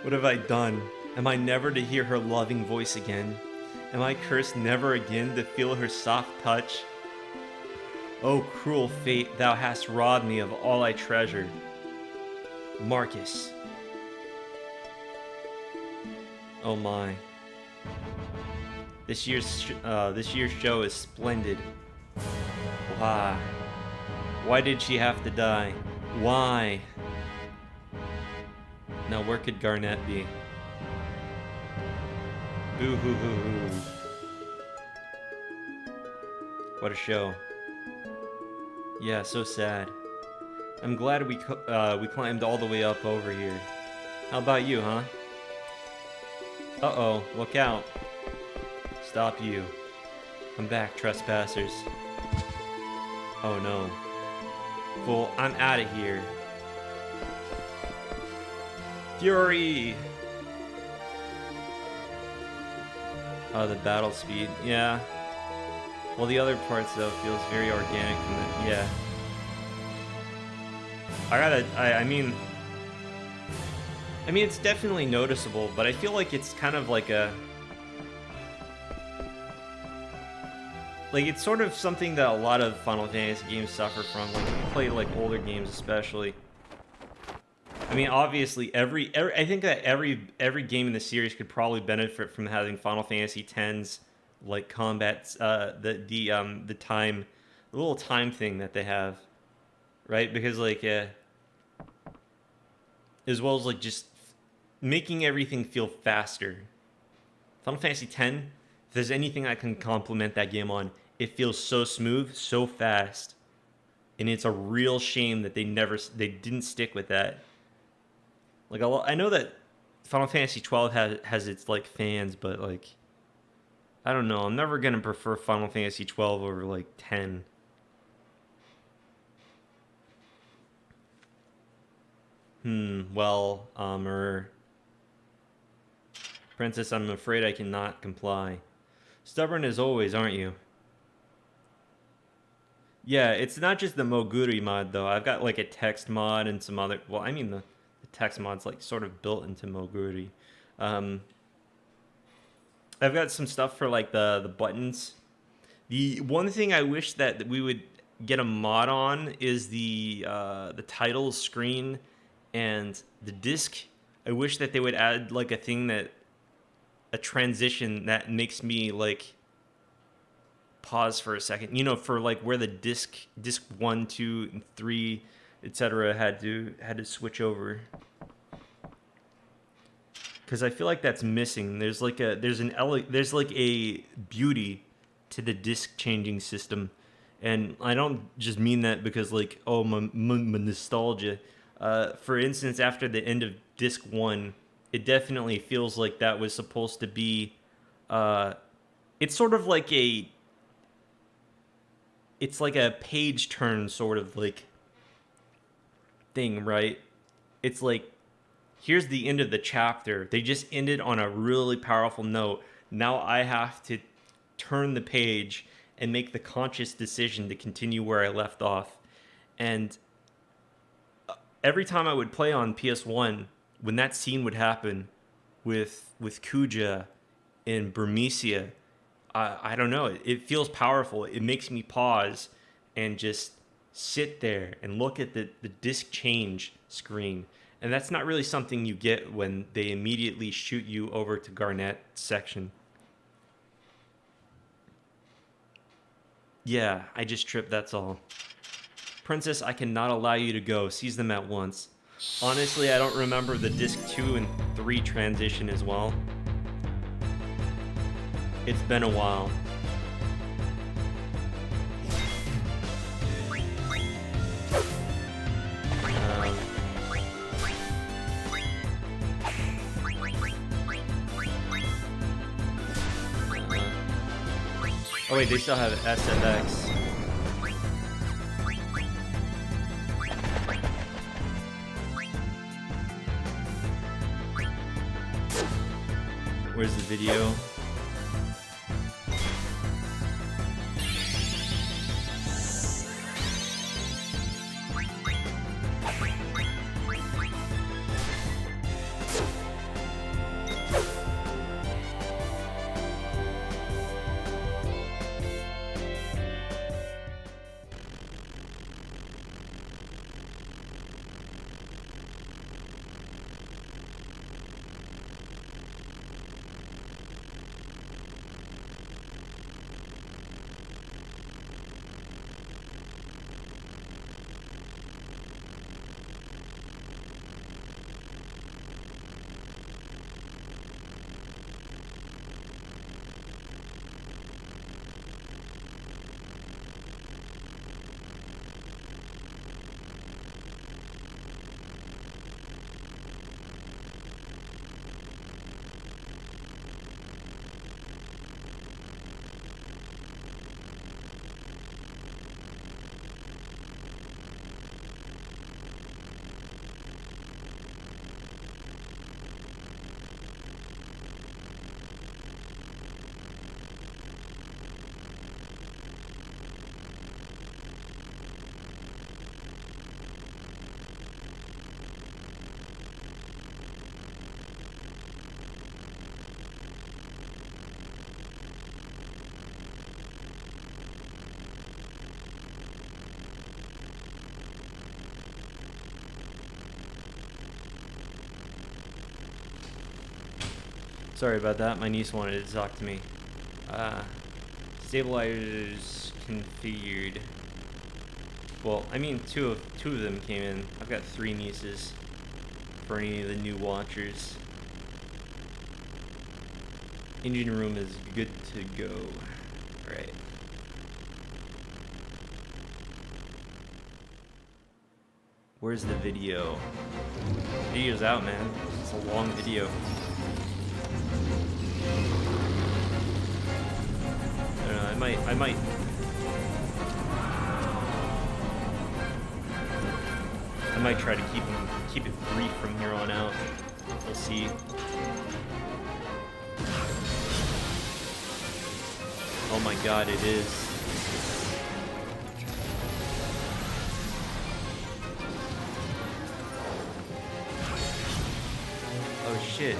What have I done? Am I never to hear her loving voice again? Am I cursed never again to feel her soft touch? O cruel fate, thou hast robbed me of all I treasured. Marcus. Oh my. This year's show is splendid. Why? Why did she have to die? Why? Now where could Garnet be? Boo hoo hoo hoo. What a show. Yeah, so sad. I'm glad we climbed all the way up over here. How about you, huh? Uh-oh, look out. Stop you. Come back, trespassers. Oh no. Fool, I'm out of here. Fury! Oh, the battle speed. Yeah. Well, the other parts, though, feels very organic from the... Yeah. I mean, it's definitely noticeable, but I feel like it's kind of like a... Like, it's sort of something that a lot of Final Fantasy games suffer from. Like, if you play, like, older games especially. I mean, obviously, I think that every game in the series could probably benefit from having Final Fantasy X's, like, combats, the little time thing that they have. Right? Because, like, as well as, like, just making everything feel faster. Final Fantasy X, if there's anything I can compliment that game on, it feels so smooth, so fast. And it's a real shame that they didn't stick with that. Like, I know that Final Fantasy 12 has its, like, fans, but, like, I don't know. I'm never going to prefer Final Fantasy 12 over, like, 10. Well, Princess, I'm afraid I cannot comply. Stubborn as always, aren't you? Yeah, it's not just the Moguri mod, though. I've got, like, a text mod and some other... Well, I mean, the text mod's, like, sort of built into Moguri. I've got some stuff for like the buttons. The one thing I wish that we would get a mod on is the title screen and the disc. I wish that they would add like a transition that makes me like pause for a second. You know, for like where the disc 1, 2, and 3, etc. had to switch over. Because I feel like that's missing. There's like a beauty to the disc changing system, and I don't just mean that because like my nostalgia. For instance, after the end of disc 1, it definitely feels like that was supposed to be. It's sort of like it's like a page turn sort of like thing, right? It's like, here's the end of the chapter. They just ended on a really powerful note. Now I have to turn the page and make the conscious decision to continue where I left off. And every time I would play on PS1, when that scene would happen with Kuja in Burmecia, I don't know. It feels powerful. It makes me pause and just sit there and look at the disc change screen. And that's not really something you get when they immediately shoot you over to Garnett's section. Yeah, I just tripped, that's all. Princess, I cannot allow you to go. Seize them at once. Honestly, I don't remember the disc 2 and 3 transition as well. It's been a while. Oh wait, they still have SFX. Where's the video? Sorry about that, my niece wanted to talk to me. Stabilizers configured. Well, I mean, two of them came in. I've got 3 nieces for any of the new watchers. Engine room is good to go. Alright. Where's the video? Video's out, man. It's a long video. I don't know, I might try to keep it brief from here on out. We'll see. Oh my god, it is. Oh shit.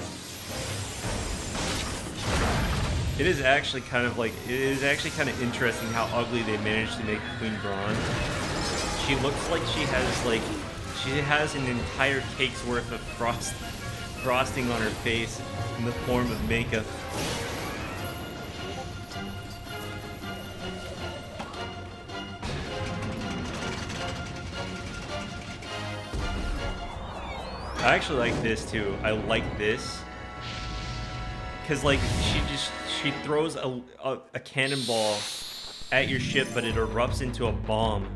It is actually kind of like, it is actually kind of interesting how ugly they managed to make Queen Braun. She looks like she has an entire cake's worth of frosting on her face in the form of makeup. I actually like this too. I like this because like she throws a cannonball at your ship, but it erupts into a bomb.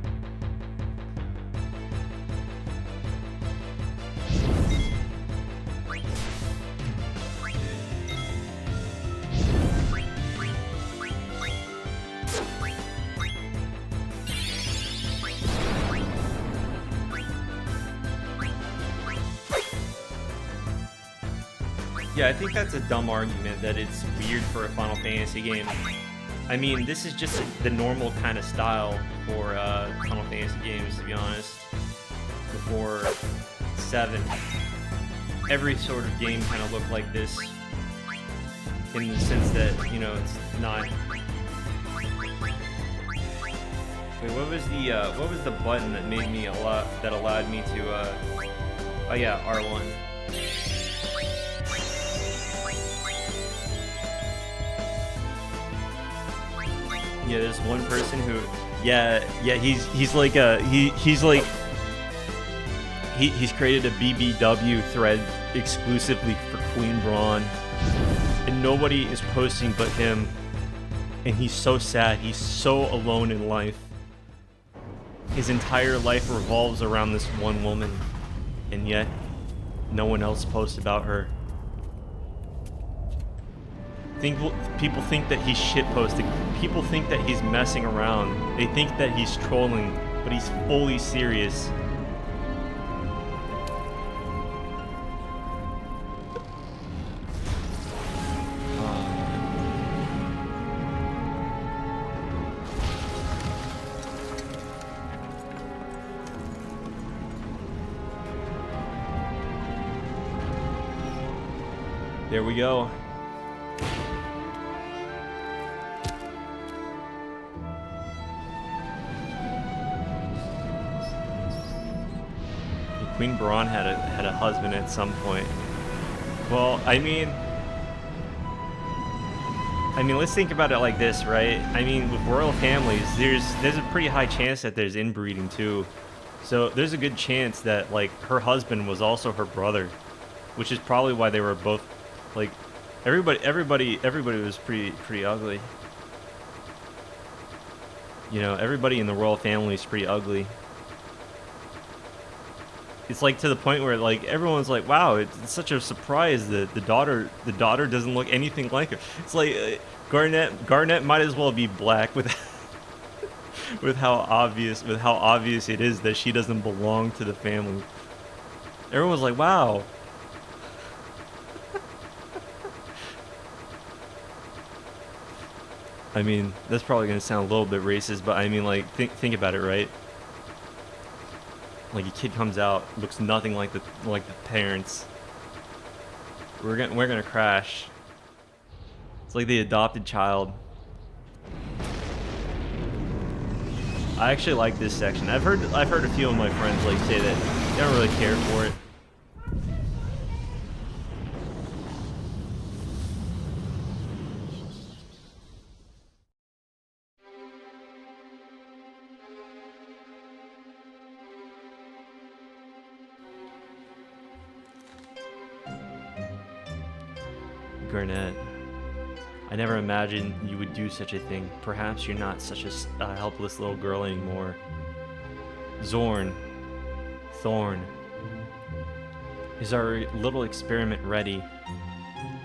Yeah, I think that's a dumb argument that it's weird for a Final Fantasy game. I mean, this is just the normal kind of style for Final Fantasy games, to be honest. Before 7, every sort of game kind of looked like this, in the sense that, you know, it's not. Wait, what was the button that made me allowed me to? Oh yeah, R1. Yeah, there's one person who, he's created a BBW thread exclusively for Queen Braun, and nobody is posting but him, and he's so sad. He's so alone in life. His entire life revolves around this one woman, and yet no one else posts about her. People think that he's shitposting. People think that he's messing around. They think that he's trolling, but he's fully serious. There we go. Queen Braun had a husband at some point. Well, I mean, let's think about it like this, right? I mean, with royal families, there's a pretty high chance that there's inbreeding too. So there's a good chance that like her husband was also her brother, which is probably why they were both like everybody was pretty ugly. You know, everybody in the royal family is pretty ugly. It's like to the point where like everyone's like, wow, it's such a surprise that the daughter doesn't look anything like her. It's like Garnet might as well be black with with how obvious it is that she doesn't belong to the family. Everyone's like, wow. I mean, that's probably gonna sound a little bit racist, but I mean, like, think about it, right? Like a kid comes out, looks nothing like the parents. We're gonna crash. It's like the adopted child. I actually like this section. I've heard a few of my friends like say that they don't really care for it. Garnet, I never imagined you would do such a thing. Perhaps you're not such a helpless little girl anymore. Thorn, is our little experiment ready?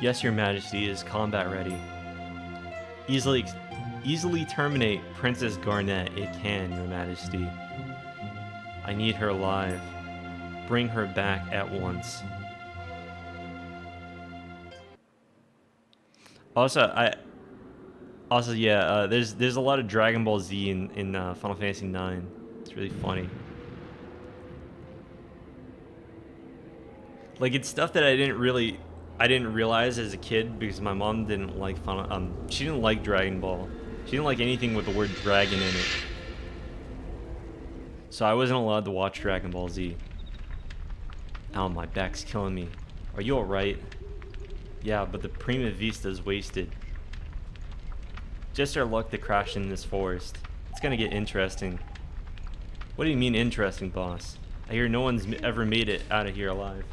Yes, your majesty, is combat ready. Easily terminate Princess Garnet. It can, your majesty. I need her alive. Bring her back at once. Also, yeah, there's a lot of Dragon Ball Z in Final Fantasy 9. It's really funny. Like, it's stuff that I didn't really I didn't realize as a kid because my mom didn't like she didn't like Dragon Ball. She didn't like anything with the word dragon in it. So I wasn't allowed to watch Dragon Ball Z. Ow, my back's killing me. Are you alright? Yeah, but the Prima Vista's wasted. Just our luck to crash in this forest. It's gonna get interesting. What do you mean interesting, boss? I hear no one's ever made it out of here alive.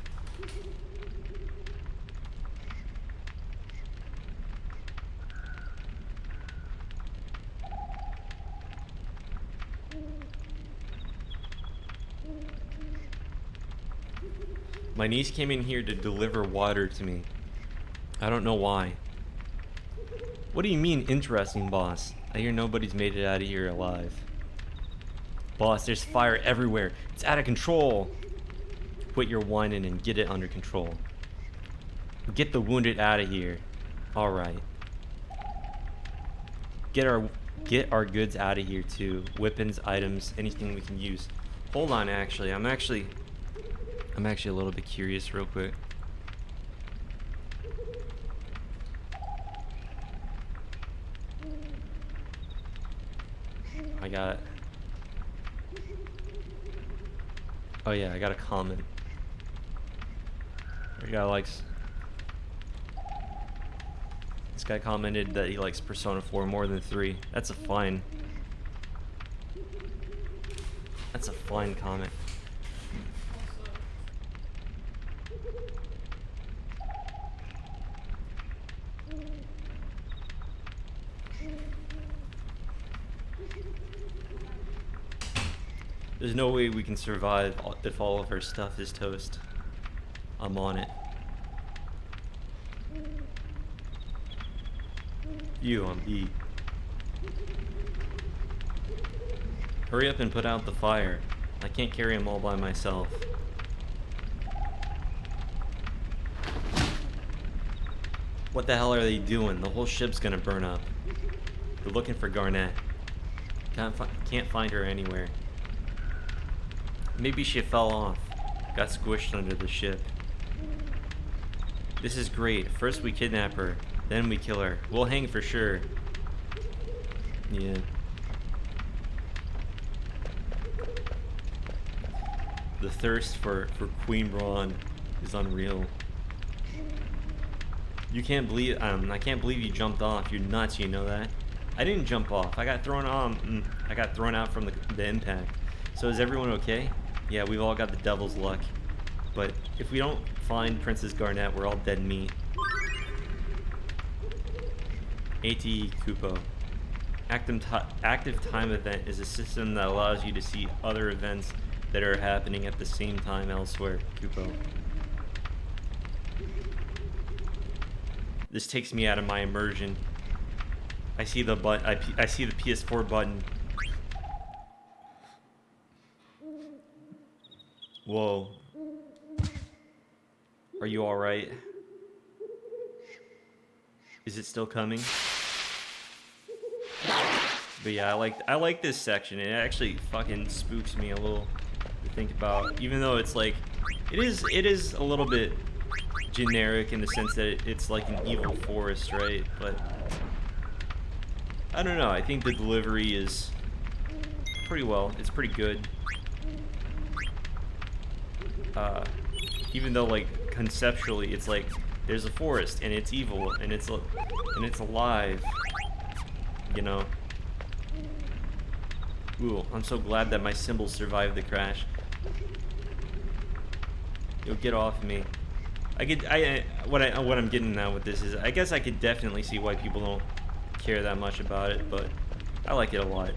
My niece came in here to deliver water to me. I don't know why. What do you mean interesting, boss? I hear nobody's made it out of here alive. Boss, there's fire everywhere. It's out of control. Quit your whining and get it under control. Get the wounded out of here. Alright. Get our goods out of here too. Weapons, items, anything we can use. Hold on, actually. I'm actually a little bit curious real quick. I got... Oh yeah, I got a comment. This guy likes... This guy commented that he likes Persona 4 more than 3. That's a fine... That's a fine comment. There's no way we can survive if all of our stuff is toast. I'm on it. You on B. Hurry up and put out the fire. I can't carry them all by myself. What the hell are they doing? The whole ship's gonna burn up. They're looking for Garnet. Can't find her anywhere. Maybe she fell off. Got squished under the ship. This is great. First we kidnap her, then we kill her. We'll hang for sure. Yeah. The thirst for Queen Braun is unreal. You can't believe I can't believe you jumped off. You're nuts, you know that? I didn't jump off. I got thrown I got thrown out from the impact. So is everyone okay? Yeah, we've all got the devil's luck. But if we don't find Princess Garnet, we're all dead meat. ATE Kupo. Active time event is a system that allows you to see other events that are happening at the same time elsewhere. Kupo. This takes me out of my immersion. I see the I see the PS4 button. Whoa. Are you alright? Is it still coming? But yeah, I like this section. It actually fucking spooks me a little to think about. Even though it's like it is a little bit generic in the sense that it's like an evil forest, right? But I don't know. I think the delivery is it's pretty good. Even though like conceptually it's like there's a forest and it's evil and it's alive, you know. Ooh, I'm so glad that my symbol survived the crash. Yo, get off me. What I'm getting at with this is I guess I could definitely see why people don't care that much about it, but I like it a lot.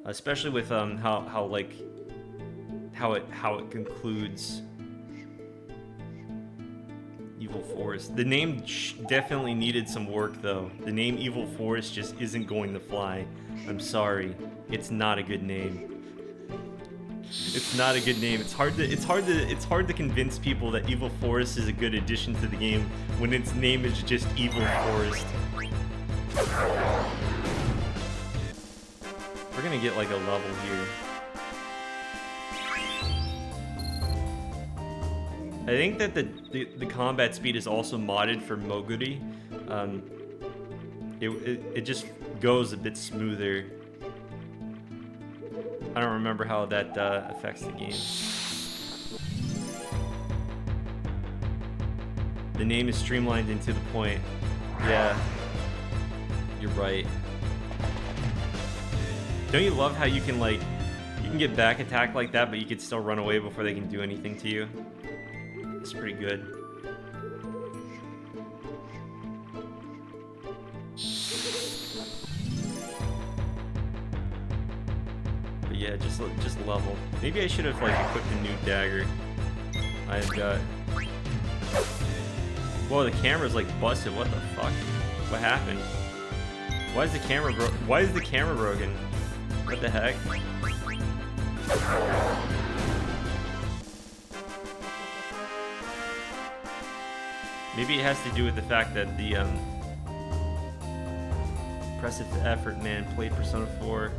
Especially with how it concludes. Evil Forest. The name definitely needed some work though. The name Evil Forest just isn't going to fly. I'm sorry. It's not a good name. It's not a good name. It's hard to convince people that Evil Forest is a good addition to the game when its name is just Evil Forest. We're gonna get like a level here. I think that the combat speed is also modded for Moguri. It just goes a bit smoother. I don't remember how that affects the game. The name is streamlined and to the point. Yeah, you're right. Don't you love how you can like, you can get back attack like that, but you can still run away before they can do anything to you? It's pretty good. But yeah, just level. Maybe I should have like equipped a new dagger. I've got. Whoa, the camera's like busted. What the fuck? What happened? Why is the camera Why is the camera broken? What the heck? Maybe it has to do with the fact that the Impressive Effort man played Persona 4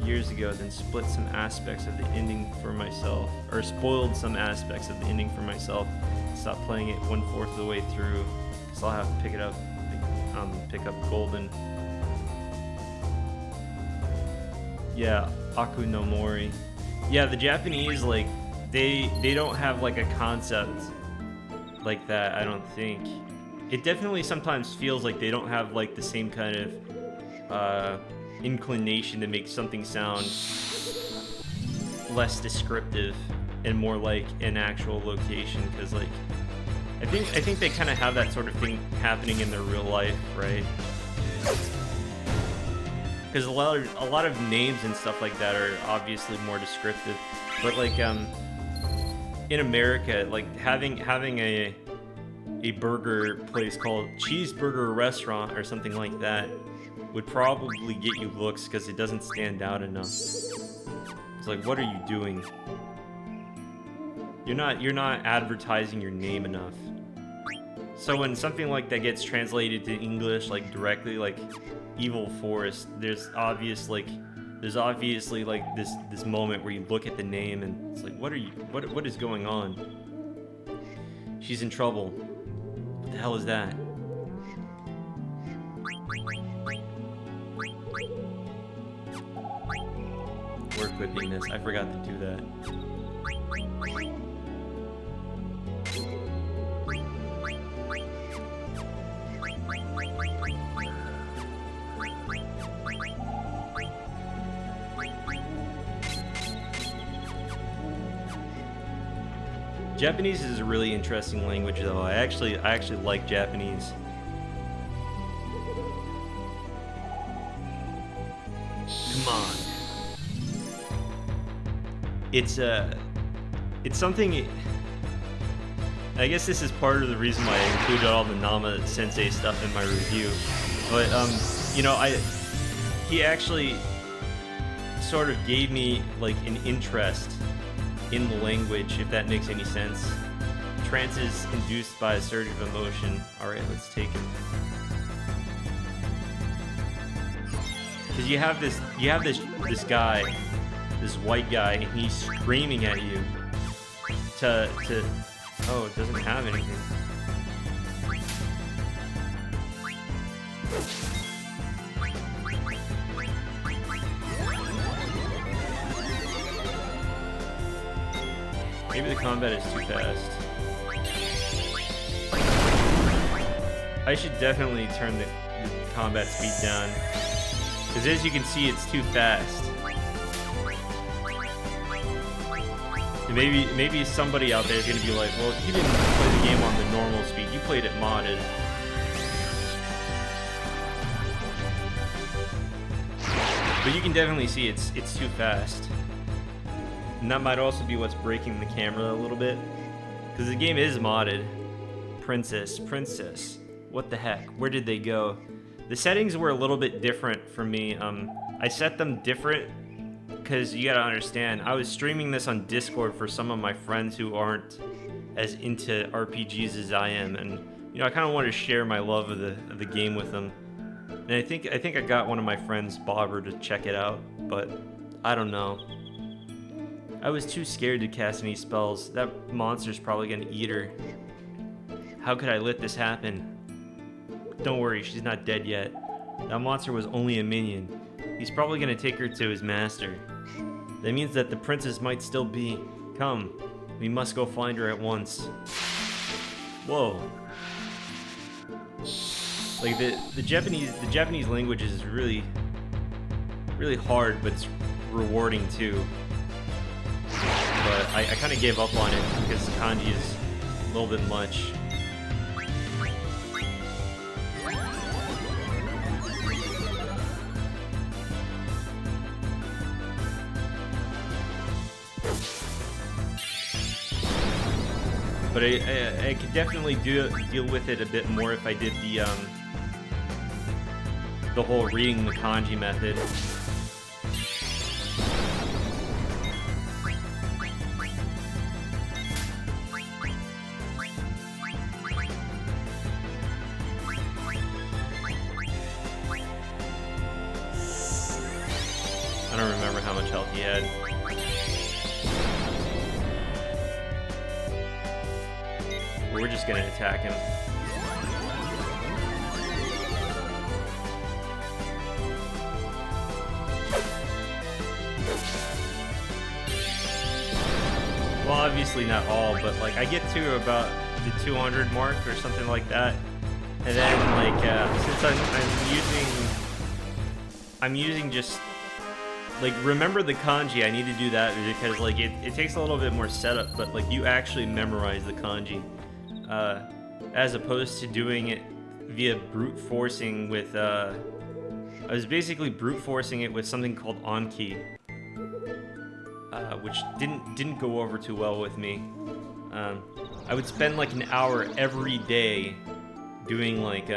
years ago, then split some aspects of the ending for myself, or spoiled some aspects of the ending for myself. Stopped playing it 1/4 of the way through, because I'll have to pick it up, pick up Golden. Yeah, Aku no Mori. Yeah, the Japanese, like, they don't have like a concept like that, I don't think. It definitely sometimes feels like they don't have like the same kind of inclination to make something sound less descriptive and more like an actual location, because like I think they kind of have that sort of thing happening in their real life, right? Because a lot of names and stuff like that are obviously more descriptive, but like in America, like having a burger place called Cheeseburger Restaurant or something like that would probably get you looks because it doesn't stand out enough. It's like, what are you doing? You're not advertising your name enough. So when something like that gets translated to English, like directly, like Evil Forest, there's obviously like this moment where you look at the name and it's like, what is going on? She's in trouble. What the hell is that? We're equipping this. I forgot to do that. Japanese is a really interesting language, though. I actually like Japanese. Come on. It's something. I guess this is part of the reason why I included all the Nama Sensei stuff in my review. But you know, he actually sort of gave me like an interest in the language, if that makes any sense. Trance is induced by a surge of emotion. Alright, let's take it. Because you have this guy, this white guy, and he's screaming at you to oh, it doesn't have anything. Maybe the combat is too fast. I should definitely turn the combat speed down, because as you can see, it's too fast. And maybe somebody out there is going to be like, well, you didn't play the game on the normal speed, you played it modded. But you can definitely see it's too fast. And that might also be what's breaking the camera a little bit, because the game is modded. Princess. What the heck? Where did they go? The settings were a little bit different for me. I set them different because you gotta understand, I was streaming this on Discord for some of my friends who aren't as into RPGs as I am, and you know, I kind of wanted to share my love of the game with them. And I think I got one of my friends, Bobber, to check it out, but I don't know. I was too scared to cast any spells. That monster's probably gonna eat her. How could I let this happen? Don't worry, she's not dead yet. That monster was only a minion. He's probably gonna take her to his master. That means that the princess might still be. Come, we must go find her at once. Whoa. Like the Japanese language is really hard, but it's rewarding too. But I kind of gave up on it because the kanji is a little bit much. But I could definitely deal with it a bit more if I did the whole reading the kanji method. I don't remember how much health he had. We're just gonna attack him. Well, obviously not all, but like I get to about the 200 mark or something like that, and then like since I'm using just like remember the kanji. I need to do that because like it takes a little bit more setup, but like you actually memorize the kanji. As opposed to doing it via brute forcing with, I was basically brute forcing it with something called Anki, which didn't go over too well with me. I would spend like an hour every day doing like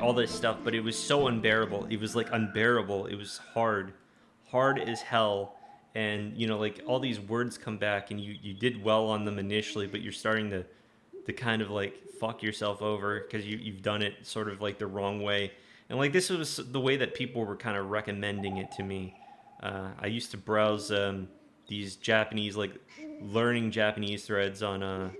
all this stuff, but it was so unbearable. It was like unbearable. It was hard as hell. And you know, like all these words come back, and you did well on them initially, but you're starting to kind of like fuck yourself over because you've done it sort of like the wrong way. And like this was the way that people were kind of recommending it to me. I used to browse these Japanese like learning Japanese threads on I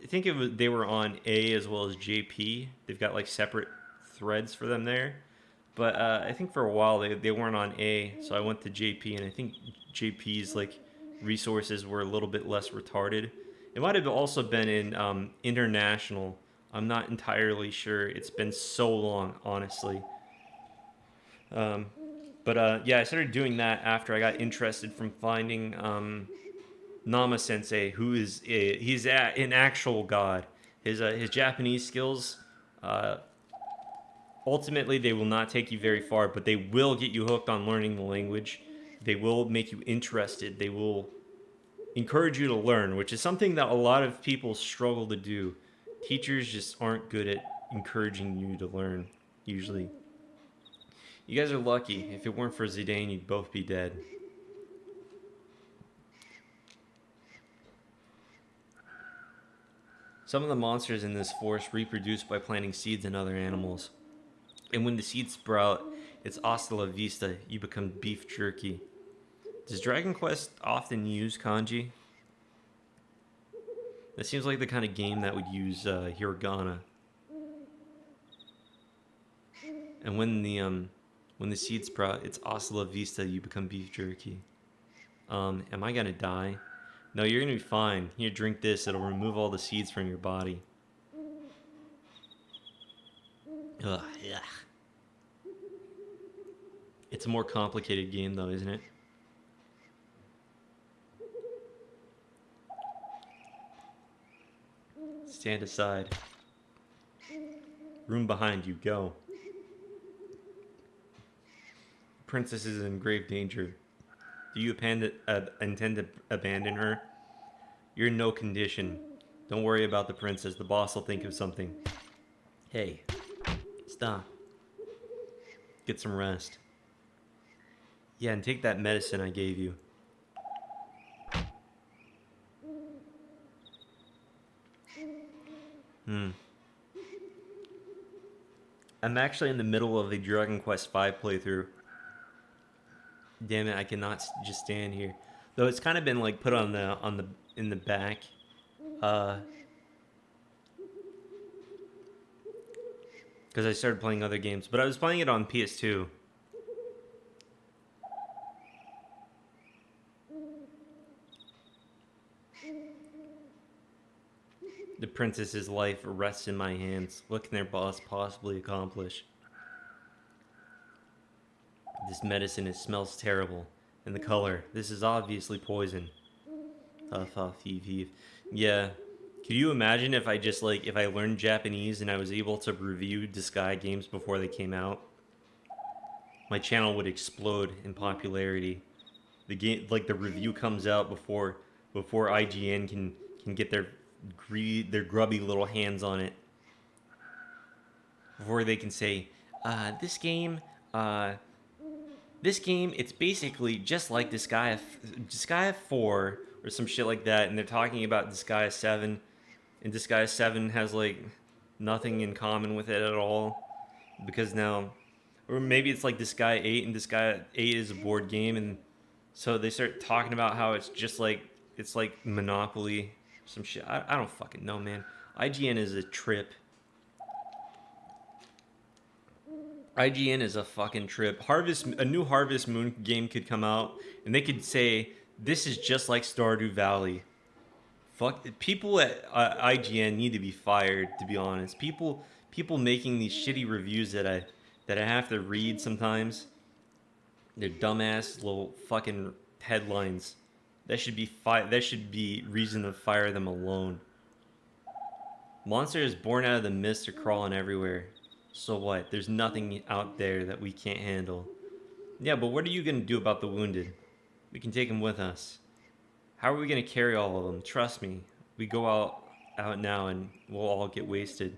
think they were on A as well as JP. They've got like separate threads for them there. But I think for a while they weren't on A, so I went to JP, and I think JP's like resources were a little bit less retarded. It might have also been in international. I'm not entirely sure. It's been so long, honestly. But yeah, I started doing that after I got interested from finding Nama Sensei, who is he's an actual god. His Japanese skills. Ultimately, they will not take you very far, but they will get you hooked on learning the language. They will make you interested. They will encourage you to learn, which is something that a lot of people struggle to do. Teachers just aren't good at encouraging you to learn, usually. You guys are lucky. If it weren't for Zidane, you'd both be dead. Some of the monsters in this forest reproduce by planting seeds in other animals. And when the seeds sprout, it's hasta la vista. You become beef jerky. Does Dragon Quest often use kanji? That seems like the kind of game that would use hiragana. And when the seeds sprout, it's hasta la vista. You become beef jerky. Am I gonna die? No, you're gonna be fine. Here, drink this. It'll remove all the seeds from your body. Ugh, yeah. It's a more complicated game, though, isn't it? Stand aside. Room behind you. Go. Princess is in grave danger. Do you intend to abandon her? You're in no condition. Don't worry about the princess. The boss will think of something. Hey. Stop. Get some rest. Yeah, and take that medicine I gave you. I'm actually in the middle of the Dragon Quest V playthrough. Damn it, I cannot just stand here. Though it's kind of been like put on in the back. Because I started playing other games, but I was playing it on PS2. The princess's life rests in my hands. What can their boss possibly accomplish? This medicine, it smells terrible. And the color, this is obviously poison. Huff, huff, heave, heave. Yeah. Could you imagine if I just, like, if I learned Japanese and I was able to review Disgaea games before they came out? My channel would explode in popularity. The game, like, the review comes out before IGN can get their grubby little hands on it. Before they can say, this game, it's basically just like Disgaea 4 or some shit like that, and they're talking about Disgaea 7, and Disgaea 7 has, like, nothing in common with it at all, because now, or maybe it's like Disgaea 8, and Disgaea 8 is a board game, and so they start talking about how it's just like, it's like Monopoly, some shit. I don't fucking know, man. IGN is a trip. IGN is a fucking trip. A new Harvest Moon game could come out, and they could say, this is just like Stardew Valley. Fuck, people at IGN need to be fired, to be honest. People making these shitty reviews that I have to read sometimes. They're dumbass little fucking headlines. That should be reason to fire them alone. Monsters born out of the mist are crawling everywhere. So what? There's nothing out there that we can't handle. Yeah, but what are you gonna do about the wounded? We can take them with us. How are we gonna carry all of them? Trust me. We go out now and we'll all get wasted.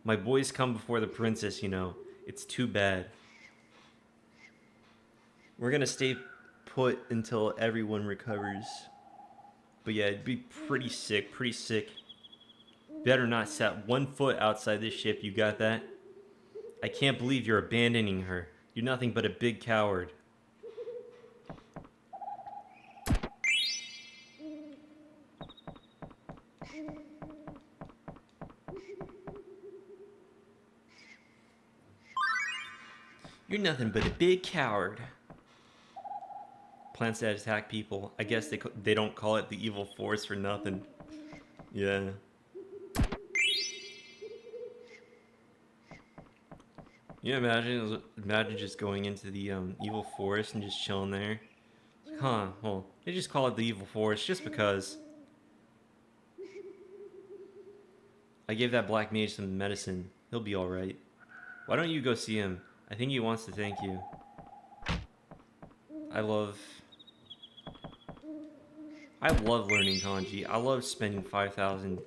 My boys come before the princess, you know. It's too bad. We're gonna stay put until everyone recovers. But yeah, it'd be pretty sick. Better not set one foot outside this ship, you got that? I can't believe you're abandoning her. You're nothing but a big coward. You're nothing but a big coward. Plants that attack people. I guess they don't call it the evil force for nothing. Yeah. Yeah, imagine just going into the evil forest and just chilling there. Huh, well, they just call it the evil forest just because. I gave that black mage some medicine. He'll be alright. Why don't you go see him? I think he wants to thank you. I love learning kanji. I love spending 5,000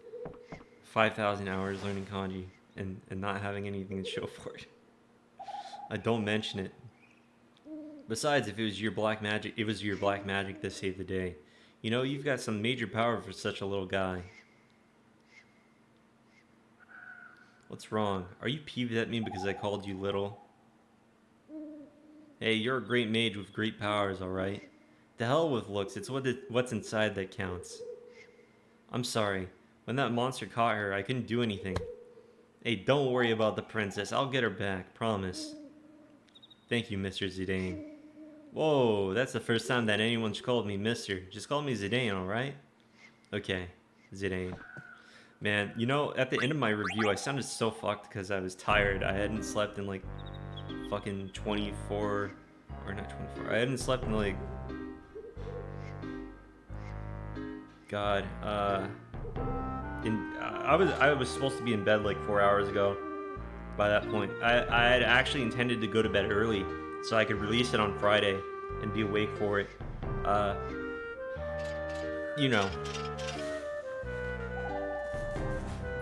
hours learning kanji and not having anything to show for it. I don't mention it. Besides, if it was your black magic that saved the day. You know, you've got some major power for such a little guy. What's wrong? Are you peeved at me because I called you little? Hey, you're a great mage with great powers, alright? The hell with looks, it's what's inside that counts. I'm sorry. When that monster caught her, I couldn't do anything. Hey, don't worry about the princess. I'll get her back, promise. Thank you, Mr. Zidane. Whoa, that's the first time that anyone's called me Mr. Just call me Zidane, alright? Okay, Zidane. Man, you know, at the end of my review, I sounded so fucked because I was tired. I hadn't slept in like fucking 24, or not 24. I hadn't slept in like, God, I was supposed to be in bed like 4 hours ago. By that point, I had actually intended to go to bed early so I could release it on Friday and be awake for it. You know.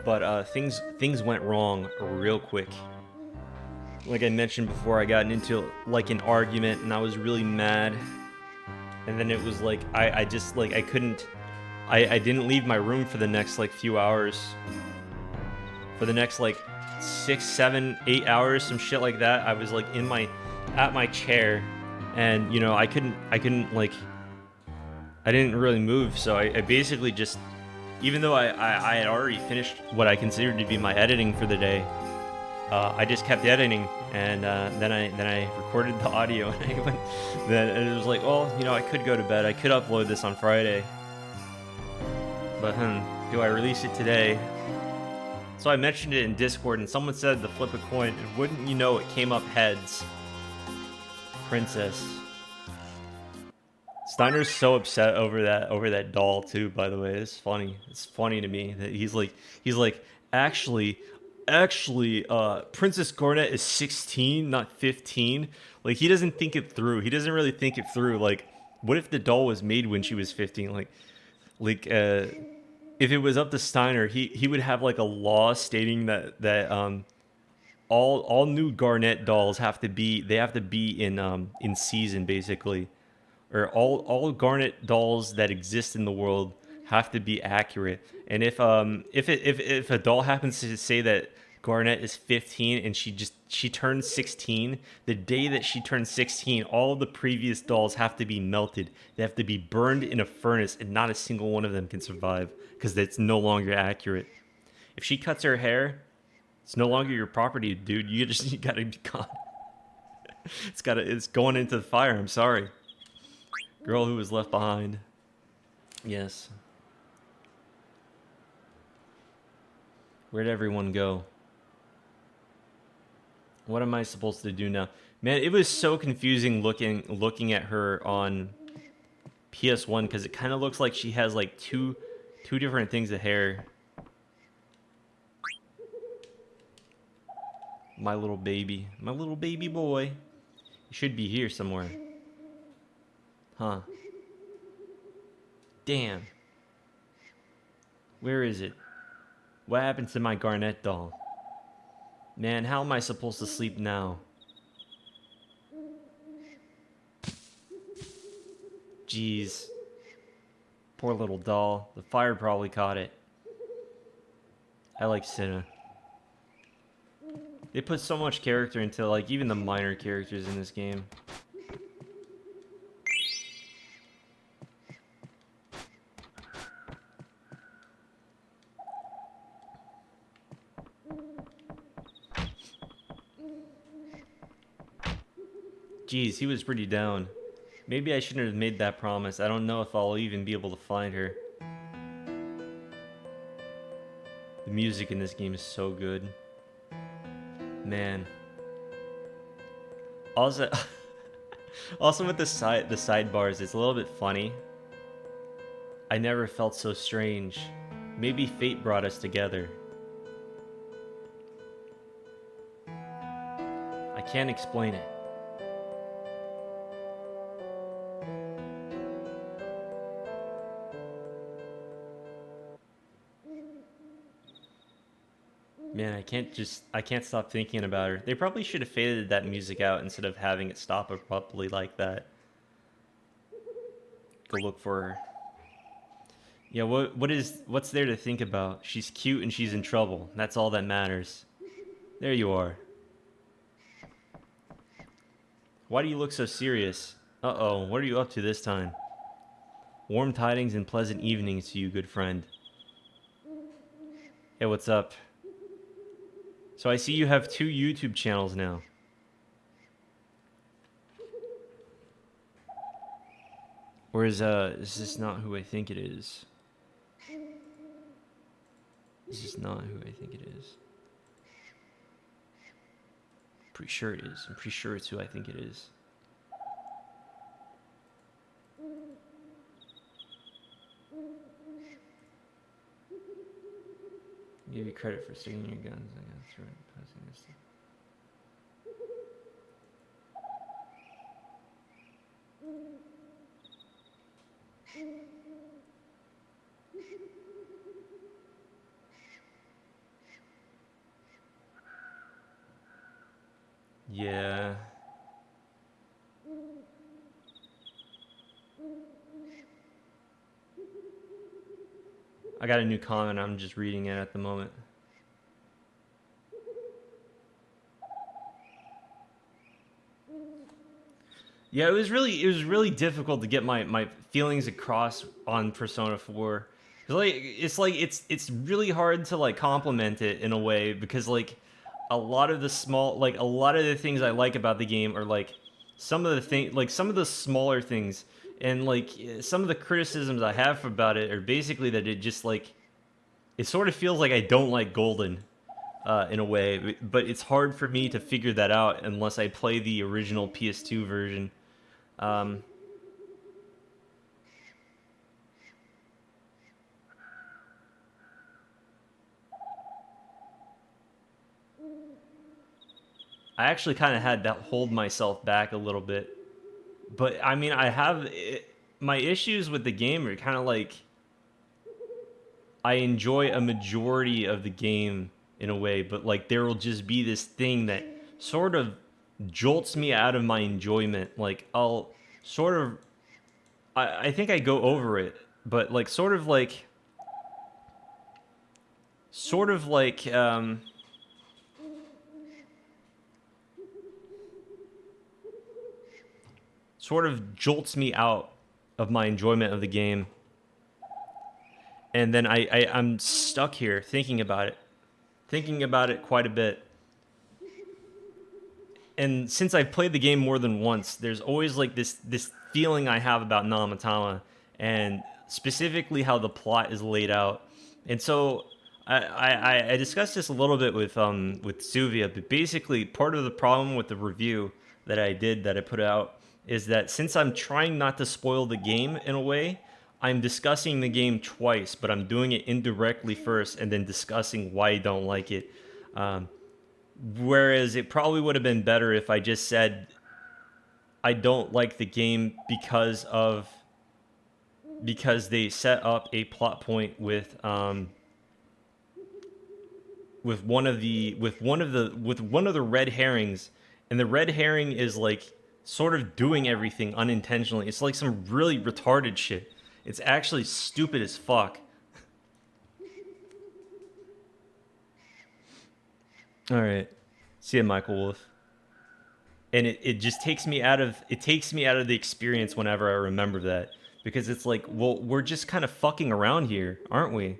But things went wrong real quick. Like I mentioned before, I got into like an argument and I was really mad. And then it was like I just like I didn't leave my room for the next like few hours. For the next like 6, 7, 8 hours, some shit like that. I was like in at my chair, and you know, I couldn't like, I didn't really move, so I basically just, even though I had already finished what I considered to be my editing for the day, I just kept editing, and then I recorded the audio, and I went, then it was like, well, you know, I could go to bed, I could upload this on Friday, but do I release it today? So I mentioned it in Discord, and someone said to flip a coin, and wouldn't you know, it came up heads. Princess. Steiner's so upset over that doll too, by the way. It's funny. It's funny to me that he's like actually Princess Garnet is 16, not 15. Like, he doesn't think it through. He doesn't really think it through. Like, what if the doll was made when she was 15? Like if it was up to Steiner, he would have like a law stating that all new Garnet dolls have to be in season, basically, or all Garnet dolls that exist in the world have to be accurate. And if a doll happens to say that Garnet is 15 and she turns 16, the day that she turns 16, all of the previous dolls have to be melted. They have to be burned in a furnace, and not a single one of them can survive because it's no longer accurate. If she cuts her hair, it's no longer your property, dude. You gotta be gone. It's going into the fire. I'm sorry. Girl who was left behind. Yes. Where'd everyone go? What am I supposed to do now? Man, it was so confusing looking at her on PS1, because it kind of looks like she has like two different things of hair. My little baby boy. He should be here somewhere. Huh. Damn. Where is it? What happened to my Garnet doll? Man, how am I supposed to sleep now? Jeez. Poor little doll. The fire probably caught it. I like Cinna. They put so much character into, like, even the minor characters in this game. Jeez, he was pretty down. Maybe I shouldn't have made that promise. I don't know if I'll even be able to find her. The music in this game is so good. Man. Also, with the sidebars, it's a little bit funny. I never felt so strange. Maybe fate brought us together. I can't explain it. Man, I can't stop thinking about her. They probably should have faded that music out instead of having it stop abruptly like that. Go look for her. Yeah, what's there to think about? She's cute and she's in trouble. That's all that matters. There you are. Why do you look so serious? Uh-oh, what are you up to this time? Warm tidings and pleasant evenings to you, good friend. Hey, what's up? So I see you have 2 YouTube channels now. Or is this not who I think it is? This is not who I think it is. Pretty sure it is. I'm pretty sure it's who I think it is. Give you credit for sticking your guns. I guess, right? Passing this stuff. Yeah. I got a new comment. I'm just reading it at the moment. Yeah, it was really difficult to get my feelings across on Persona 4. 'Cause, it's really hard to like compliment it in a way because like a lot of a lot of the things I like about the game are like some of the smaller things, and like some of the criticisms I have about it are basically that it just like it sort of feels like I don't like Golden in a way, but it's hard for me to figure that out unless I play the original PS2 version. Um, I actually kind of had to hold myself back a little bit, but I mean, my issues with the game are kind of like I enjoy a majority of the game in a way, but like there will just be this thing that sort of jolts me out of my enjoyment. Like I'll sort of, I think I go over it, but like sort of like sort of jolts me out of my enjoyment of the game, and then I'm stuck here thinking about it quite a bit. And since I've played the game more than once, there's always like this feeling I have about Namatama, and specifically how the plot is laid out. And so I discussed this a little bit with Suvia, but basically part of the problem with the review that I put out is that since I'm trying not to spoil the game in a way, I'm discussing the game twice, but I'm doing it indirectly first and then discussing why I don't like it. Um, Whereas it probably would have been better if I just said I don't like the game because they set up a plot point with one of the red herrings, and the red herring is like sort of doing everything unintentionally. It's like some really retarded shit. It's actually stupid as fuck. All right. See ya, Michael Wolf. And it just takes me out of the experience whenever I remember that. Because it's like, well, we're just kind of fucking around here, aren't we?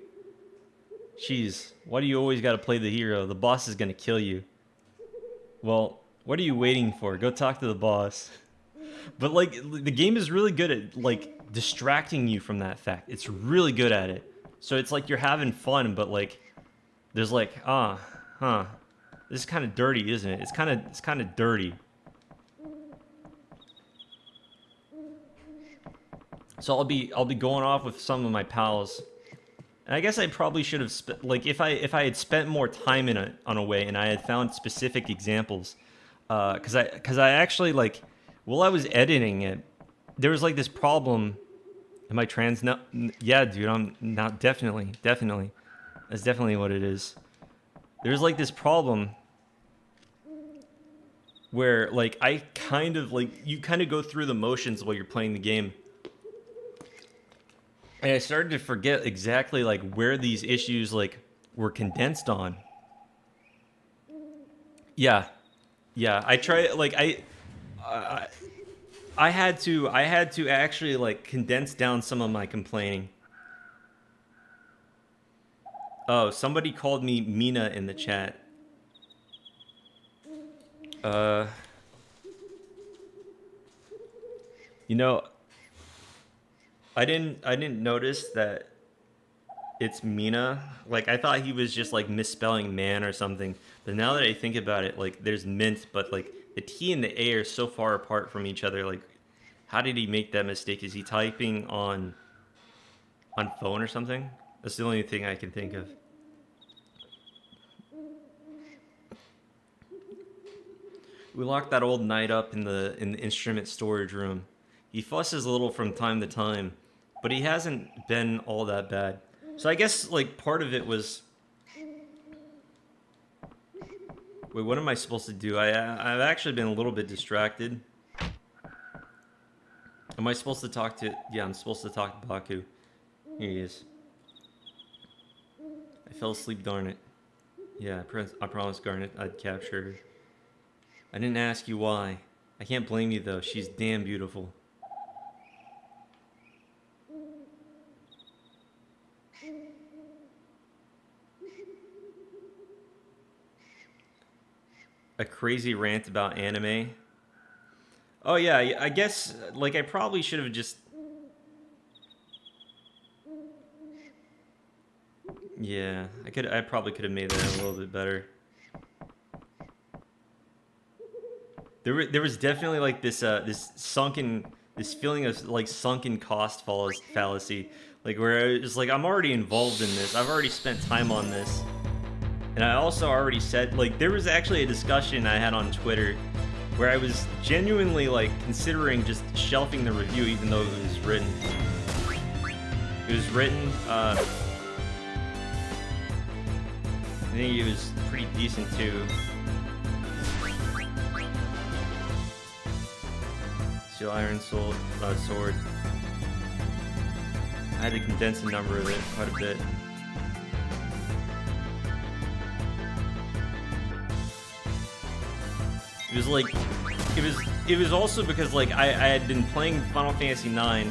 Jeez, why do you always gotta play the hero? The boss is gonna kill you. Well, what are you waiting for? Go talk to the boss. But like the game is really good at like distracting you from that fact. It's really good at it. So it's like you're having fun, but like there's like, huh. This is kind of dirty, isn't it? It's kind of dirty. So I'll be going off with some of my pals. And I guess I probably should have like if I had spent more time in it on a way and I had found specific examples, cuz I actually like while I was editing it, there was like this problem. Am I trans now? Yeah, dude, I'm not definitely. That's definitely what it is. There's like this problem where like I kind of like you kind of go through the motions while you're playing the game. And I started to forget exactly like where these issues like were condensed on. Yeah. Yeah, I try like I had to actually like condense down some of my complaining. Oh, somebody called me Mina in the chat. You know, I didn't notice that it's Mina. Like I thought he was just like misspelling man or something. But now that I think about it, like there's mint, but like the T and the A are so far apart from each other. Like, how did he make that mistake? Is he typing on phone or something? That's the only thing I can think of. We locked that old knight up in the instrument storage room. He fusses a little from time to time, but he hasn't been all that bad. So I guess like part of it was. Wait, what am I supposed to do? I've actually been a little bit distracted. Am I supposed to talk to? Yeah, I'm supposed to talk to Baku. Here he is. I fell asleep, darn it. Yeah, I promised Garnet I'd capture her. I didn't ask you why. I can't blame you though. She's damn beautiful. A crazy rant about anime. Oh yeah, I guess like I probably should have just. Yeah, I probably could have made that a little bit better. There was definitely like this this feeling of like sunken cost fallacy, like where it's like I'm already involved in this. I've already spent time on this. And I also already said, like, there was actually a discussion I had on Twitter where I was genuinely, like, considering just shelving the review even though it was written. It was written, I think it was pretty decent, too. Steel Iron Sword. I had to condense the number of it quite a bit. It was like, it was also because like I had been playing Final Fantasy 9,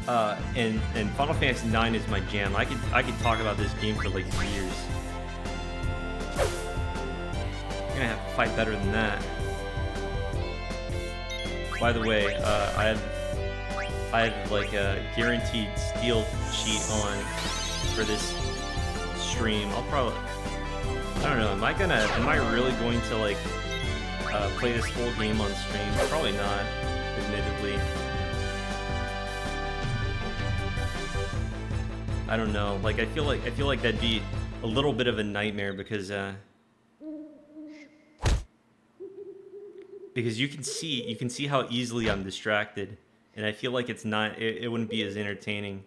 and Final Fantasy 9 is my jam. I could talk about this game for like 3 years. I'm gonna have to fight better than that. By the way, I have like a guaranteed steal cheat on for this stream. I'll probably, I don't know. Am I really going to like play this whole game on stream? Probably not, admittedly. I don't know. Like I feel like that'd be a little bit of a nightmare because you can see how easily I'm distracted, and I feel like it wouldn't be as entertaining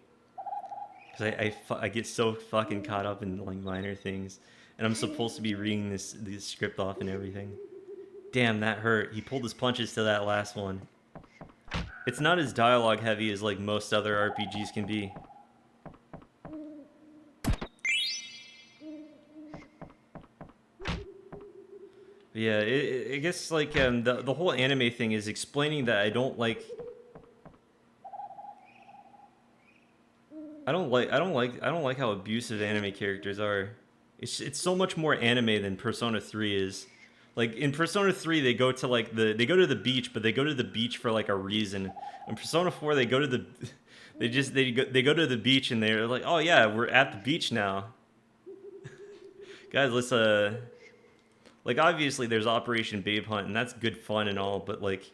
because I get so fucking caught up in like minor things, and I'm supposed to be reading this script off and everything. Damn, that hurt. He pulled his punches to that last one. It's not as dialogue heavy as like most other RPGs can be. Yeah, I guess like the whole anime thing is explaining that I don't like how abusive anime characters are. It's so much more anime than Persona 3 is. Like in Persona 3 they go to like they go to the beach, but they go to the beach for like a reason. In Persona 4 they go to the they go to the beach and they're like, "Oh yeah, we're at the beach now." Guys, let's like obviously there's Operation Babe Hunt and that's good fun and all, but like,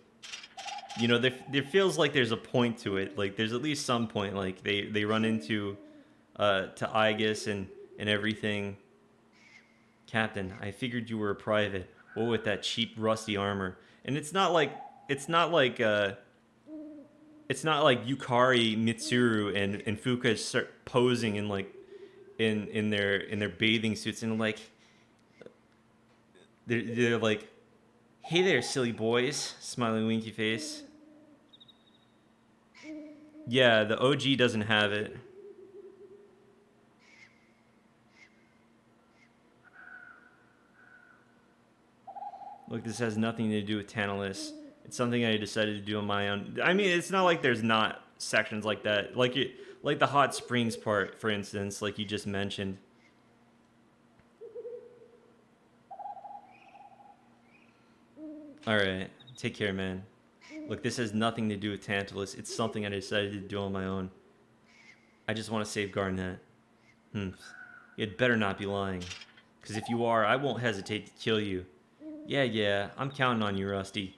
you know, there feels like there's a point to it. Like there's at least some point. Like they run into to Aegis and everything. Captain, I figured you were a private. What with that cheap rusty armor? And it's not like Yukari, Mitsuru and Fuka start posing in like in their bathing suits and like they're like, "Hey there, silly boys," smiling winky face. Yeah, the OG doesn't have it. Look, this has nothing to do with Tantalus. It's something I decided to do on my own. I mean, it's not like there's not sections like that. Like the hot springs part, for instance, like you just mentioned. Alright, take care, man. Look, this has nothing to do with Tantalus. It's something I decided to do on my own. I just want to save Garnet. You'd better not be lying. Because if you are, I won't hesitate to kill you. Yeah, I'm counting on you, Rusty.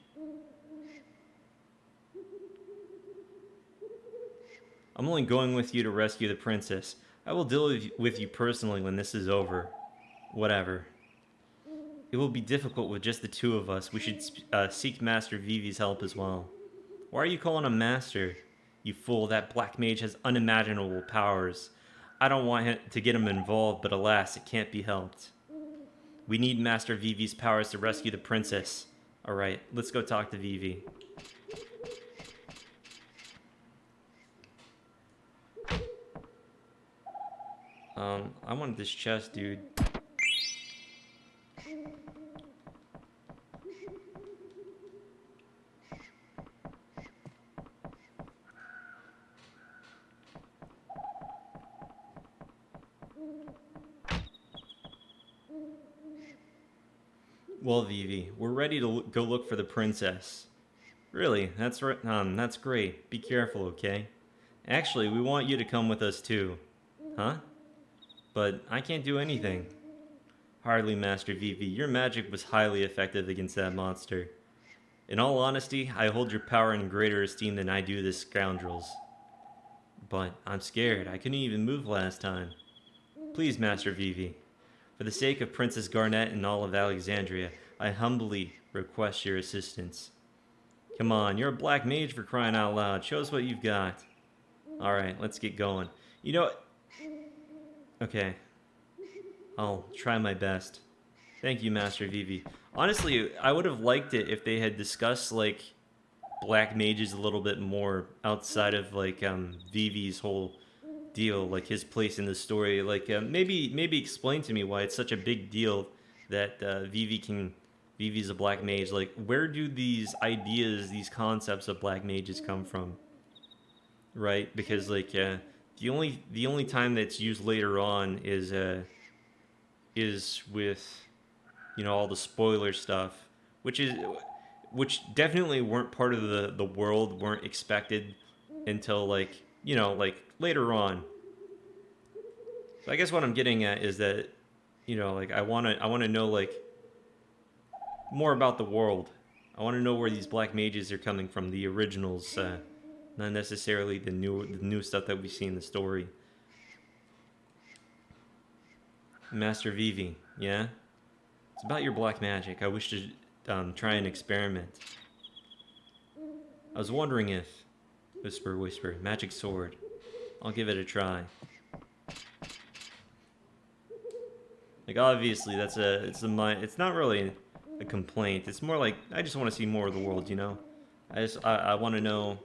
I'm only going with you to rescue the princess. I will deal with you personally when this is over. Whatever. It will be difficult with just the two of us. We should seek Master Vivi's help as well. Why are you calling him Master? You fool, that black mage has unimaginable powers. I don't want to get him involved, but alas, it can't be helped. We need Master Vivi's powers to rescue the princess. Alright, let's go talk to Vivi. I want this chest, dude. Well, Vivi, we're ready to go look for the princess. Really? That's right. That's great. Be careful, okay? Actually, we want you to come with us too. Huh? But I can't do anything. Hardly, Master Vivi. Your magic was highly effective against that monster. In all honesty, I hold your power in greater esteem than I do this scoundrel's. But I'm scared. I couldn't even move last time. Please, Master Vivi, for the sake of Princess Garnet and all of Alexandria, I humbly request your assistance. Come on, you're a black mage for crying out loud. Show us what you've got. Alright, let's get going. You know... Okay. I'll try my best. Thank you, Master Vivi. Honestly, I would have liked it if they had discussed, like, black mages a little bit more outside of, like, Vivi's whole deal, like, his place in the story. Like, maybe explain to me why it's such a big deal that Vivi's a black mage. Like, where do these ideas, these concepts of black mages come from? Right? Because, like, the only time that's used later on is with, you know, all the spoiler stuff, which definitely weren't part of the world, weren't expected until, like, you know, like later on. So I guess what I'm getting at is that, you know, like, I wanna know, like, more about the world. I want to know where these black mages are coming from, the originals, not necessarily the new stuff that we see in the story. Master Vivi, yeah? It's about your black magic. I wish to try an experiment. I was wondering if... Whisper, whisper. Magic sword. I'll give it a try. Like, obviously, it's not really a complaint. It's more like, I just want to see more of the world, you know? I want to know...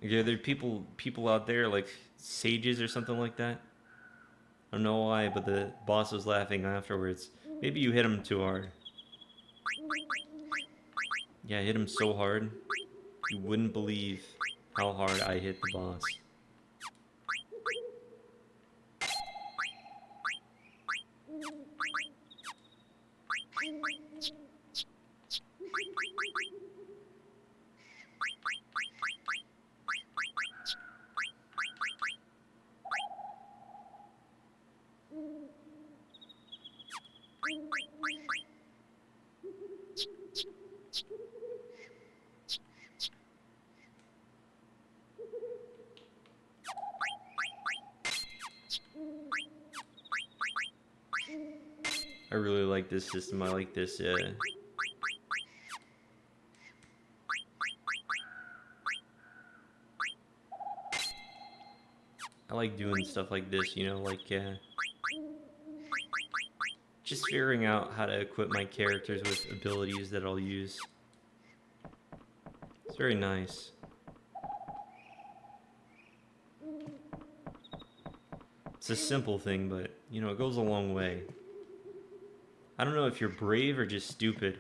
Are there people out there, like, sages or something like that? I don't know why, but the boss was laughing afterwards. Maybe you hit him too hard. Yeah, I hit him so hard. You wouldn't believe how hard I hit the boss. I really like this system. I like this, I like doing stuff like this, you know, like, just figuring out how to equip my characters with abilities that I'll use. It's very nice. It's a simple thing, but, you know, it goes a long way. I don't know if you're brave or just stupid.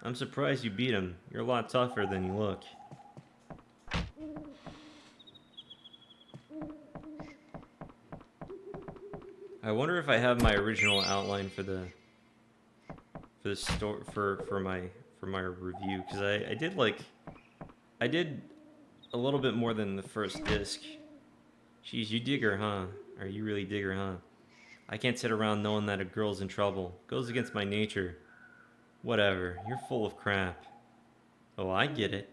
I'm surprised you beat him. You're a lot tougher than you look. I wonder if I have my original outline for the story for my review, because I did a little bit more than the first disc. Jeez, you dig her, huh? Or you really dig her, huh? I can't sit around knowing that a girl's in trouble. Goes against my nature. Whatever, you're full of crap. Oh, I get it.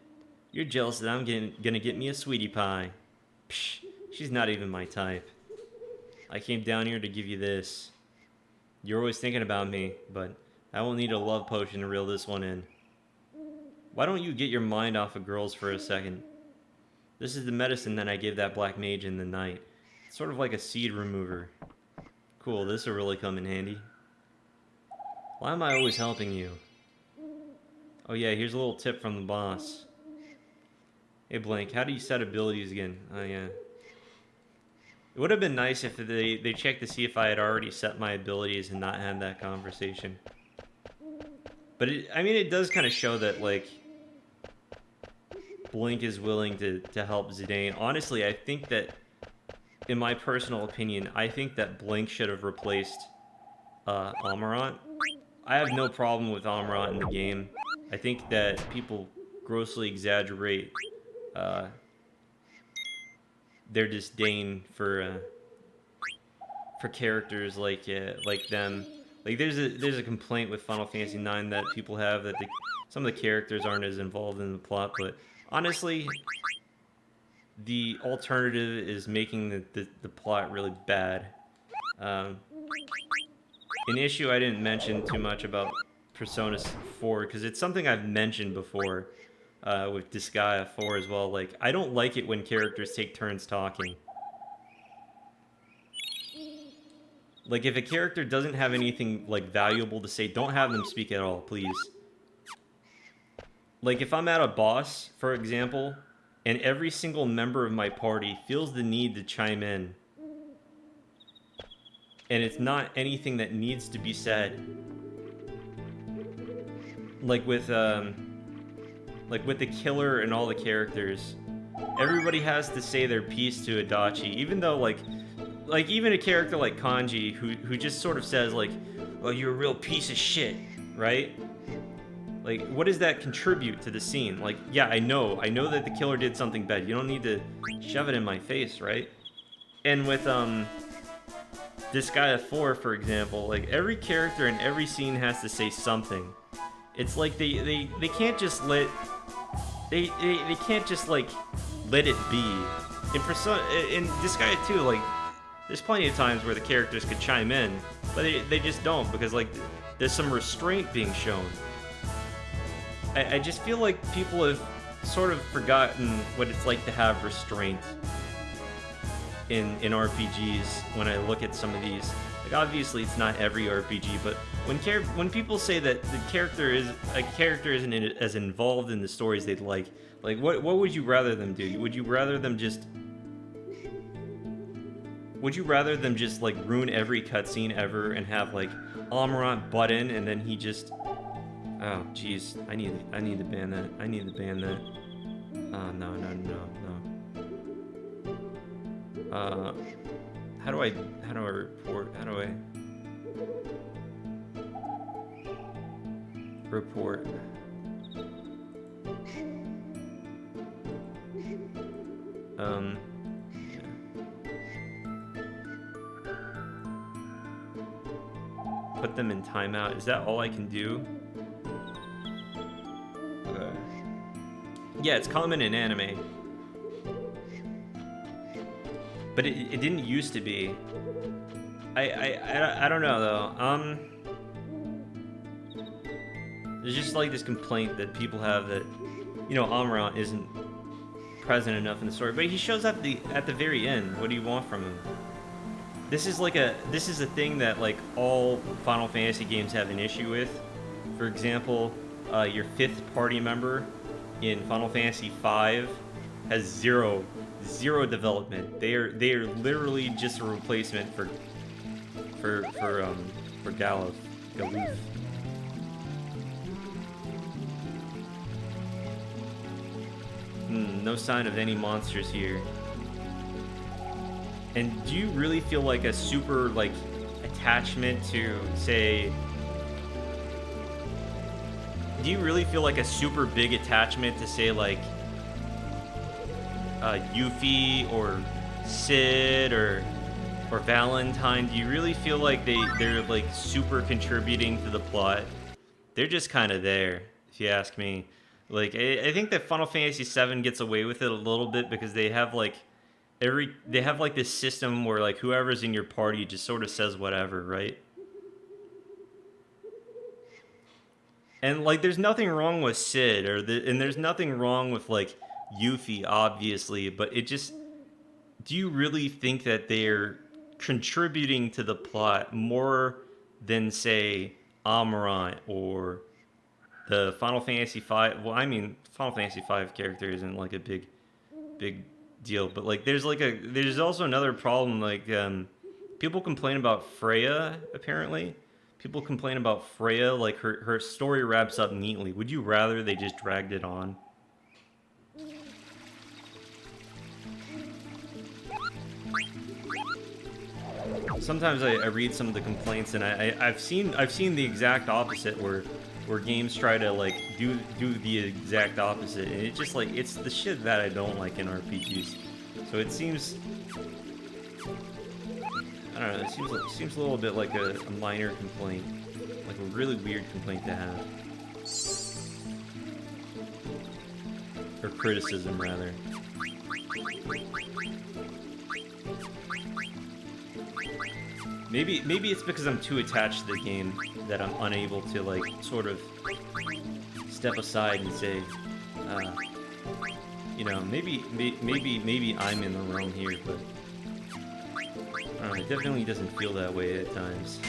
You're jealous that I'm gonna get me a sweetie pie. Psh, she's not even my type. I came down here to give you this. You're always thinking about me, but I won't need a love potion to reel this one in. Why don't you get your mind off of girls for a second? This is the medicine that I gave that black mage in the night. It's sort of like a seed remover. Cool, this will really come in handy. Why am I always helping you? Oh yeah, here's a little tip from the boss. Hey Blank, how do you set abilities again? Oh yeah. It would have been nice if they checked to see if I had already set my abilities and not had that conversation. But I mean, it does kind of show that, like, Blink is willing to help Zidane. Honestly, I think that, in my personal opinion, I think that Blink should have replaced Amarant. I have no problem with Amrot in the game. I think that people grossly exaggerate their disdain for characters like them. Like there's a complaint with Final Fantasy IX that people have that some of the characters aren't as involved in the plot, but honestly, the alternative is making the plot really bad. An issue I didn't mention too much about Persona 4 because it's something I've mentioned before with Disgaea 4 as well. Like I don't like it when characters take turns talking. Like, if a character doesn't have anything, like, valuable to say, don't have them speak at all, please. Like, if I'm at a boss, for example, and every single member of my party feels the need to chime in, and it's not anything that needs to be said, like with the killer and all the characters, everybody has to say their piece to Adachi, even though, like even a character like Kanji, who just sort of says, like, oh, you're a real piece of shit, right? Like, what does that contribute to the scene? Like, yeah, I know that the killer did something bad. You don't need to shove it in my face, right? And with, Disgaea 4, for example, like, every character in every scene has to say something. It's like they can't just let... They can't just, like, let it be. In Disgaea 2, like, there's plenty of times where the characters could chime in, but they just don't, because, like, there's some restraint being shown. I just feel like people have sort of forgotten what it's like to have restraint in RPGs when I look at some of these. Like, obviously, it's not every RPG, but when people say that a character isn't as involved in the stories they'd like, what would you rather them do? Would you rather them just like ruin every cutscene ever and have like Amrot butt in and then he just... Oh jeez, I need to ban that. I need to ban that. No. How do I report? How do I report? Put them in timeout. Is that all I can do? Yeah, it's common in anime. But it didn't used to be. I don't know though. There's just like this complaint that people have that, you know, Amrot isn't present enough in the story, but he shows up at the very end. What do you want from him? This is a thing that like all Final Fantasy games have an issue with. For example, your 5th party member in Final Fantasy V has zero development. They are literally just a replacement for Galuf. No sign of any monsters here. And do you really feel like a super like attachment to, say, do you really feel like a super big attachment to, say, like Yuffie or Cid or Valentine? Do you really feel like they're like super contributing to the plot? They're just kind of there, if you ask me. Like I think that Final Fantasy VII gets away with it a little bit because they have like this system where like whoever's in your party just sort of says whatever, right? And like there's nothing wrong with Cid and there's nothing wrong with like Yuffie, obviously, but it just, do you really think that they're contributing to the plot more than, say, Amrot or the Final Fantasy V? Well, I mean, Final Fantasy V character isn't like a big deal, but like there's also another problem. Like people complain about Freya. Apparently, people complain about Freya. Like her story wraps up neatly. Would you rather they just dragged it on? sometimes I read some of the complaints, and I've seen the exact opposite where games try to like do the exact opposite, and it's just like it's the shit that I don't like in RPGs. So it seems, I don't know, it seems a little bit like a minor complaint, like a really weird complaint to have, or criticism rather. Maybe it's because I'm too attached to the game that I'm unable to like sort of step aside and say, you know, maybe I'm in the wrong here, but I don't know, it definitely doesn't feel that way at times.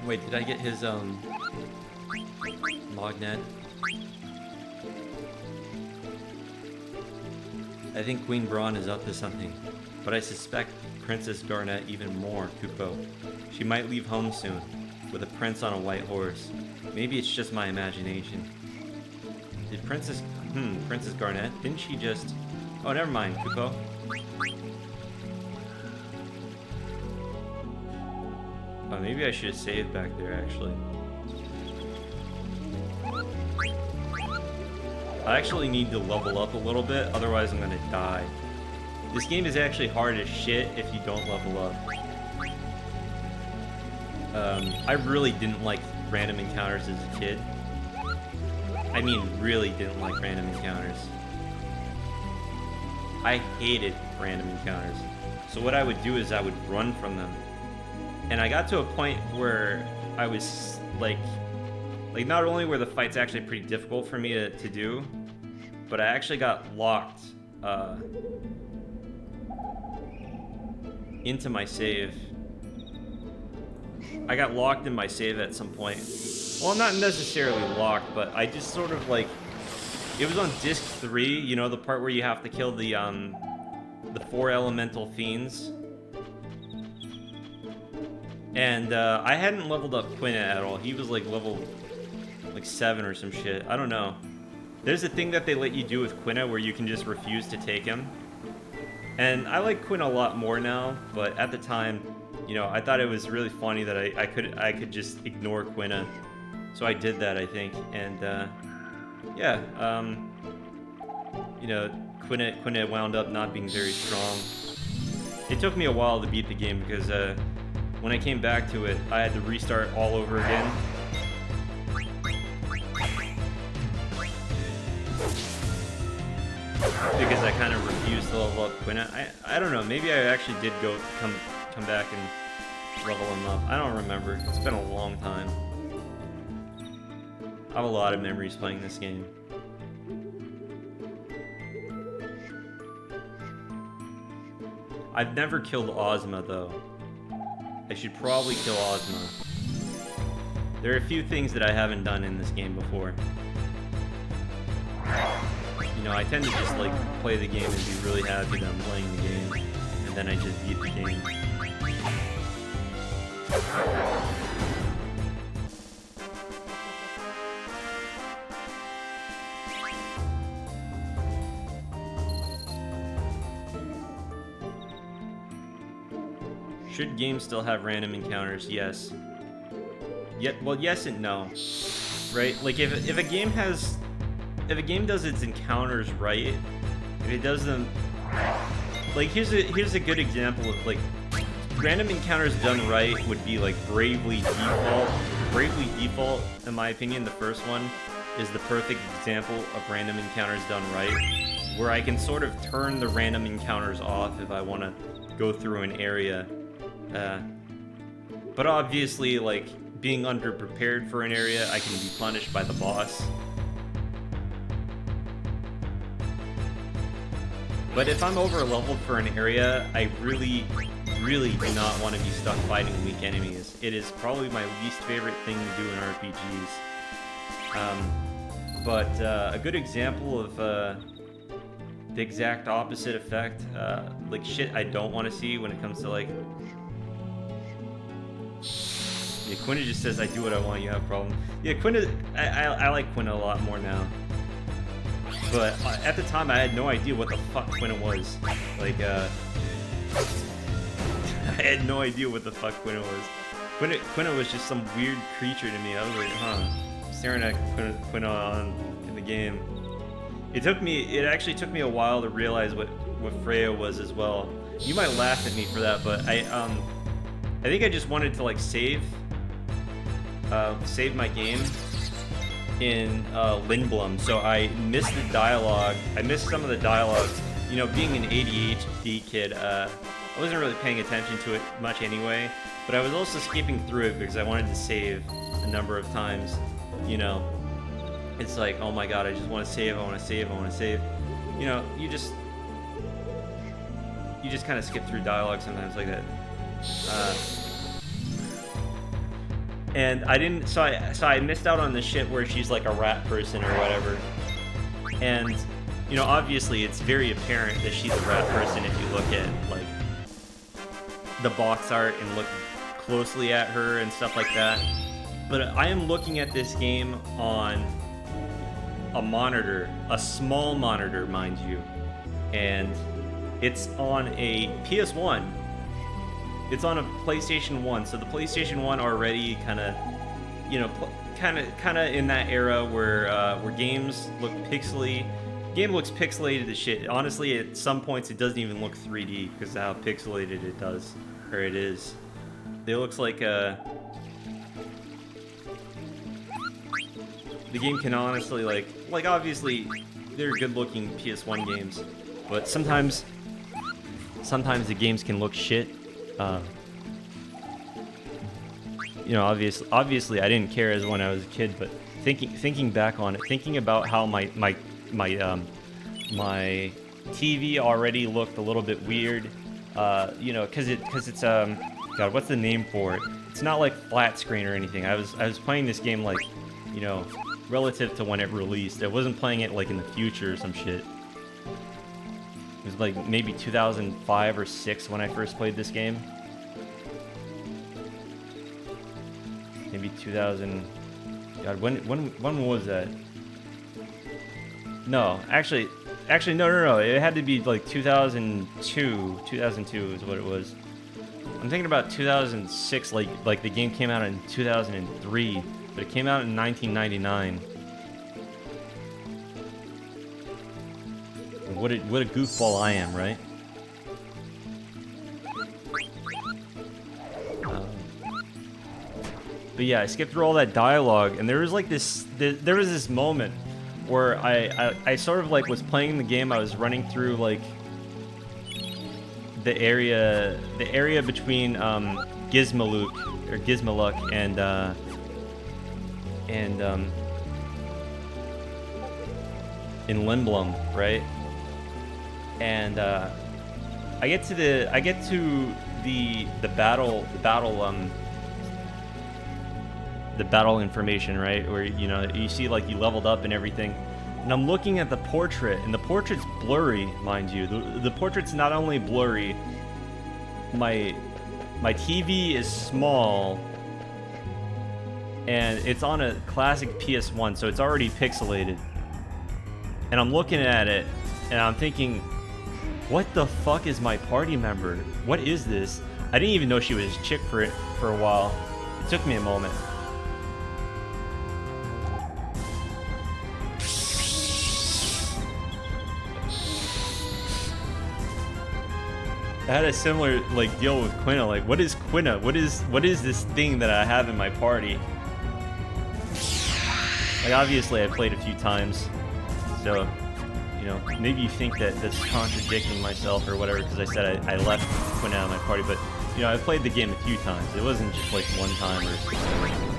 Wait, did I get his lognet? I think Queen Braun is up to something, but I suspect Princess Garnet even more, Kupo. She might leave home soon, with a prince on a white horse. Maybe it's just my imagination. Did Princess Garnet, didn't she just... Oh, never mind, Kupo. Oh, maybe I should have saved back there, actually. I actually need to level up a little bit, otherwise I'm gonna die. This game is actually hard as shit if you don't level up. I really didn't like random encounters as a kid. I mean, really didn't like random encounters. I hated random encounters. So what I would do is I would run from them. And I got to a point where I was like not only were the fights actually pretty difficult for me to do, but I actually got locked into my save. I got locked in my save at some point. Well, not necessarily locked, but I just sort of like, it was on disc 3, you know, the part where you have to kill the 4 elemental fiends. And I hadn't leveled up Quinn at all. He was like level 7 or some shit. I don't know. There's a thing that they let you do with Quina where you can just refuse to take him. And I like Quinn a lot more now, but at the time, you know, I thought it was really funny that I could just ignore Quina. So I did that, I think. And yeah, you know, Quina wound up not being very strong. It took me a while to beat the game because when I came back to it, I had to restart all over again. Because I kind of refused to level up Quinn. I don't know, maybe I actually did come back and level him up. I don't remember. It's been a long time. I have a lot of memories playing this game. I've never killed Ozma though. I should probably kill Ozma. There are a few things that I haven't done in this game before. You know, I tend to just like play the game and be really happy that I'm playing the game, and then I just beat the game. Should games still have random encounters? Yes. Well, yes and no. Right? Like if a game does its encounters right, if it does them, like here's a good example of like random encounters done right would be like Bravely Default. Bravely Default, in my opinion, the first one is the perfect example of random encounters done right, where I can sort of turn the random encounters off if I want to go through an area. But obviously, like, being underprepared for an area, I can be punished by the boss. But if I'm over-leveled for an area, I really do not want to be stuck fighting weak enemies. It is probably my least favorite thing to do in RPGs. But a good example of the exact opposite effect, like shit I don't want to see when it comes to like Yeah, Quinna just says, I do what I want, you have a problem. Yeah, Quinna, I like Quinna a lot more now. But at the time, I had no idea what the fuck Quinna was. Like, I had no idea what the fuck Quinna was. Quinna was just some weird creature to me. I was like, huh. Staring at Quinna on in the game. It actually took me a while to realize what Freya was as well. You might laugh at me for that, but I think I just wanted to like save my game in Lindblom, so I missed the dialogue. I missed some of the dialogue. You know, being an ADHD kid, I wasn't really paying attention to it much anyway, but I was also skipping through it because I wanted to save a number of times. You know, it's like, oh my god, I just want to save, I want to save, I want to save. You know, you just kind of skip through dialogue sometimes like that. And I didn't, so I missed out on the shit where she's like a rat person or whatever. And, you know, obviously it's very apparent that she's a rat person if you look at like the box art and look closely at her and stuff like that. But I am looking at this game on a monitor, a small monitor, mind you, and it's on a PS1. It's on a PlayStation 1, so the PlayStation 1 already kind of, you know, kind of in that era where games look pixely. Game looks pixelated as shit. Honestly, at some points it doesn't even look 3D because of how pixelated it does, or it is. It looks like the game can honestly like obviously they're good-looking PS1 games, but sometimes the games can look shit. You know, obviously I didn't care as when I was a kid, but thinking back on it, thinking about how my TV already looked a little bit weird, you know, because it's God, what's the name for it? It's not like flat screen or anything. I was playing this game like, you know, relative to when it released. I wasn't playing it like in the future or some shit. It was like maybe 2005 or 6 when I first played this game. Maybe 2000. God, when was that? No, actually, no. It had to be like 2002. 2002 is what it was. I'm thinking about 2006. Like the game came out in 2003, but it came out in 1999. What a goofball I am, right? But yeah, I skipped through all that dialogue, and there was like there was this moment where I sort of like was playing the game. I was running through like the area between Gizmaluk and in Lindblom, right? And I get to the battle information, right? Where, you know, you see like you leveled up and everything. And I'm looking at the portrait, and the portrait's blurry, mind you. The portrait's not only blurry, my TV is small, and it's on a classic PS1, so it's already pixelated. And I'm looking at it, and I'm thinking, what the fuck is my party member? What is this? I didn't even know she was a chick for a while. It took me a moment. I had a similar like deal with Quinna. Like, what is Quinna? What is this thing that I have in my party? Like, obviously I played a few times, so, you know, maybe you think that that's contradicting myself or whatever because I said I left Quinna out of my party, but, you know, I played the game a few times. It wasn't just like one time or whatever.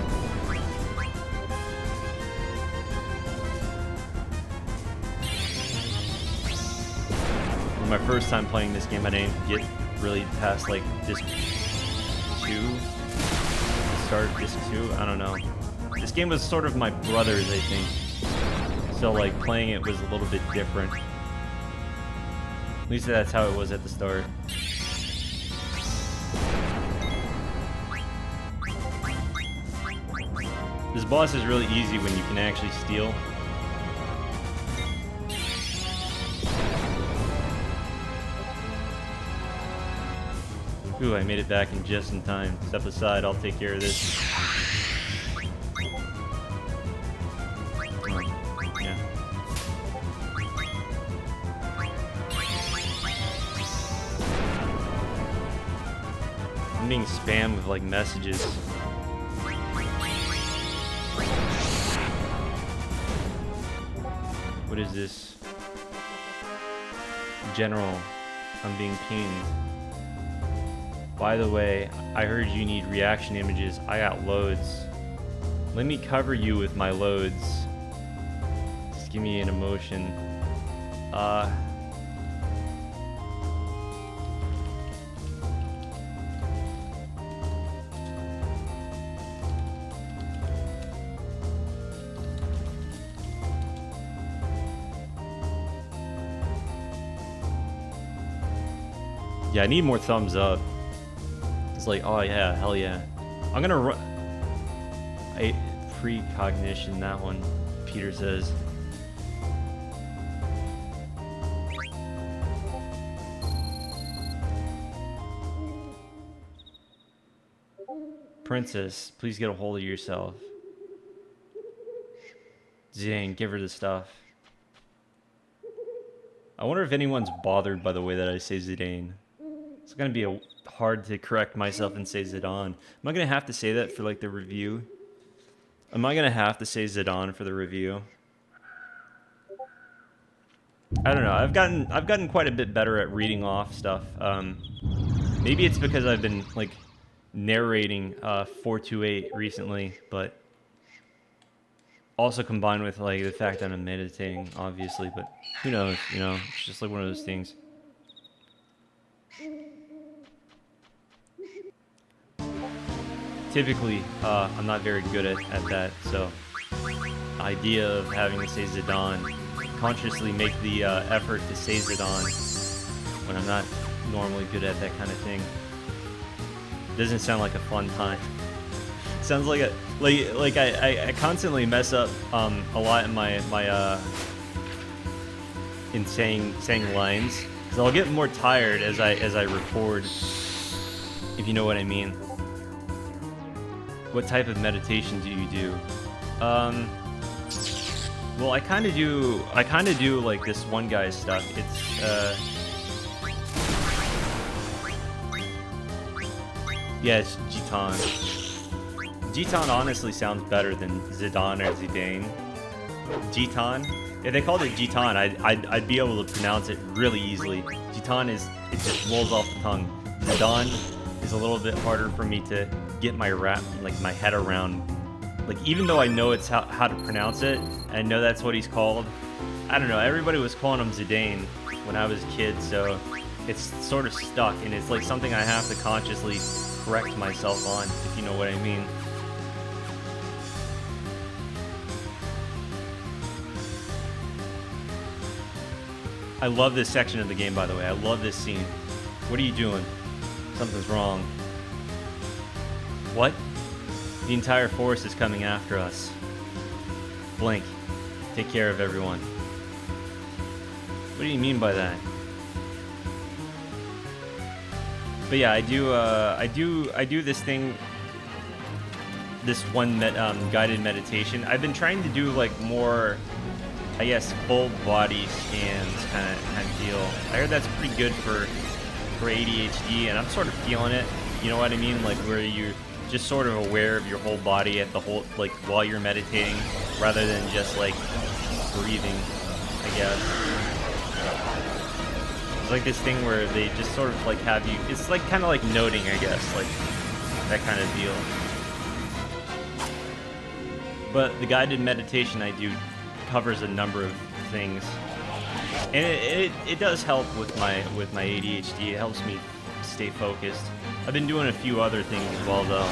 My first time playing this game, I didn't get really past like disc 2, the start of disc 2, I don't know. This game was sort of my brother's, I think, so like playing it was a little bit different. At least that's how it was at the start. This boss is really easy when you can actually steal. Ooh, I made it back in just in time. Step aside, I'll take care of this. Yeah. I'm being spammed with like messages. What is this? General, I'm being pinged. By the way, I heard you need reaction images. I got loads. Let me cover you with my loads. Just give me an emotion. Yeah, I need more thumbs up. It's like, oh yeah, hell yeah. I'm gonna run. Precognition, that one, Peter says. Princess, please get a hold of yourself. Zane, give her the stuff. I wonder if anyone's bothered by the way that I say Zidane. It's gonna be hard to correct myself and say Zidane. Am I gonna have to say that for like the review? Am I gonna have to say Zidane for the review? I don't know. I've gotten quite a bit better at reading off stuff. Maybe it's because I've been like narrating 428 recently, but also combined with like the fact that I'm meditating, obviously. But who knows? You know, it's just like one of those things. Typically, I'm not very good at that, so idea of having to say Zidane, consciously make the effort to say Zidane when I'm not normally good at that kind of thing. Doesn't sound like a fun time. Sounds like I constantly mess up a lot in my in saying lines, because I'll get more tired as I record, if you know what I mean. What type of meditation do you do? Well, I kind of do like this one guy's stuff. It's yeah, it's Gitan. Gitan honestly sounds better than Zidane or Zidane. Gitan. If they called it Gitan, I'd be able to pronounce it really easily. Gitan it just rolls off the tongue. Zidane is a little bit harder for me to get my head around. Like, even though I know it's how to pronounce it, and I know that's what he's called, I don't know, everybody was calling him Zidane when I was a kid, so it's sort of stuck, and it's like something I have to consciously correct myself on, if you know what I mean. I love this section of the game, by the way. I love this scene. What are you doing? Something's wrong. What? The entire forest is coming after us. Blink. Take care of everyone. What do you mean by that? But yeah, I do this thing, this one guided meditation. I've been trying to do like more, I guess, full body scans kind of deal. I heard that's pretty good for ADHD, and I'm sort of feeling it. You know what I mean? Like where you're just sort of aware of your whole body at the whole, like while you're meditating, rather than just like breathing, I guess. It's like this thing where they just sort of like have you, it's like kind of like noting, I guess, like that kind of deal. But the guided meditation I do covers a number of things, and it does help with my ADHD. It helps me stay focused. I've been doing a few other things as well, though.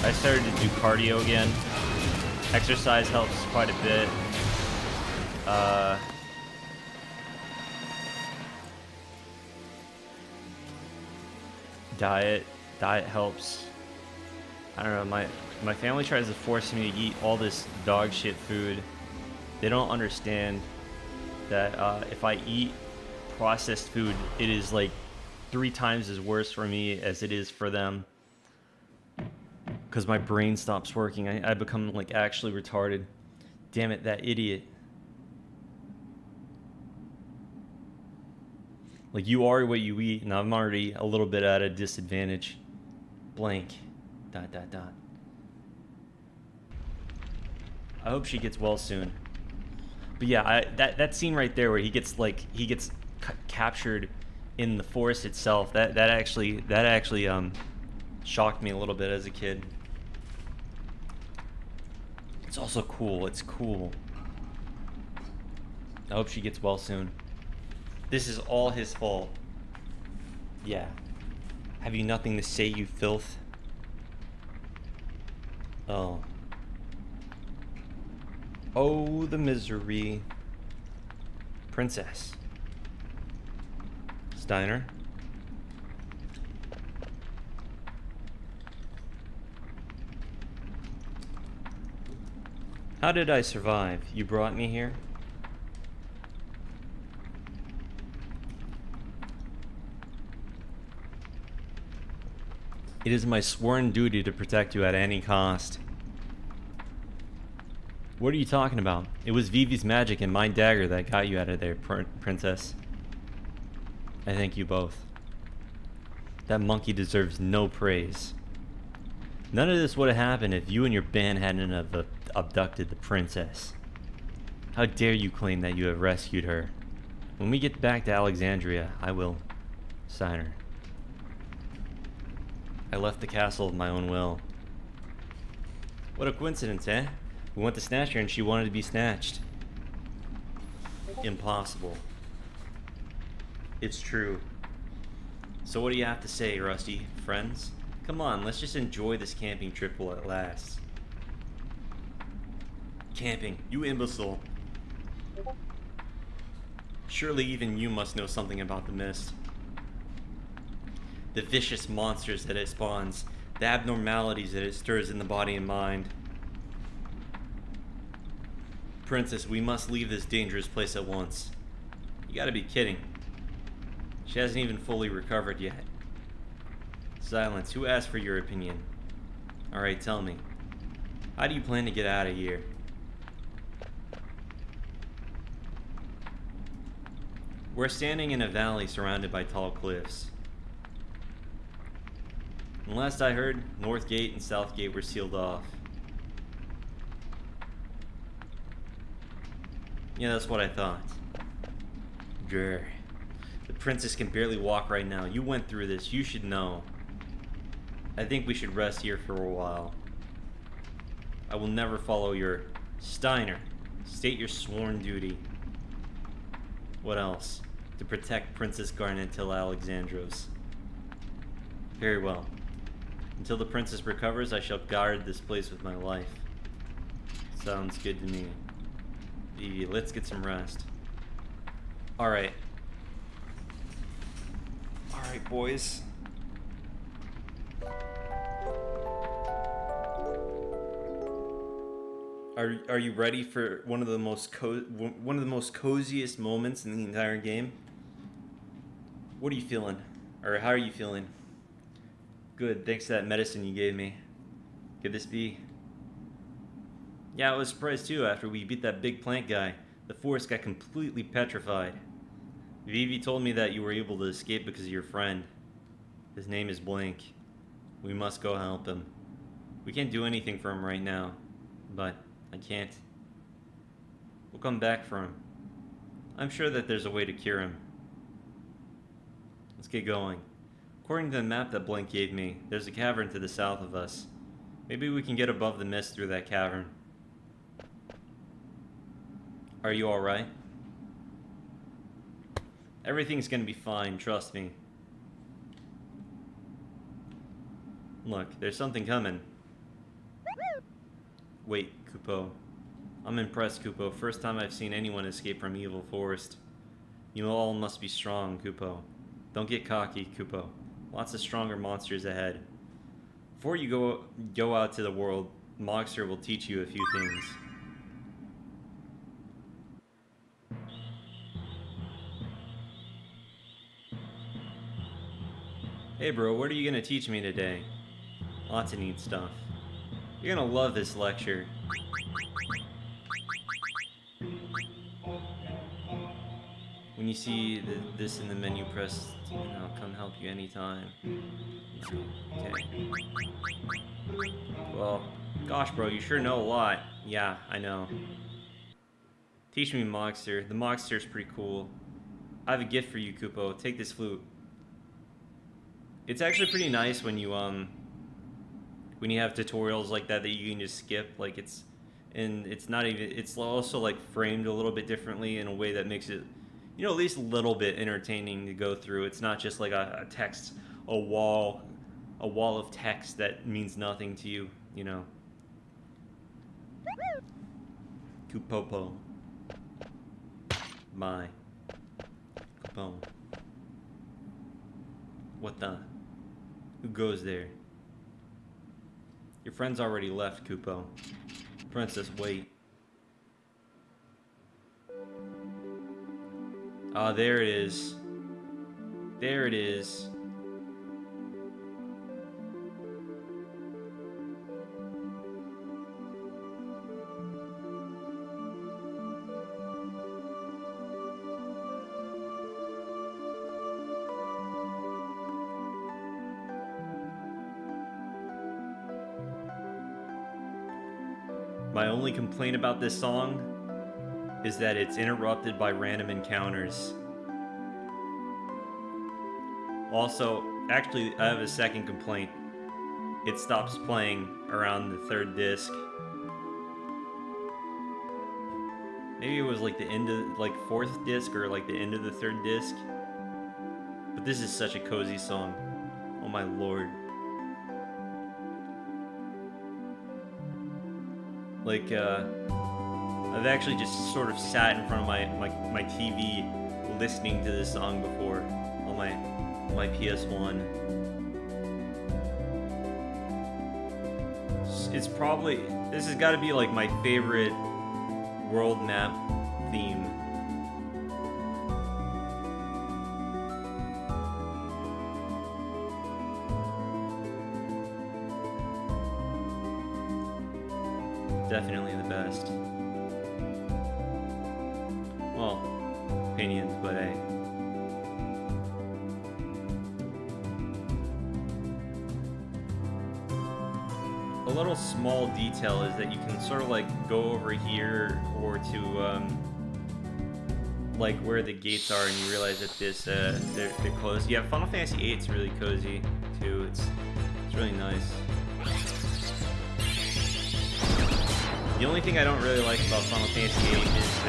I started to do cardio again. Exercise helps quite a bit. Diet helps. I don't know, my family tries to force me to eat all this dog shit food. They don't understand that if I eat processed food, it is like 3 times as worse for me as it is for them. Because my brain stops working. I become like actually retarded. Damn it, that idiot. Like, you are what you eat, and I'm already a little bit at a disadvantage. Blank. ... I hope she gets well soon. But yeah, that scene right there where he gets captured in the forest itself, that actually shocked me a little bit as a kid. It's also cool. It's cool. I hope she gets well soon. This is all his fault. Yeah. Have you nothing to say, you filth? Oh. Oh, the misery. Princess. Steiner. How did I survive? You brought me here? It is my sworn duty to protect you at any cost. What are you talking about? It was Vivi's magic and my dagger that got you out of there, princess. I thank you both. That monkey deserves no praise. None of this would have happened if you and your band hadn't have abducted the princess. How dare you claim that you have rescued her? When we get back to Alexandria, I will sign her. I left the castle of my own will. What a coincidence, eh? We went to snatch her and she wanted to be snatched. Impossible. It's true. So what do you have to say, Rusty? Friends? Come on, let's just enjoy this camping trip while it lasts. Camping, you imbecile. Surely even you must know something about the mist. The vicious monsters that it spawns, the abnormalities that it stirs in the body and mind. Princess, we must leave this dangerous place at once. You gotta be kidding. She hasn't even fully recovered yet. Silence, who asked for your opinion? Alright, tell me. How do you plan to get out of here? We're standing in a valley surrounded by tall cliffs. And last I heard, North Gate and South Gate were sealed off. Yeah, that's what I thought. Grr. The princess can barely walk right now. You went through this. You should know. I think we should rest here for a while. I will never follow your... Steiner, state your sworn duty. What else? To protect Princess Garnet till Alexandros. Very well. Until the princess recovers, I shall guard this place with my life. Sounds good to me. Vivi, let's get some rest. Alright. Alright, boys. Are you ready for one of the most coziest moments in the entire game? What are you feeling? Or how are you feeling? Good, thanks to that medicine you gave me. Could this be? Yeah, I was surprised too after we beat that big plant guy. The forest got completely petrified. Vivi told me that you were able to escape because of your friend. His name is Blank. We must go help him. We can't do anything for him right now, but I can't. We'll come back for him. I'm sure that there's a way to cure him. Let's get going. According to the map that Blank gave me, there's a cavern to the south of us. Maybe we can get above the mist through that cavern. Are you alright? Everything's gonna be fine, trust me. Look, there's something coming. Wait, Kupo. I'm impressed, Kupo. First time I've seen anyone escape from Evil Forest. You all must be strong, Kupo. Don't get cocky, Kupo. Lots of stronger monsters ahead. Before you go out to the world, Moxer will teach you a few things. Hey bro, what are you gonna teach me today? Lots of neat stuff. You're gonna love this lecture. When you see this in the menu, press, and I'll come help you anytime. Okay. Well, gosh bro, you sure know a lot. Yeah, I know. Teach me Moxer. The Moxer's pretty cool. I have a gift for you, Kupo. Take this flute. It's actually pretty nice when you have tutorials like that you can just skip. Like it's not even, it's also like framed a little bit differently in a way that makes it, you know, at least a little bit entertaining to go through. It's not just like a text, a wall of text that means nothing to you, you know. Kupopo. My. Kupo. What the? Who goes there? Your friend's already left, Kupo. Princess, wait. Ah, there it is. There it is. My only complaint about this song is that it's interrupted by random encounters. Also, actually, I have a second complaint. It stops playing around the third disc. Maybe it was like the end of, like, fourth disc or like the end of the third disc. But this is such a cozy song. Oh my lord. Like, I've actually just sort of sat in front of my TV listening to this song before on my PS1. It's probably, this has got to be like my favorite world map theme. Definitely the best. Well, opinions, but hey. A little small detail is that you can sort of like go over here or to like where the gates are, and you realize that they're closed. Yeah, Final Fantasy VIII is really cozy too. It's really nice. The only thing I don't really like about Final Fantasy VIII is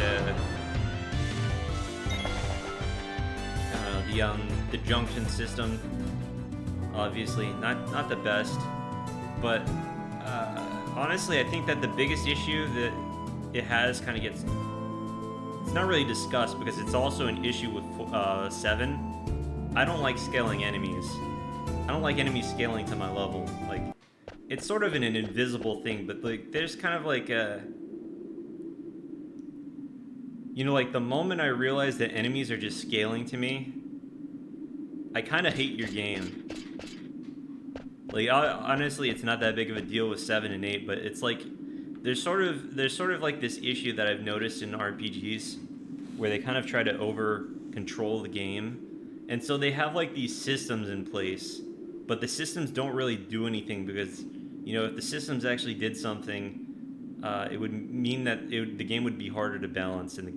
the junction system. Obviously, not the best, but honestly, I think that the biggest issue that it has kind of gets, it's not really discussed because it's also an issue with 7. I don't like scaling enemies. I don't like enemies scaling to my level. Like, it's sort of an invisible thing, but like there's kind of like a, you know, like the moment I realize that enemies are just scaling to me, I kind of hate your game. Like honestly, it's not that big of a deal with 7 and 8, but it's like there's sort of like this issue that I've noticed in RPGs where they kind of try to over control the game, and so they have like these systems in place. But the systems don't really do anything because, you know, if the systems actually did something, it would mean that the game would be harder to balance. And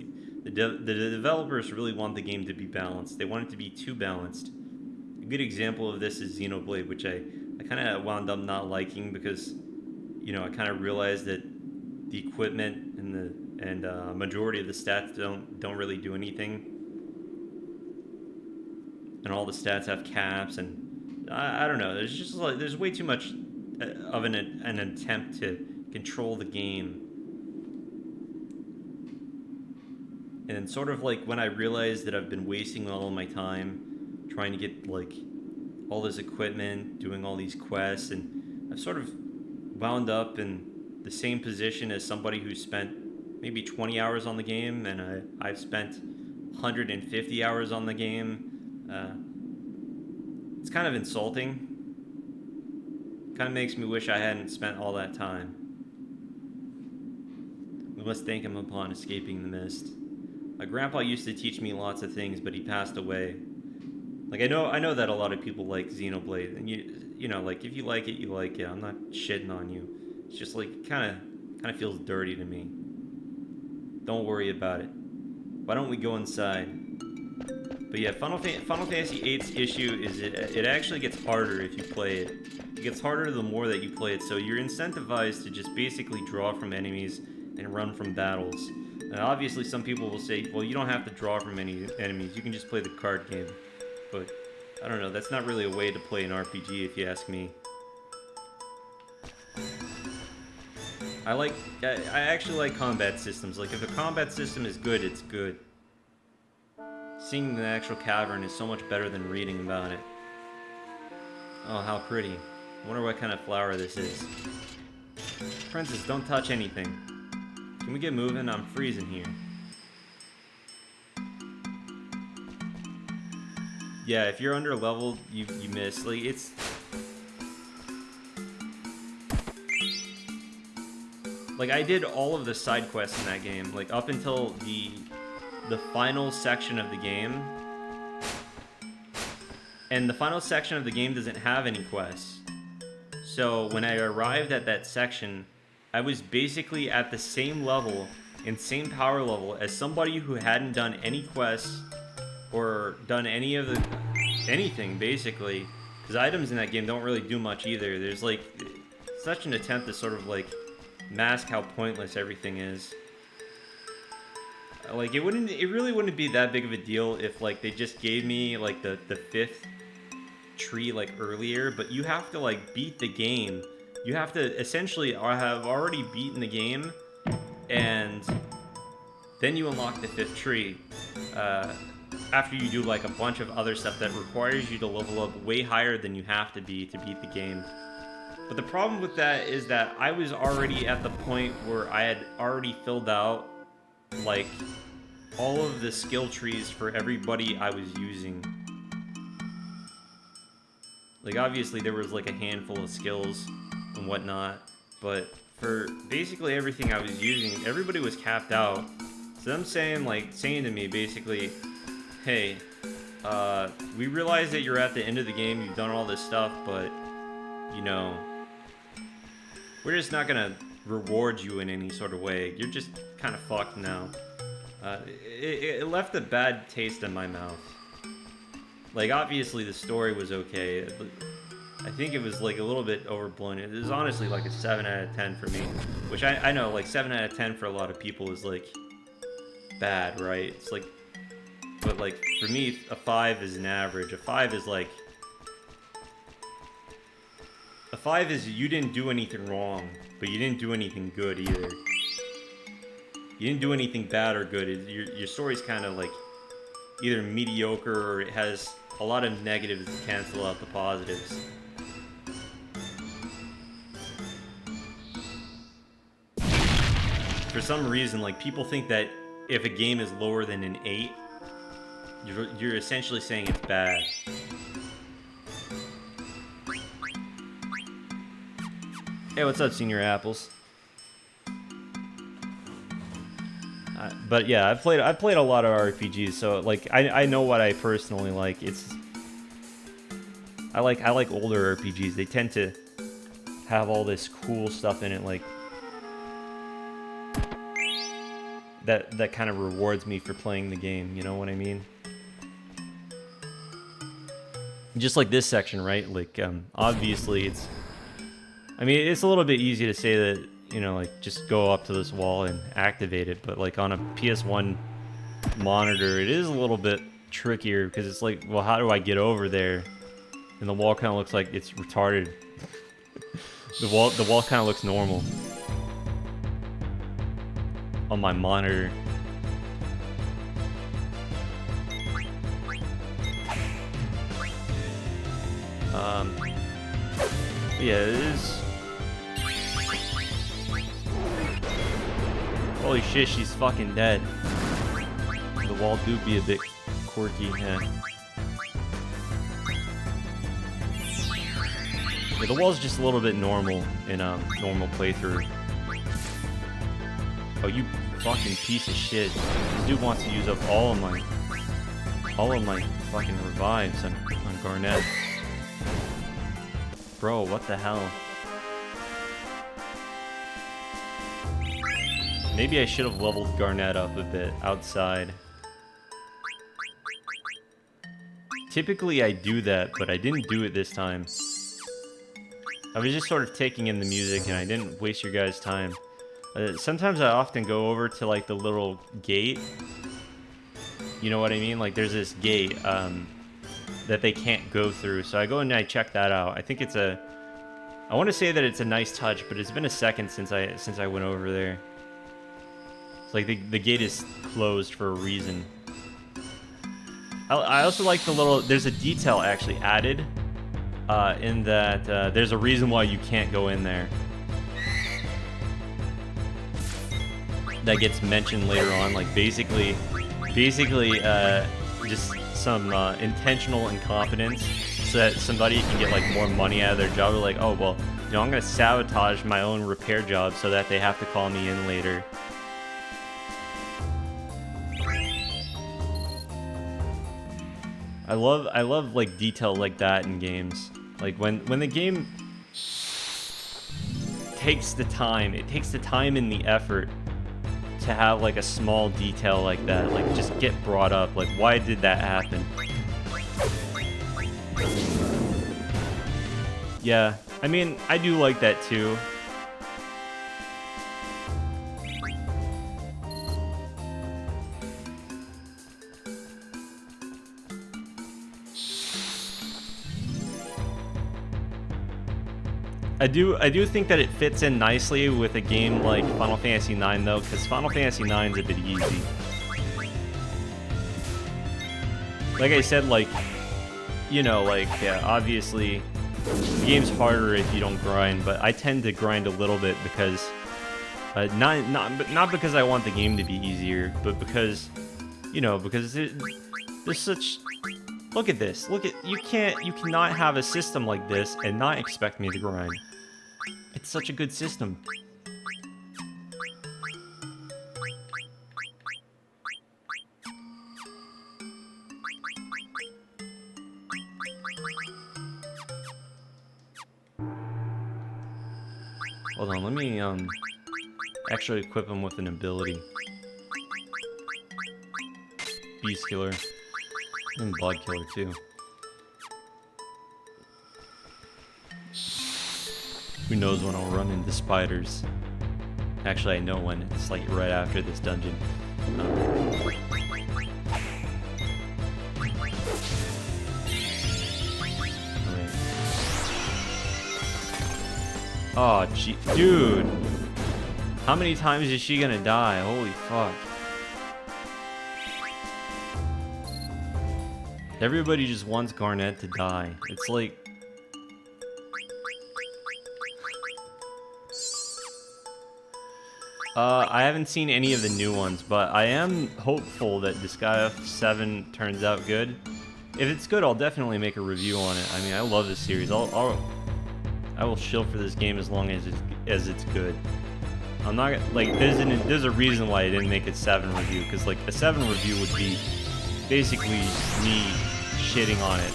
the developers really want the game to be balanced. They want it to be too balanced. A good example of this is Xenoblade, which I kind of wound up not liking because, you know, I kind of realized that the equipment and majority of the stats don't really do anything, and all the stats have caps, and I don't know. There's just like there's way too much of an attempt to control the game, and sort of like when I realized that I've been wasting all of my time trying to get like all this equipment, doing all these quests, and I've sort of wound up in the same position as somebody who spent maybe 20 hours on the game, and I've spent 150 hours on the game. It's kind of insulting. Kind of makes me wish I hadn't spent all that time. We must thank him upon escaping the mist. My grandpa used to teach me lots of things, but he passed away. Like, I know that a lot of people like Xenoblade, and you know, like, if you like it, you like it. I'm not shitting on you. It's just like kind of feels dirty to me. Don't worry about it. Why don't we go inside? But yeah, Final Fantasy VIII's issue is it actually gets harder if you play it. It gets harder the more that you play it, so you're incentivized to just basically draw from enemies and run from battles. Now, obviously, some people will say, well, you don't have to draw from any enemies. You can just play the card game. But, I don't know, that's not really a way to play an RPG, if you ask me. I actually like combat systems. Like, if a combat system is good, it's good. Seeing the actual cavern is so much better than reading about it. Oh, how pretty. I wonder what kind of flower this is. Princess, don't touch anything. Can we get moving? I'm freezing here. Yeah, if you're under leveled, you miss. Like, it's... Like, I did all of the side quests in that game, like, up until the final section of the game. And the final section of the game doesn't have any quests. So, when I arrived at that section, I was basically at the same level and same power level as somebody who hadn't done any quests or done any of the... anything, basically. Because items in that game don't really do much either. There's, like, such an attempt to sort of, like, mask how pointless everything is. Like, it really wouldn't be that big of a deal if, like, they just gave me, like, the 5th tree, like, earlier, but you have to, like, beat the game. You have to essentially have already beaten the game, and then you unlock the 5th tree. After you do, like, a bunch of other stuff that requires you to level up way higher than you have to beat the game. But the problem with that is that I was already at the point where I had already filled out, like, all of the skill trees for everybody I was using. Like, obviously there was, like, a handful of skills and whatnot, but for basically everything I was using, everybody was capped out. So them saying to me, basically, hey, we realize that you're at the end of the game, you've done all this stuff, but, you know, we're just not gonna reward you in any sort of way. You're just kind of fucked now. It left a bad taste in my mouth. Like, obviously the story was okay. I think it was, like, a little bit overblown. It was honestly like a 7 out of 10 for me. Which I know, like, 7 out of 10 for a lot of people is, like, bad, right? It's like... But, like, for me, a 5 is an average. A 5 is, like... A 5 is you didn't do anything wrong, but you didn't do anything good either. You didn't do anything bad or good. Your story's kind of, like, either mediocre or it has a lot of negatives to cancel out the positives. For some reason, like, people think that if a game is lower than an 8, you're essentially saying it's bad. Hey, what's up, Senior Apples? But yeah, I've played a lot of RPGs, so like I know what I personally like. I like older RPGs. They tend to have all this cool stuff in it, like that kind of rewards me for playing the game. You know what I mean? Just like this section, right? Like obviously it's a little bit easy to say that, you know, like, just go up to this wall and activate it, but, like, on a PS1 monitor, it is a little bit trickier, because it's like, well, how do I get over there? And the wall kind of looks like it's retarded. The wall kind of looks normal on my monitor. Yeah, it is... Holy shit, she's fucking dead. The wall do be a bit quirky, yeah. Yeah, the wall's just a little bit normal in a normal playthrough. Oh, you fucking piece of shit. This dude wants to use up all of my fucking revives on Garnet. Bro, what the hell? Maybe I should have leveled Garnet up a bit outside. Typically I do that, but I didn't do it this time. I was just sort of taking in the music and I didn't waste your guys' time. Sometimes I often go over to like the little gate. You know what I mean? Like there's this gate that they can't go through. So I go and I check that out. I think it's I want to say that it's a nice touch, but it's been a second since I went over there. It's like the gate is closed for a reason. I also like the little, there's a detail actually added in that there's a reason why you can't go in there. That gets mentioned later on, like basically just some intentional incompetence so that somebody can get like more money out of their job. They're like, oh well, you know, I'm gonna sabotage my own repair job so that they have to call me in later. I love like detail like that in games. Like when the game takes the time, it takes the time and the effort to have like a small detail like that, like just get brought up, like why did that happen? Yeah, I mean, I do like that too. I do think that it fits in nicely with a game like Final Fantasy IX though, because Final Fantasy IX is a bit easy. Like I said, like, you know, like, yeah, obviously the game's harder if you don't grind, but I tend to grind a little bit because not because I want the game to be easier, but because, you know, because there's such. Look at this. Look at, you cannot have a system like this and not expect me to grind. It's such a good system. Hold on, let me actually equip him with an ability. Beast Killer. And Blood Killer too. Who knows when I'll run into spiders? Actually, I know when. It's like right after this dungeon. Oh, gee, dude! How many times is she gonna die? Holy fuck! Everybody just wants Garnet to die. It's like... I haven't seen any of the new ones, but I am hopeful that FF9 turns out good. If it's good, I'll definitely make a review on it. I mean, I love this series. I will shill for this game as long as it's good. I'm not like there's a reason why I didn't make a 7 review, because like a 7 review would be basically me shitting on it.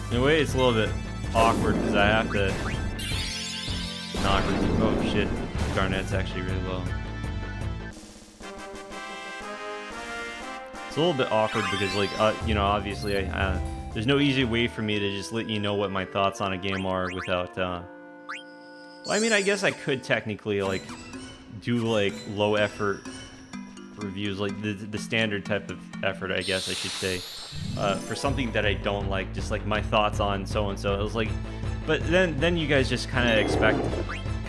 In a way, it's a little bit awkward because I have to knock her. Oh shit, Garnet's actually really low. It's a little bit awkward because, like, you know, obviously, there's no easy way for me to just let you know what my thoughts on a game are without. Well, I mean, I guess I could technically like do like low effort reviews, like the standard type of effort, I guess I should say, for something that I don't like, just like my thoughts on so and so. It was like, but then you guys just kind of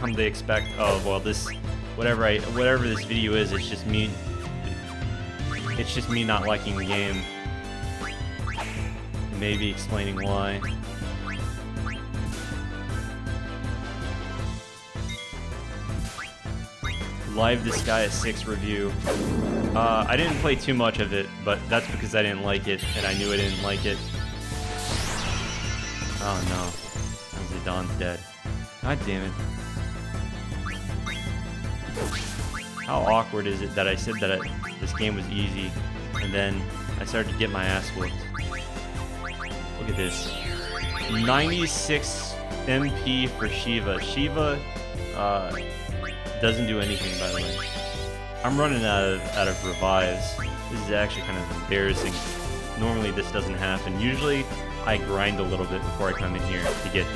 come to expect, oh well, this whatever this video is, it's just me not liking the game. maybe explaining why. Live Disgaea 6 review. I didn't play too much of it, but that's because I didn't like it, and I knew I didn't like it. Oh no. Zidon's dead. God damn it. How awkward is it that I said that this game was easy, and then I started to get my ass whooped. Look at this. 96 MP for Shiva. Shiva doesn't do anything, by the way. I'm running out of revives. This is actually kind of embarrassing. Normally this doesn't happen. Usually I grind a little bit before I come in here to get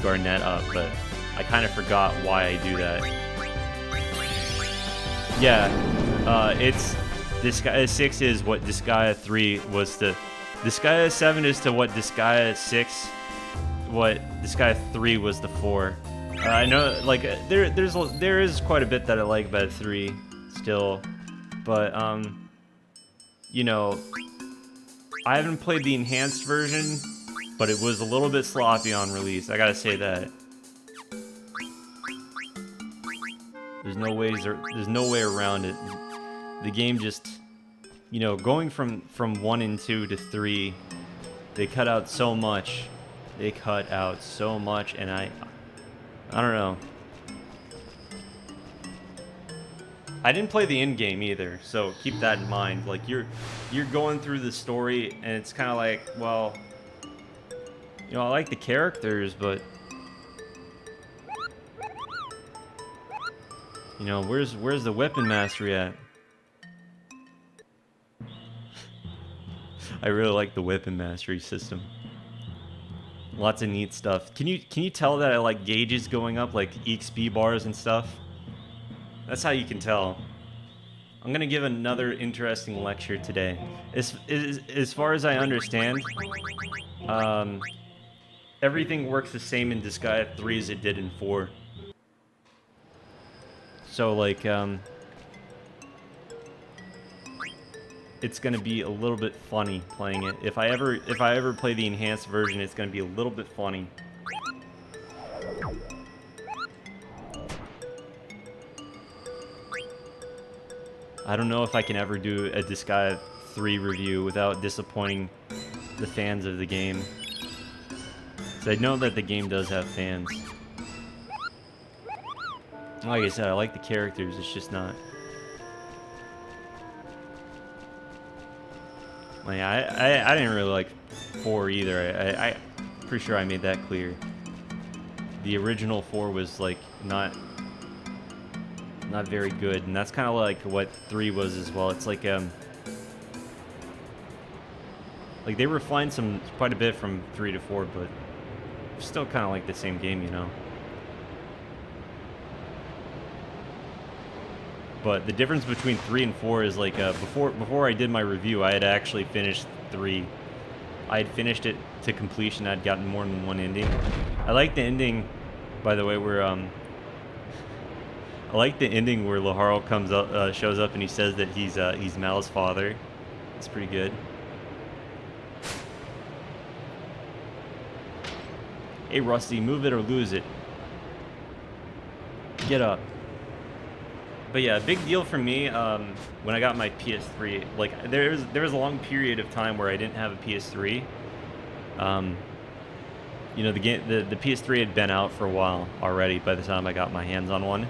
Garnet up, but I kind of forgot why I do that. Yeah, it's Disgaea 6 is what Disgaea 3 was to. Disgaea 7 is to what Disgaea 6, what Disgaea 3 was to 4. I know, like, there is quite a bit that I like about 3 still, but you know, I haven't played the enhanced version, but it was a little bit sloppy on release. I gotta say that. There's no way around it. The game just, you know, going from 1 and 2 to 3, they cut out so much. They cut out so much, and I don't know. I didn't play the end game either, so keep that in mind. Like you're going through the story, and it's kind of like, well, you know, I like the characters, but you know, where's the weapon mastery at? I really like the weapon mastery system. Lots of neat stuff. Can you tell that I like gauges going up, like EXP bars and stuff? That's how you can tell. I'm gonna give another interesting lecture today. As far as I understand, everything works the same in Disgaea 3 as it did in 4. So like, it's gonna be a little bit funny playing it. If I ever play the enhanced version, it's gonna be a little bit funny. I don't know if I can ever do a Disgaea 3 review without disappointing the fans of the game. So I know that the game does have fans. Like I said, I like the characters, it's just not. Like, I didn't really like 4 either. I'm pretty sure I made that clear. The original 4 was like not very good, and that's kind of like what 3 was as well. It's like they refined quite a bit from 3 to 4, but still kind of like the same game, you know. But the difference between 3 and 4 is like before I did my review, I had actually finished 3. I had finished it to completion. I'd gotten more than one ending. I like the ending, by the way, where I like the ending where Laharl comes up, shows up, and he says that he's Mal's father. It's pretty good. Hey Rusty, move it or lose it. Get up. But yeah, big deal for me when I got my PS3. Like there was a long period of time where I didn't have a PS3. You know, the PS3 had been out for a while already by the time I got my hands on one,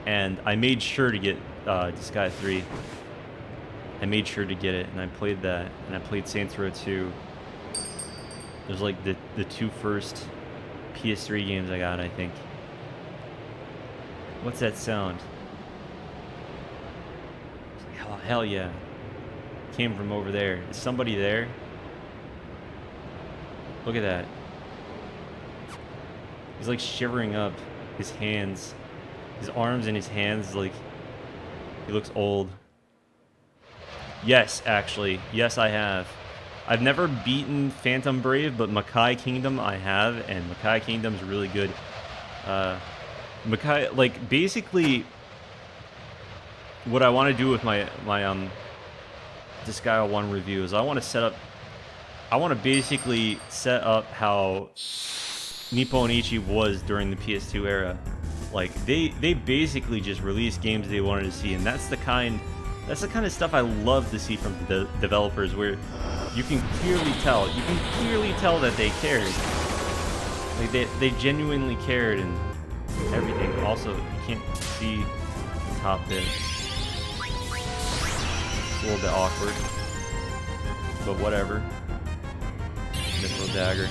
and I made sure to get Disgaea 3. I made sure to get it, and I played that, and I played Saints Row 2. It was like the 2 first PS3 games I got, I think. What's that sound? Hell yeah. Came from over there. Is somebody there? Look at that. He's like shivering up his hands. His arms and his hands, like, he looks old. Yes, actually. Yes, I have. I've never beaten Phantom Brave, but Makai Kingdom I have, and Makai Kingdom's really good. Makai, like, basically, what I want to do with my Disgaea 1 review is I want to set up I want to basically set up how Nippon Ichi was during the PS2 era. Like they basically just released games they wanted to see, and that's the kind of stuff I love to see from the developers, where you can clearly tell that they cared. Like they genuinely cared and everything. Also, you can't see the top bit. It's a little bit awkward, but whatever. Missile dagger.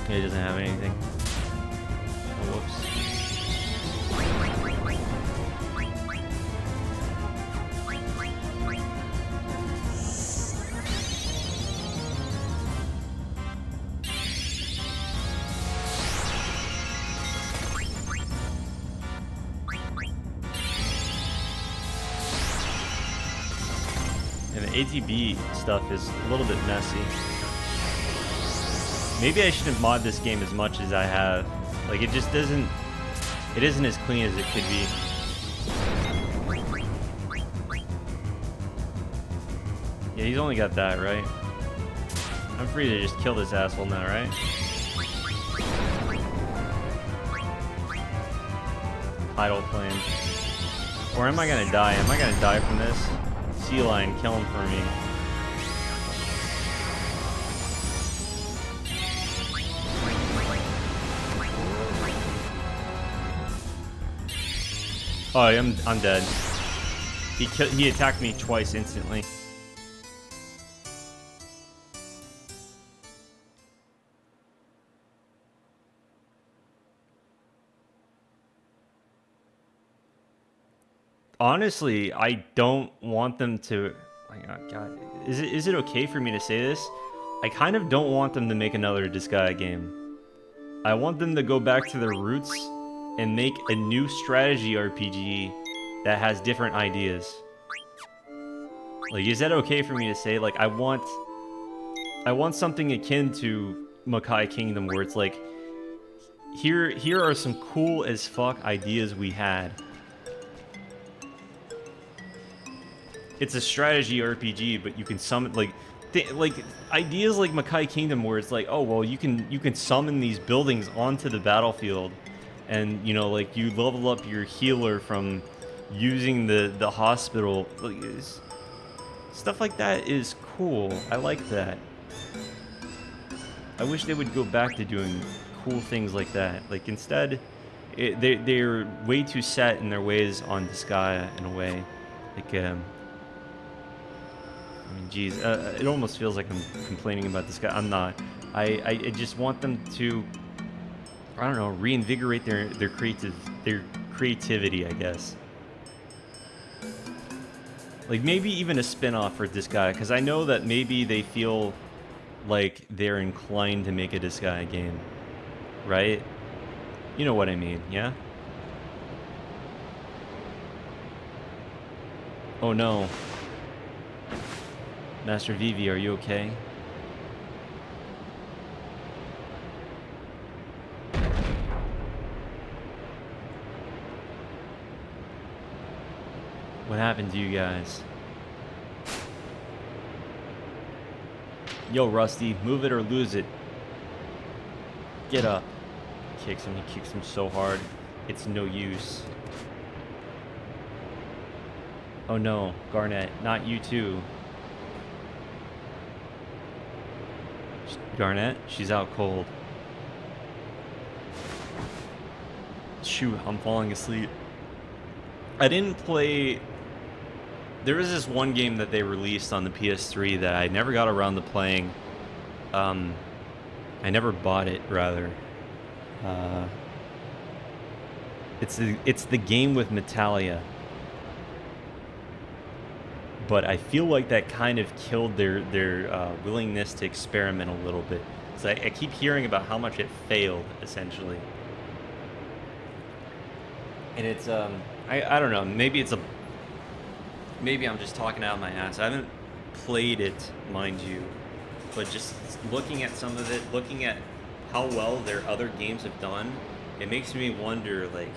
He doesn't have anything. Oh, whoops. And the ATB stuff is a little bit messy. Maybe I shouldn't mod this game as much as I have. Like, it just doesn't... It isn't as clean as it could be. Yeah, he's only got that, right? I'm free to just kill this asshole now, right? Idle flame. Or am I gonna die? Am I gonna die from this? Sea lion, kill him for me. Oh, I'm dead. He attacked me twice instantly. Honestly, I don't want them to... Oh God, is it okay for me to say this? I kind of don't want them to make another Disgaea game. I want them to go back to their roots and make a new strategy RPG that has different ideas. Like, is that okay for me to say? Like, I want something akin to Makai Kingdom, where it's like, here are some cool as fuck ideas we had. It's a strategy RPG, but you can summon like ideas like Makai Kingdom, where it's like, oh well, you can summon these buildings onto the battlefield, and you know, like, you level up your healer from using the hospital. Like, stuff like that is cool. I like that. I wish they would go back to doing cool things like that. Like, instead, they're way too set in their ways on Disgaea in a way. Like, I mean, geez, it almost feels like I'm complaining about this guy. I'm not. I just want them to, I don't know, reinvigorate their creativity, I guess. Like, maybe even a spin-off for Disgaea, because I know that maybe they feel like they're inclined to make a Disgaea game, right? You know what I mean, yeah? Oh no. Master Vivi, are you okay? What happened to you guys? Yo, Rusty, move it or lose it. Get up. Kicks him, he kicks him so hard. It's no use. Oh no, Garnet, not you too. Garnet, she's out cold. Shoot, I'm falling asleep. I didn't play... There was this one game that they released on the PS3 that I never got around to playing. I never bought it, rather. It's the game with Natalia. But I feel like that kind of killed their willingness to experiment a little bit. So I keep hearing about how much it failed, essentially. And it's I don't know, maybe it's a maybe I'm just talking out my ass. I haven't played it, mind you, but just looking at some of it, looking at how well their other games have done, it makes me wonder, like,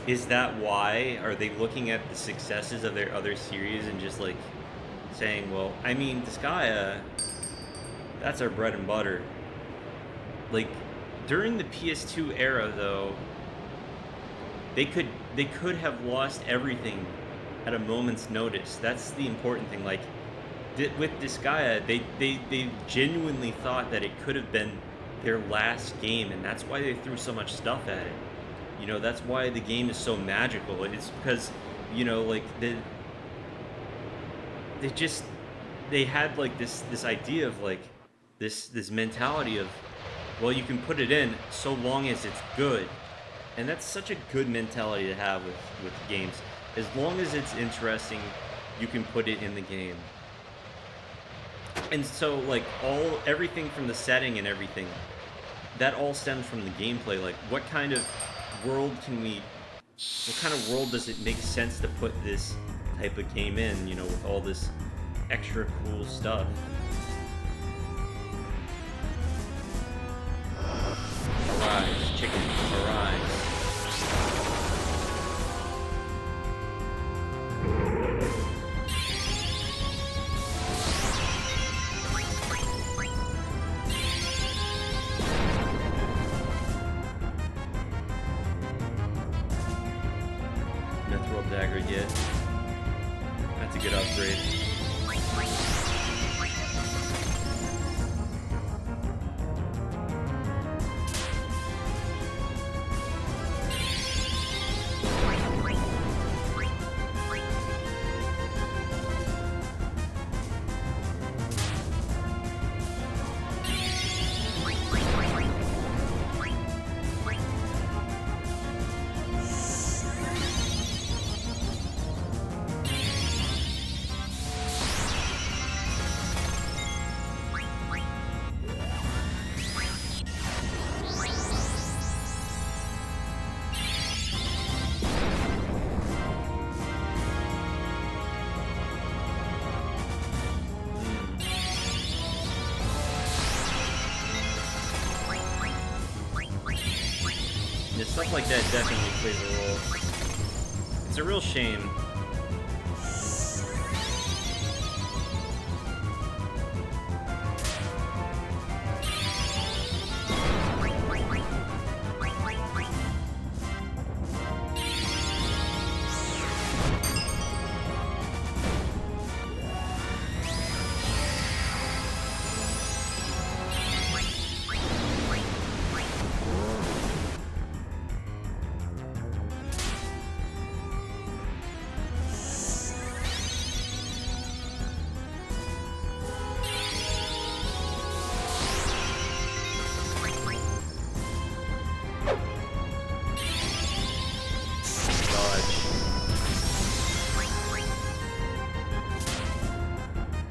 is that why? Are they looking at the successes of their other series and just, like, saying, well, I mean, Disgaea, that's our bread and butter. Like, during the PS2 era, though, they could have lost everything at a moment's notice. That's the important thing. Like, with Disgaea, they genuinely thought that it could have been their last game, and that's why they threw so much stuff at it. You know, that's why the game is so magical. It's because, you know, like, they had, like, this idea of, like, this mentality of, well, you can put it in so long as it's good. And that's such a good mentality to have with games. As long as it's interesting, you can put it in the game. And so, like, everything from the setting and everything, that all stems from the gameplay. Like, what kind of world does it make sense to put this type of game in, you know, with all this extra cool stuff? Arise, chicken, arise. Mithril dagger yet. That's a good upgrade. Yeah, stuff like that definitely plays a role. It's a real shame.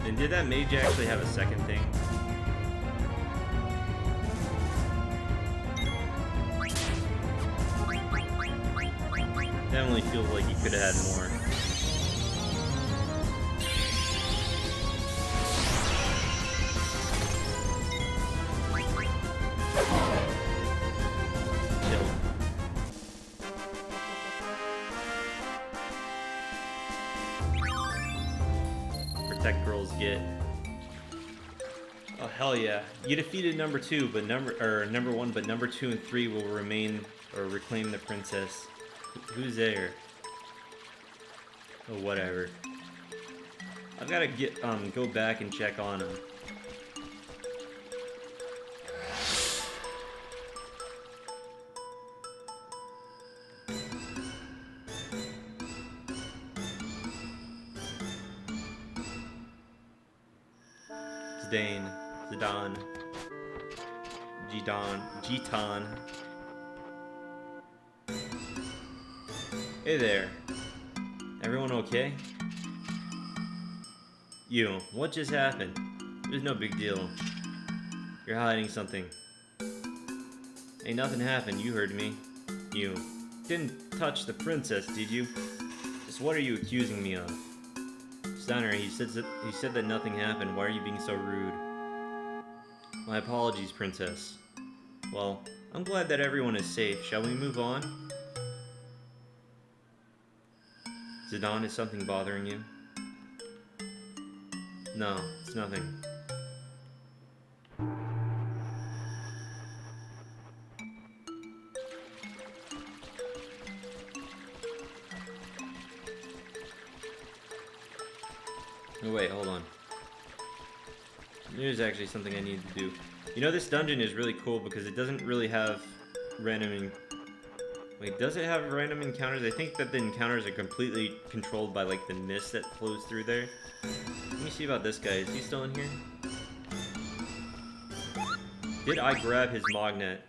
And did that mage actually have a second thing? Definitely feels like he could have had more. Protect girls get. Oh hell yeah! You defeated number 2, but number 1, but number 2 and 3 will remain or reclaim the princess. Who's there? Oh whatever. I've got to go back and check on him. Zidane, Gitan. Hey there. Everyone okay? You, what just happened? It was no big deal. You're hiding something. Ain't nothing happened, you heard me. You didn't touch the princess, did you? Just what are you accusing me of? Steiner, he said that nothing happened. Why are you being so rude? My apologies, Princess. Well, I'm glad that everyone is safe. Shall we move on? Zidane, is something bothering you? No, it's nothing. Oh wait, hold on. There's actually something I need to do. You know, this dungeon is really cool because it doesn't really have random... Wait, does it have random encounters? I think that the encounters are completely controlled by, like, the mist that flows through there. Let me see about this guy. Is he still in here? Did I grab his magnet?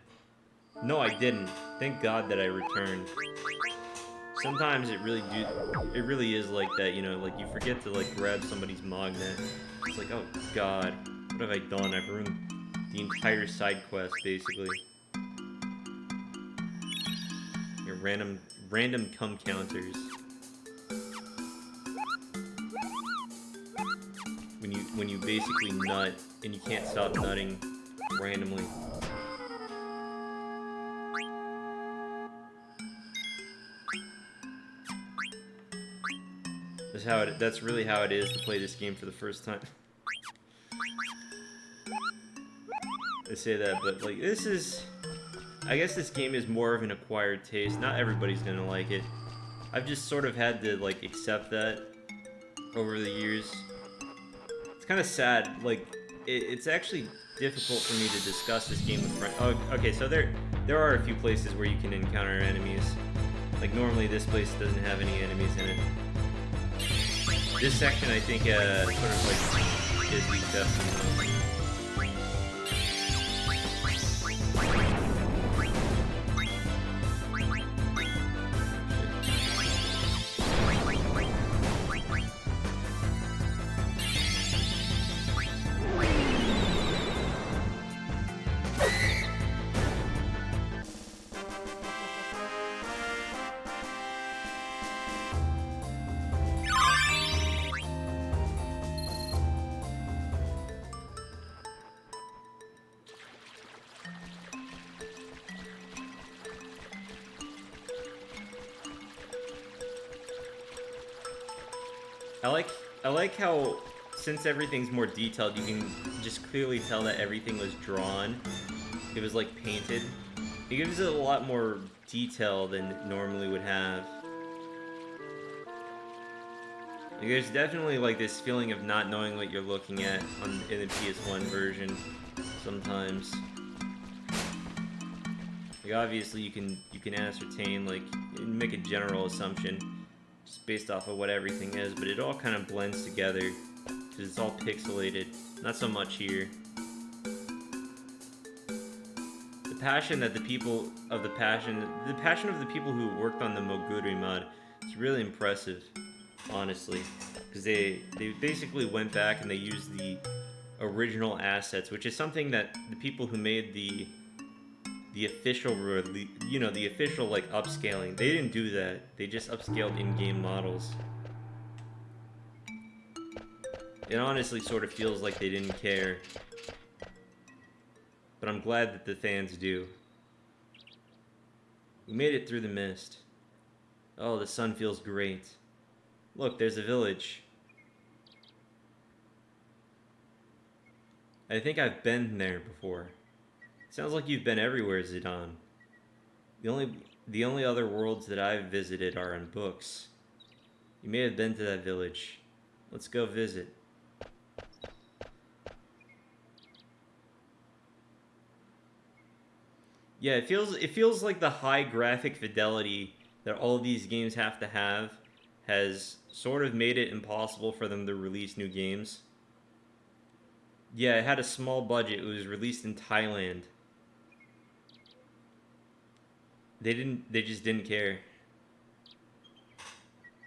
No, I didn't. Thank God that I returned. Sometimes it really is like that, you know, like you forget to like grab somebody's magnet. It's like, oh God, what have I done? I've ruined the entire side quest basically. Your random cum counters. When you basically nut and you can't stop nutting randomly. That's really how it is to play this game for the first time. I say that, but like this is... I guess this game is more of an acquired taste. Not everybody's gonna like it. I've just sort of had to like accept that over the years. It's kind of sad. Like it's actually difficult for me to discuss this game with friends. Oh, okay, so there are a few places where you can encounter enemies. Like normally this place doesn't have any enemies in it. This section, I think, sort of like is the exception. I like how, since everything's more detailed, you can just clearly tell that everything was drawn. It was like painted. It gives it a lot more detail than it normally would have. Like, there's definitely like this feeling of not knowing what you're looking at in the PS1 version sometimes. Like obviously you can ascertain, like, make a general assumption just based off of what everything is, but it all kind of blends together because it's all pixelated. Not so much here. The passion that the passion of the people who worked on the Moguri mod is really impressive, honestly, because they basically went back and they used the original assets, which is something that the people who made the official, you know, the official like upscaling, they didn't do that. They just upscaled in-game models. It honestly sort of feels like they didn't care. But I'm glad that the fans do. We made it through the mist. Oh, the sun feels great. Look, there's a village. I think I've been there before. Sounds like you've been everywhere, Zidane. The only other worlds that I've visited are in books. You may have been to that village. Let's go visit. Yeah, it feels like the high graphic fidelity that all of these games have to have has sort of made it impossible for them to release new games. Yeah, it had a small budget. It was released in Thailand. They just didn't care.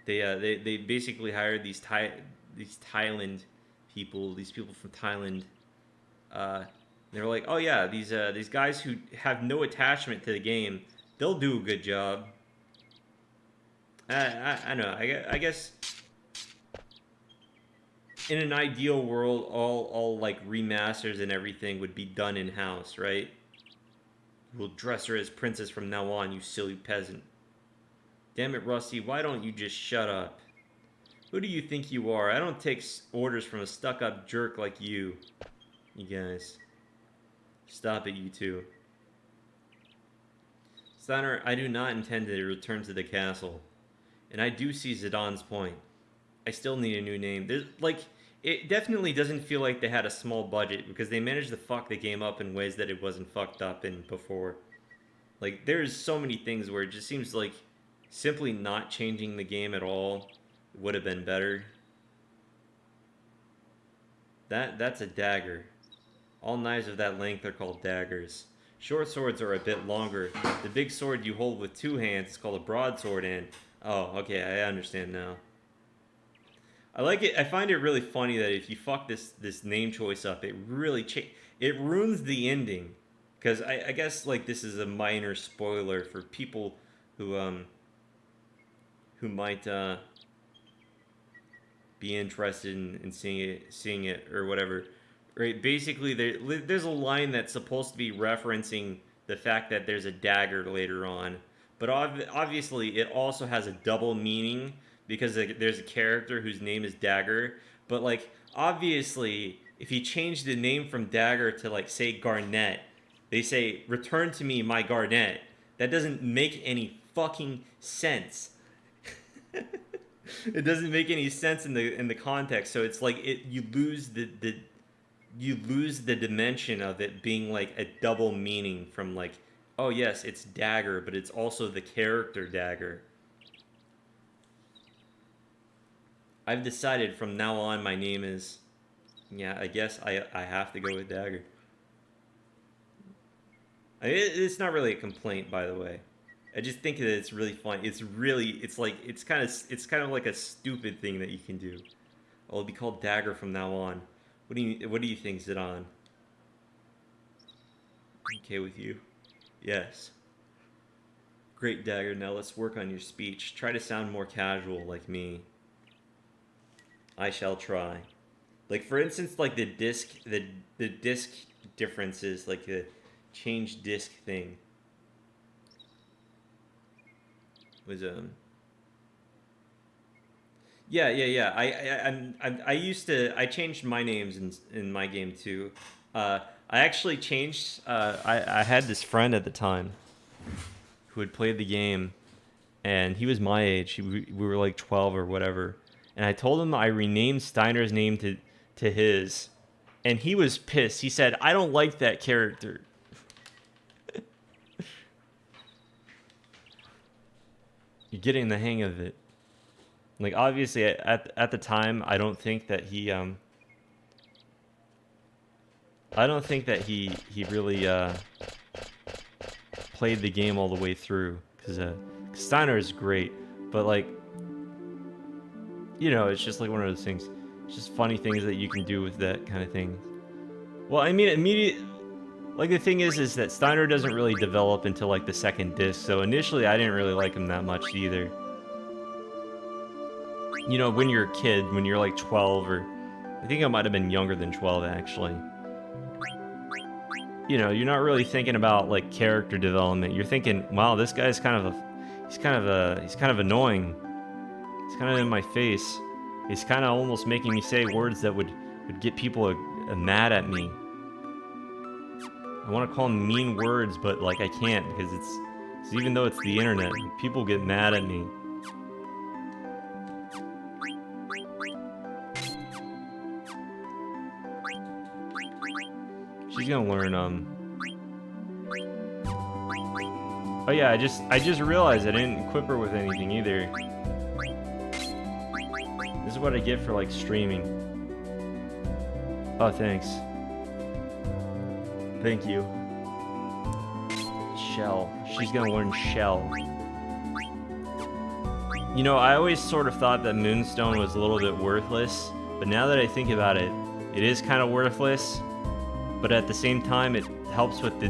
They basically hired these Thailand people, these people from Thailand. They were like, oh yeah, these guys who have no attachment to the game, they'll do a good job. I know. I guess in an ideal world, all like remasters and everything would be done in house, right? We'll dress her as princess from now on, you silly peasant. Damn it, Rusty, why don't you just shut up? Who do you think you are? I don't take orders from a stuck-up jerk like you. You guys. Stop it, you two. Steiner, I do not intend to return to the castle. And I do see Zidane's point. I still need a new name. There's, like, it definitely doesn't feel like they had a small budget because they managed to fuck the game up in ways that it wasn't fucked up in before. Like, there's so many things where it just seems like simply not changing the game at all would have been better. That's a dagger. All knives of that length are called daggers. Short swords are a bit longer. The big sword you hold with two hands is called a broadsword, and... Oh, okay, I understand now. I like it. I find it really funny that if you fuck this name choice up, it really it ruins the ending. Because I guess like this is a minor spoiler for people who might be interested in seeing it or whatever. Right? Basically, there's a line that's supposed to be referencing the fact that there's a dagger later on, but obviously it also has a double meaning because there's a character whose name is Dagger. But like obviously, if you change the name from Dagger to like say Garnet, they say "Return to me, my Garnet." That doesn't make any fucking sense. It doesn't make any sense in the context. So it's like you lose the dimension of it being like a double meaning from like, oh yes, it's Dagger, but it's also the character Dagger. I've decided from now on my name is, yeah, I guess I have to go with Dagger. It's not really a complaint, by the way. I just think that it's really fun. It's kind of like a stupid thing that you can do. It'll be called Dagger from now on. What do you think, Zidane? Okay with you? Yes. Great, Dagger. Now let's work on your speech. Try to sound more casual like me. I shall try. Like for instance, like the disc differences, like the change disc thing was yeah. I changed my names in my game too. I actually changed. I had this friend at the time who had played the game, and he was my age. We were like 12 or whatever. And I told him I renamed Steiner's name to his, and he was pissed. He said, "I don't like that character." You're getting the hang of it. Like obviously at the time, I don't think that he really played the game all the way through because Steiner is great, but like, you know, it's just like one of those things. It's just funny things that you can do with that kind of thing. Well, I mean, like the thing is that Steiner doesn't really develop until like the second disc. So initially, I didn't really like him that much either. You know, when you're a kid, when you're like 12 or I think I might have been younger than 12 actually. You know, you're not really thinking about like character development. You're thinking, wow, this guy's kind of annoying. He's kind of in my face. He's kind of almost making me say words that would get people mad at me. I want to call him mean words, but like I can't because it's even though it's the internet, people get mad at me. She's gonna learn Oh yeah, I just realized I didn't equip her with anything either. This is what I get for like streaming. Oh, thanks. Thank you. Shell. She's gonna learn Shell. You know, I always sort of thought that Moonstone was a little bit worthless, but now that I think about it, it is kind of worthless. But at the same time, it helps with it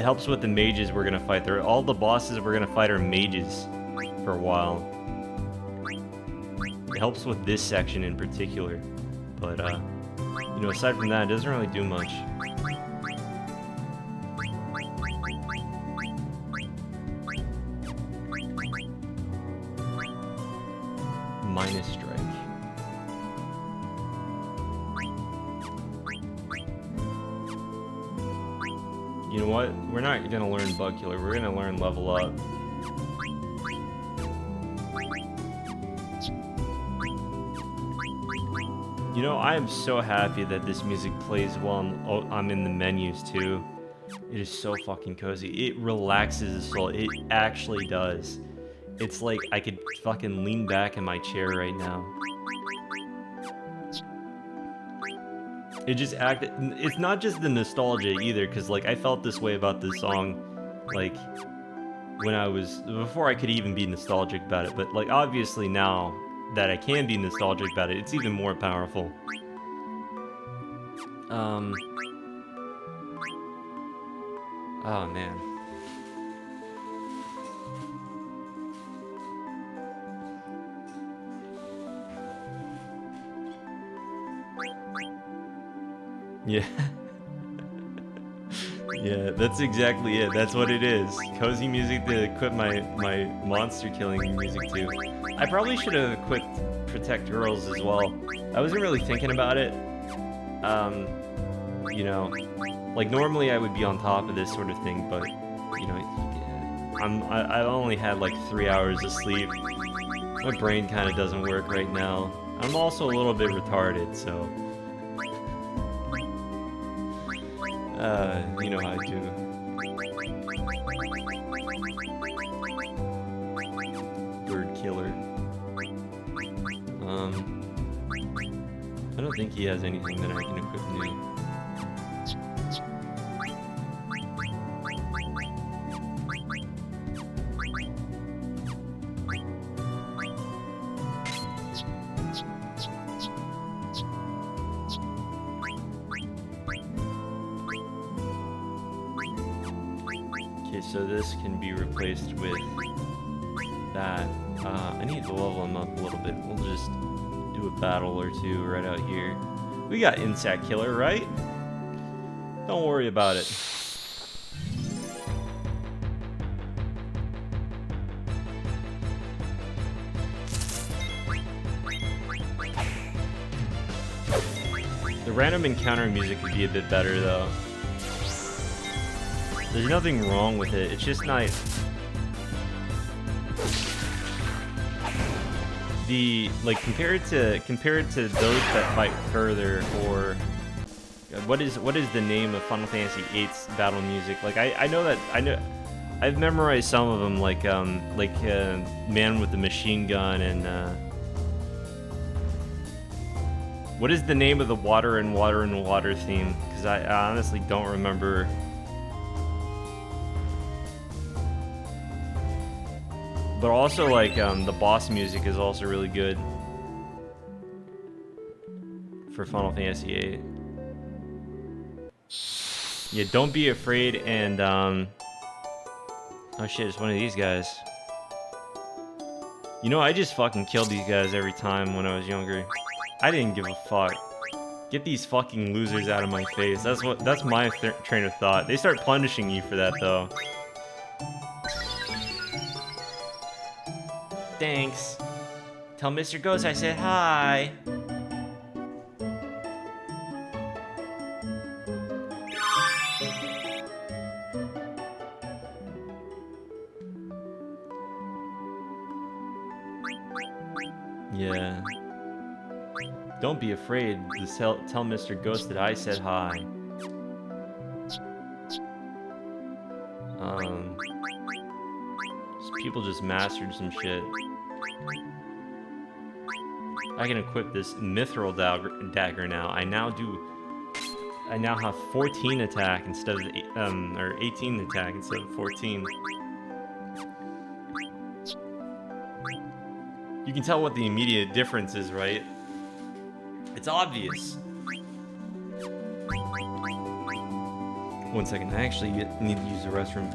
helps with the mages we're gonna fight. All the bosses we're gonna fight are mages for a while. It helps with this section in particular. But, you know, aside from that, it doesn't really do much. Minus strike. You know what? We're not gonna learn Bug Killer, we're gonna learn Level Up. You know, I am so happy that this music plays while I'm in the menus too. It is so fucking cozy. It relaxes the soul. It actually does. It's like I could fucking lean back in my chair right now. It just it's not just the nostalgia either, because like I felt this way about this song like before I could even be nostalgic about it, but like obviously now that I can be nostalgic about it, it's even more powerful. Oh man. Yeah. Yeah, that's exactly it. That's what it is. Cozy music to equip my monster killing music to. I probably should have equipped Protect Girls as well. I wasn't really thinking about it. You know, like normally I would be on top of this sort of thing, but you know, I only had like 3 hours of sleep. My brain kind of doesn't work right now. I'm also a little bit retarded, so you know how I do. Bird killer. I don't think he has anything that I can equip new. So this can be replaced with that. I need to level him up a little bit. We'll just do a battle or two right out here. We got Insect Killer, right? Don't worry about it. The random encounter music could be a bit better though. There's nothing wrong with it, it's just not... Like, compared to those that fight further, or... What is the name of Final Fantasy VIII's battle music? Like, I know I've memorized some of them, like Man with the Machine Gun, and, what is the name of the Water and Water and Water theme? Because I honestly don't remember... But also, like, the boss music is also really good for Final Fantasy VIII. Yeah, don't be afraid, and, oh shit, it's one of these guys. You know, I just fucking killed these guys every time when I was younger. I didn't give a fuck. Get these fucking losers out of my face. That's my train of thought. They start punishing you for that, though. Thanks. Tell Mr. Ghost I said hi. Yeah. Don't be afraid to tell Mr. Ghost that I said hi. People just mastered some shit. I can equip this mithril dagger now. I now have 14 attack instead of or 18 attack instead of 14. You can tell what the immediate difference is, right? It's obvious. One second, I actually need to use the restroom.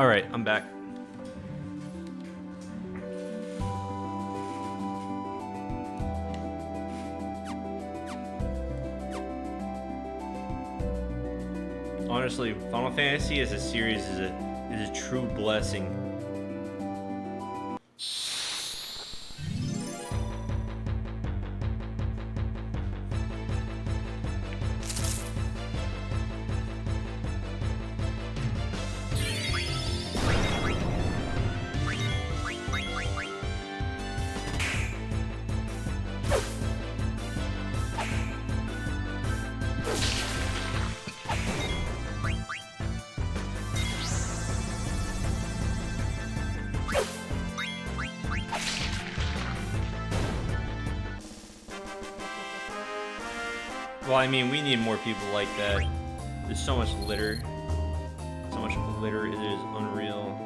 Alright, I'm back. Honestly, Final Fantasy as a series is a true blessing. Well, I mean, we need more people like that. There's so much litter. So much litter, it is unreal.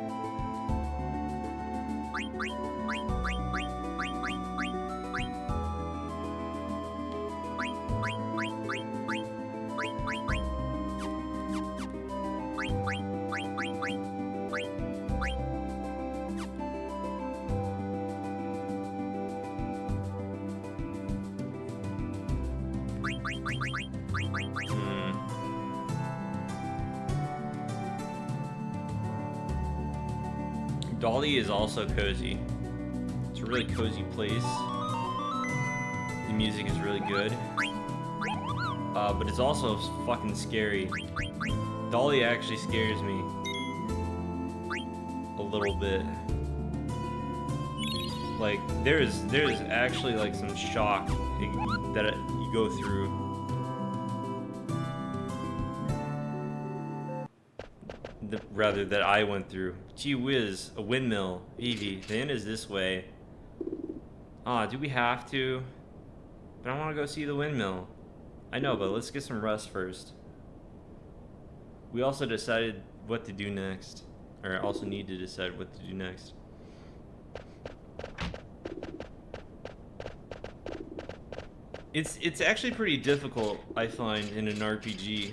Dolly is also cozy. It's a really cozy place. The music is really good. But it's also fucking scary. Dolly actually scares me a little bit. Like, there's actually like some shock that you go through. Rather that I went through. Gee whiz, a windmill. Evie, the inn is this way. Ah, do we have to? But I want to go see the windmill. I know, but let's get some rest first. We also decided what to do next. Or also need to decide what to do next. It's actually pretty difficult, I find, in an RPG.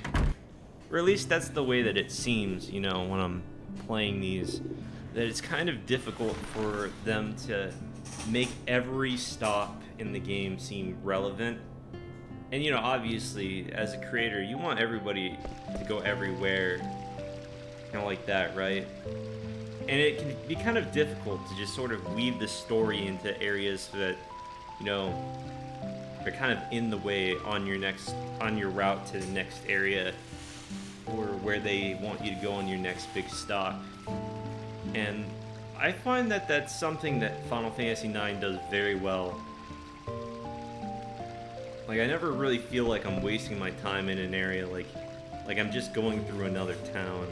Or at least that's the way that it seems, you know, when I'm playing these. That it's kind of difficult for them to make every stop in the game seem relevant. And, you know, obviously, as a creator, you want everybody to go everywhere. Kind of like that, right? And it can be kind of difficult to just sort of weave the story into areas that, you know, are kind of in the way on your route to the next area. Or where they want you to go on your next big stop. And I find that that's something that Final Fantasy IX does very well. Like, I never really feel like I'm wasting my time in an area, like I'm just going through another town.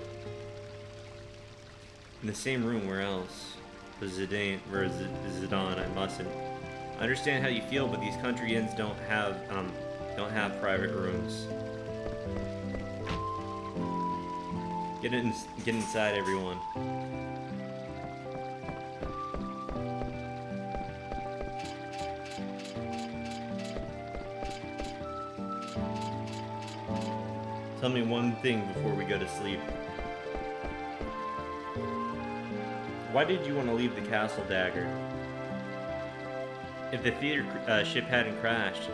In the same room, where else? Zidane, I mustn't. I understand how you feel, but these country inns don't have private rooms. Get inside, everyone. Tell me one thing before we go to sleep. Why did you want to leave the castle, Dagger? If the theater ship hadn't crashed,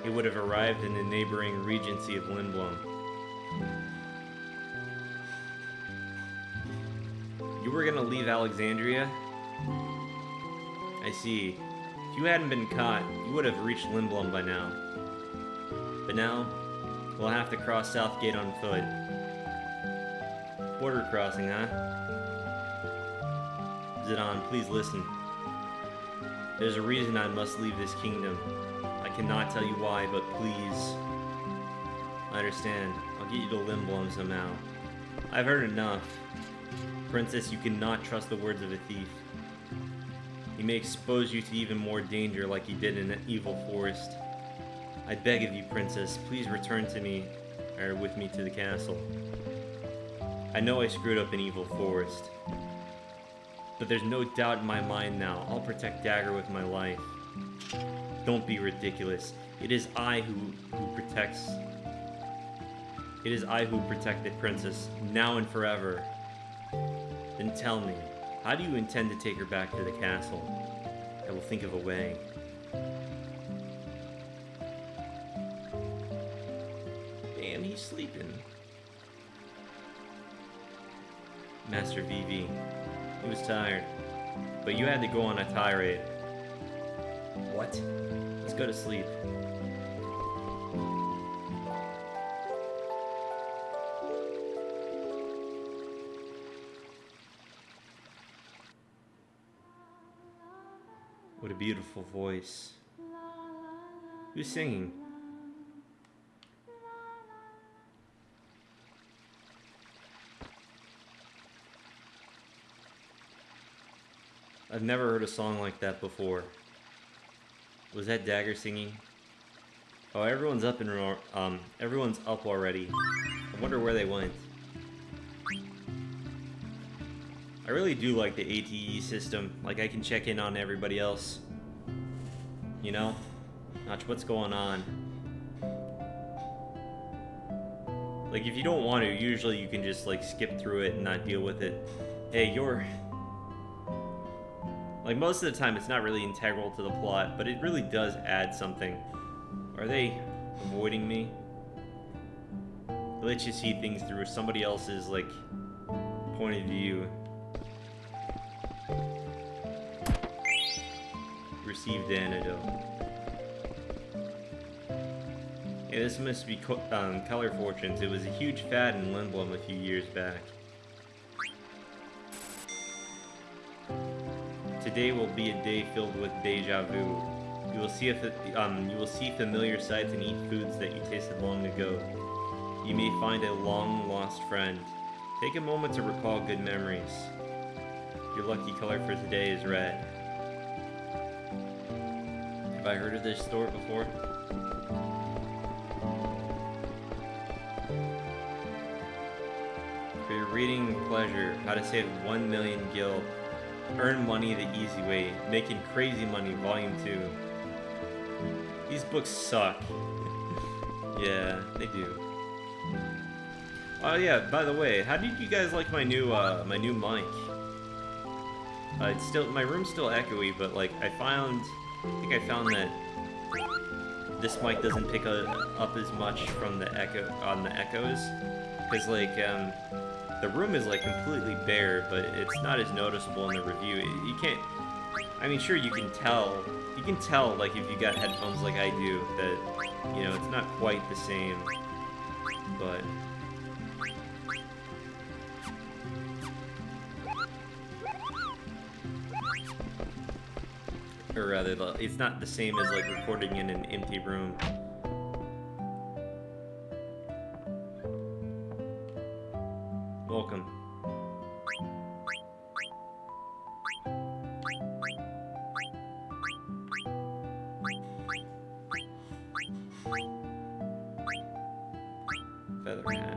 it would have arrived in the neighboring regency of Lindblom. You were gonna leave Alexandria? I see. If you hadn't been caught, you would have reached Lindblom by now. But now, we'll have to cross Southgate on foot. Border crossing, huh? Zidane, please listen. There's a reason I must leave this kingdom. I cannot tell you why, but please. I understand. I'll get you to Lindblom somehow. I've heard enough. Princess, you cannot trust the words of a thief. He may expose you to even more danger like he did in that evil forest. I beg of you, Princess, please return to me, or with me to the castle. I know I screwed up an evil forest, but there's no doubt in my mind now. I'll protect Dagger with my life. Don't be ridiculous. It is I who protect the princess, now and forever. Then tell me, how do you intend to take her back to the castle? I will think of a way. Damn, he's sleeping. Master VV. He was tired, but you had to go on a tirade. What? Let's go to sleep. What a beautiful voice. Who's singing? I've never heard a song like that before. Was that Dagger singing? Oh, everyone's up everyone's up already. I wonder where they went. I really do like the ATE system. Like, I can check in on everybody else. You know? Watch what's going on. Like, if you don't want to, usually you can just, like, skip through it and not deal with it. Hey, you're... Like, most of the time it's not really integral to the plot, but it really does add something. Are they avoiding me? It lets you see things through somebody else's, like, point of view. Received the antidote. Yeah, this must be Color Fortunes. It was a huge fad in Lindblom a few years back. Today will be a day filled with deja vu. You will see familiar sights and eat foods that you tasted long ago. You may find a long lost friend. Take a moment to recall good memories. Your lucky color for today is red. Have I heard of this store before? For your reading pleasure, how to save 1 million gil. Earn money the easy way. Making crazy money, volume 2. These books suck. Yeah, they do. Oh yeah, by the way, how did you guys like my new mic? It's still, my room's still echoey, but like I think I found that this mic doesn't pick up as much from the echoes, because like the room is like completely bare, but it's not as noticeable in the review. You can't, I mean, sure you can tell like if you got headphones like I do that, you know, it's not quite the same, but or rather, it's not the same as like recording in an empty room. Welcome. Feather hat.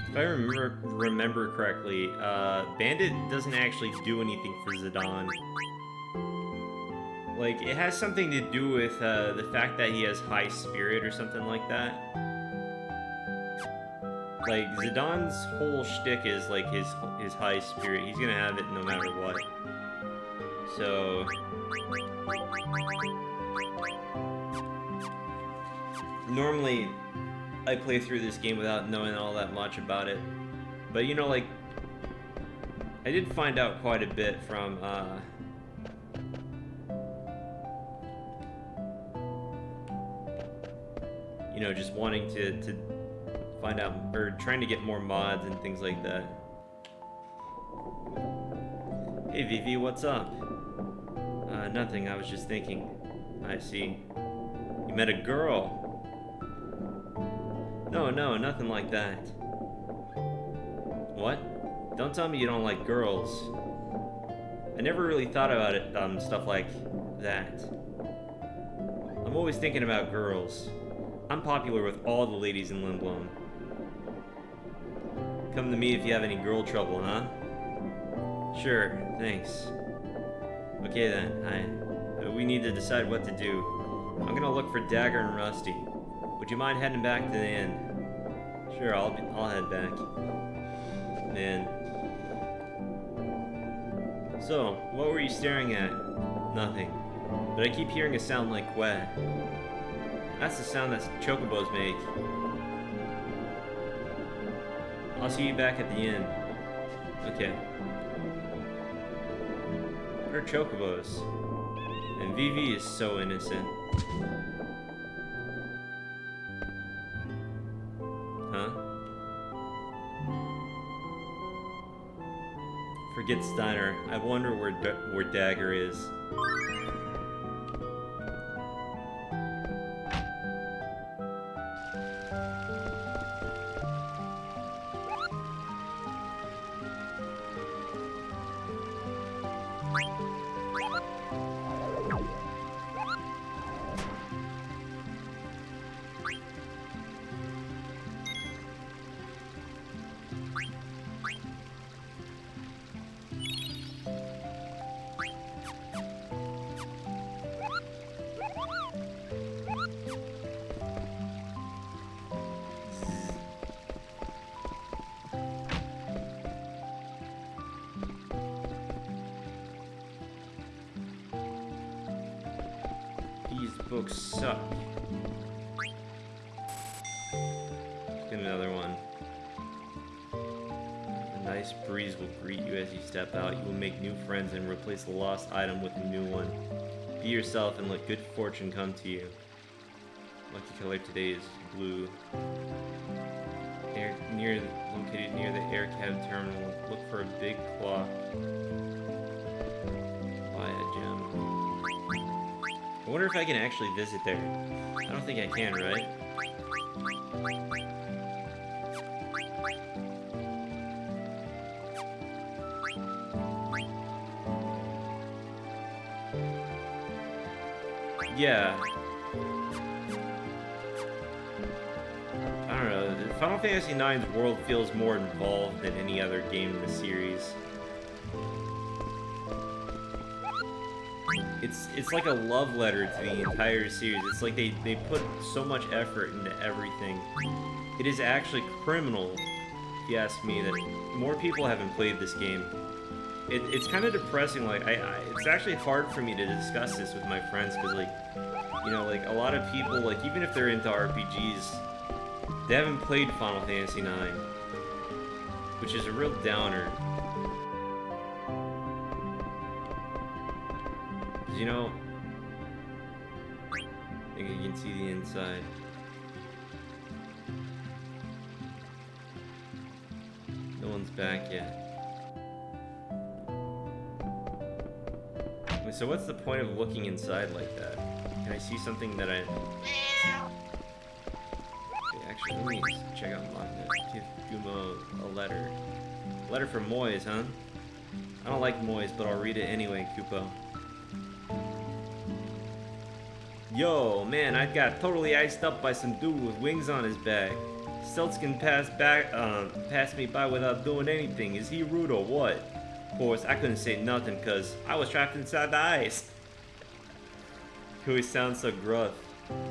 If I remember correctly, Bandit doesn't actually do anything for Zidane. Like, it has something to do with the fact that he has high spirit or something like that. Like, Zidane's whole shtick is like his high spirit. He's gonna have it no matter what. So normally I play through this game without knowing all that much about it. But you know, like, I did find out quite a bit from, you know, just wanting to find out, or trying to get more mods and things like that. Hey Vivi, what's up? Nothing, I was just thinking. I see. You met a girl. No, nothing like that. What? Don't tell me you don't like girls. I never really thought about it, stuff like that. I'm always thinking about girls. I'm popular with all the ladies in Lindblom. Come to me if you have any girl trouble, huh? Sure, thanks. Okay then, we need to decide what to do. I'm gonna look for Dagger and Rusty. Would you mind heading back to the inn? Sure, I'll head back. Man. So, what were you staring at? Nothing. But I keep hearing a sound like quack. That's the sound that chocobos make. I'll see you back at the inn. Okay. What are chocobos? And Vivi is so innocent. Huh? Forget Steiner. I wonder where Dagger is. These books suck. Let's get another one. A nice breeze will greet you as you step out. You will make new friends and replace the lost item with a new one. Be yourself and let good fortune come to you. Lucky color today is blue. Located near the air cab terminal. Look for a big clock. Buy a gem. I wonder if I can actually visit there. I don't think I can, right? Yeah. I don't know. Final Fantasy IX's world feels more involved than any other game in the series. It's like a love letter to the entire series. It's like they put so much effort into everything. It is actually criminal, if you ask me, that more people haven't played this game. It's kind of depressing. Like it's actually hard for me to discuss this with my friends because, like, you know, like a lot of people, like even if they're into RPGs, they haven't played Final Fantasy IX, which is a real downer. You know, I think you can see the inside. No one's back yet. Wait, so what's the point of looking inside like that? Can I see something that I... Okay, actually, let me check out Magnet. Give Gumo a letter. A letter from Moyes, huh? I don't like Moyes, but I'll read it anyway, Kupo. Yo, man, I got totally iced up by some dude with wings on his back. Steltzkin passed me by without doing anything. Is he rude or what? Of course, I couldn't say nothing because I was trapped inside the ice. He always sounds so gruff.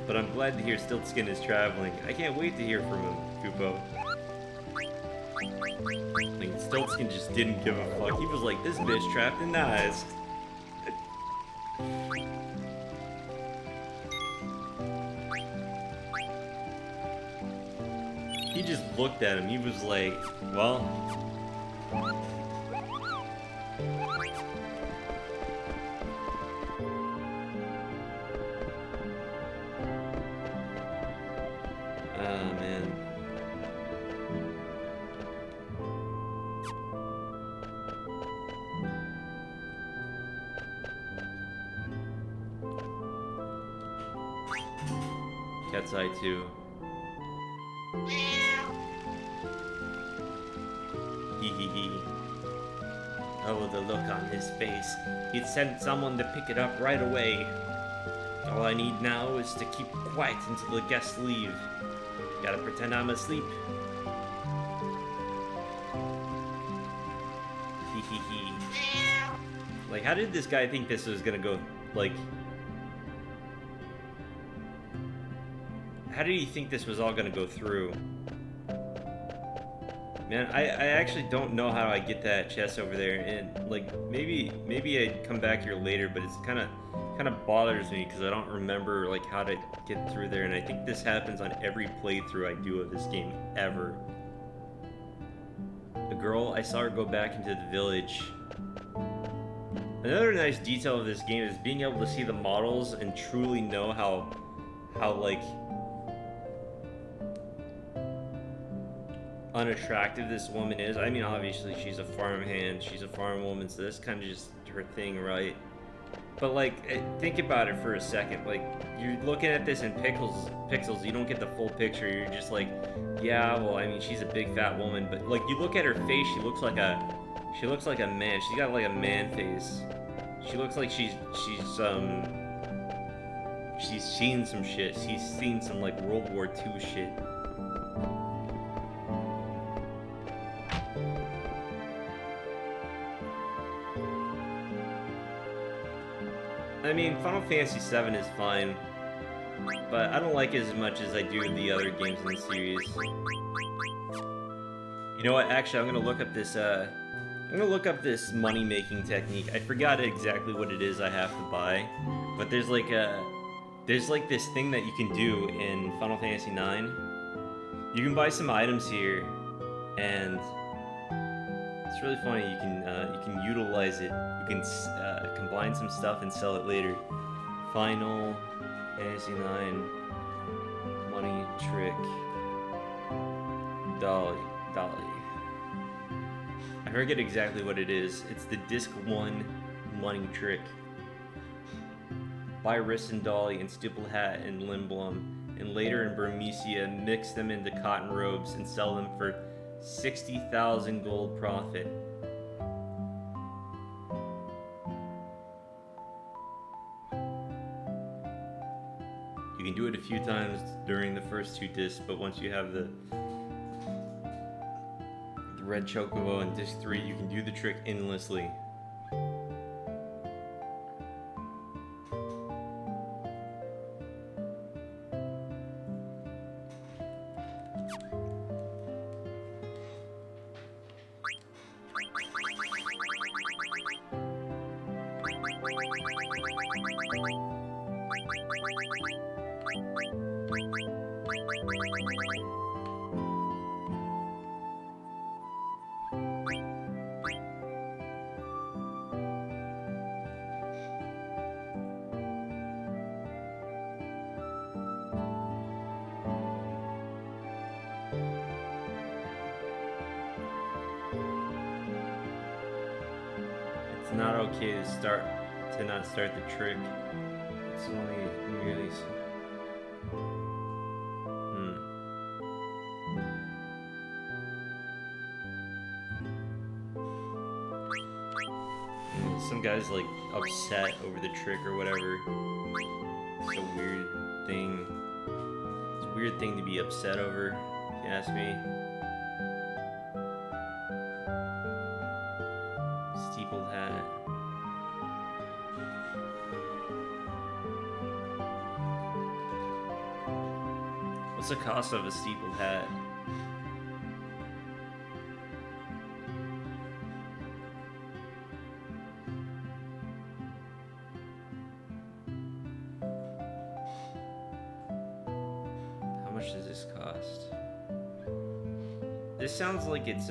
But I'm glad to hear Stiltskin is traveling. I can't wait to hear from him, Kupo. Like, Stiltskin just didn't give a fuck. He was like, this bitch trapped in the ice. He just looked at him. He was like, well, Cat's eye too. Hee hee hee. Oh, the look on his face. He'd sent someone to pick it up right away. All I need now is to keep quiet until the guests leave. Gotta pretend I'm asleep. Hee hee hee. Like, how did this guy think this was gonna go, like... How did he think this was all gonna go through? Man, I actually don't know how I get that chest over there, and like maybe I'd come back here later, but it's kind of bothers me because I don't remember like how to get through there, and I think this happens on every playthrough I do of this game ever. The girl, I saw her go back into the village. Another nice detail of this game is being able to see the models and truly know how like unattractive this woman is. I mean, obviously she's a farmhand, she's a farm woman, so that's kind of just her thing, right? But like, think about it for a second. Like, you're looking at this in pixels, you don't get the full picture. You're just like, yeah, well, I mean, she's a big fat woman, but like, you look at her face, she looks like a man. She's got like a man face. She looks like she's seen some shit. She's seen some like World War II shit. I mean, Final Fantasy VII is fine, but I don't like it as much as I do the other games in the series. You know what? Actually, I'm gonna look up this money-making technique. I forgot exactly what it is I have to buy, but there's like this thing that you can do in Final Fantasy IX. You can buy some items here, and it's really funny. You can utilize it. You can combine some stuff and sell it later. Final Fantasy IX money trick. Dolly. I forget exactly what it is. It's the disc 1 money trick. Buy Wrist and Dolly and Stipple Hat and Lindblom, and later in Burmecia, mix them into cotton robes and sell them for 60,000 gold profit. You can do it a few times during the first 2 discs, but once you have the red chocobo in disc 3, you can do the trick endlessly. It's not okay to not start the trick. It's only merely. Some guy's like upset over the trick or whatever. It's a weird thing. It's a weird thing to be upset over, if you ask me. Steepled hat. What's the cost of a steepled hat? How much does this cost? This sounds like it's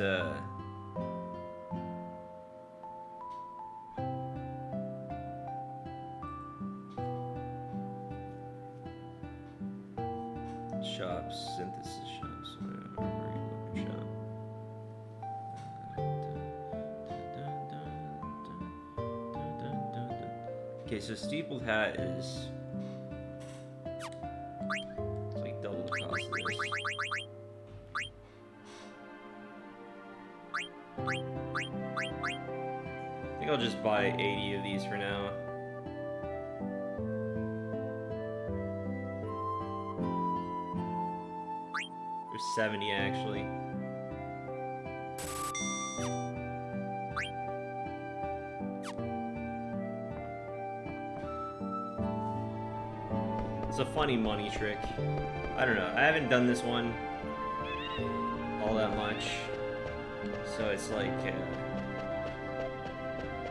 shops, synthesis shops, regular shop. Okay, so steepled hat is just buy 80 of these for now. There's 70 actually. It's a funny money trick. I don't know. I haven't done this one all that much, so it's like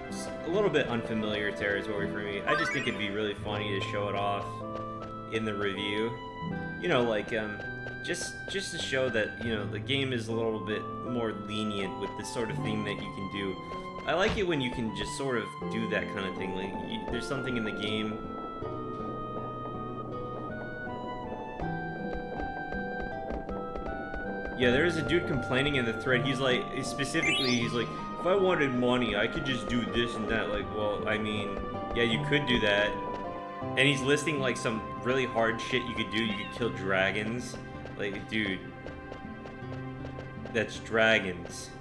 it's a little bit unfamiliar territory for me. I just think it'd be really funny to show it off in the review. You know, like just to show that, you know, the game is a little bit more lenient with this sort of thing that you can do. I like it when you can just sort of do that kind of thing. Like there's something in the game. Yeah, there was a dude complaining in the thread. He's like, specifically, he's like, if I wanted money, I could just do this and that. Like, well, I mean, yeah, you could do that. And he's listing like some really hard shit you could do. You could kill dragons. Like, dude, that's dragons.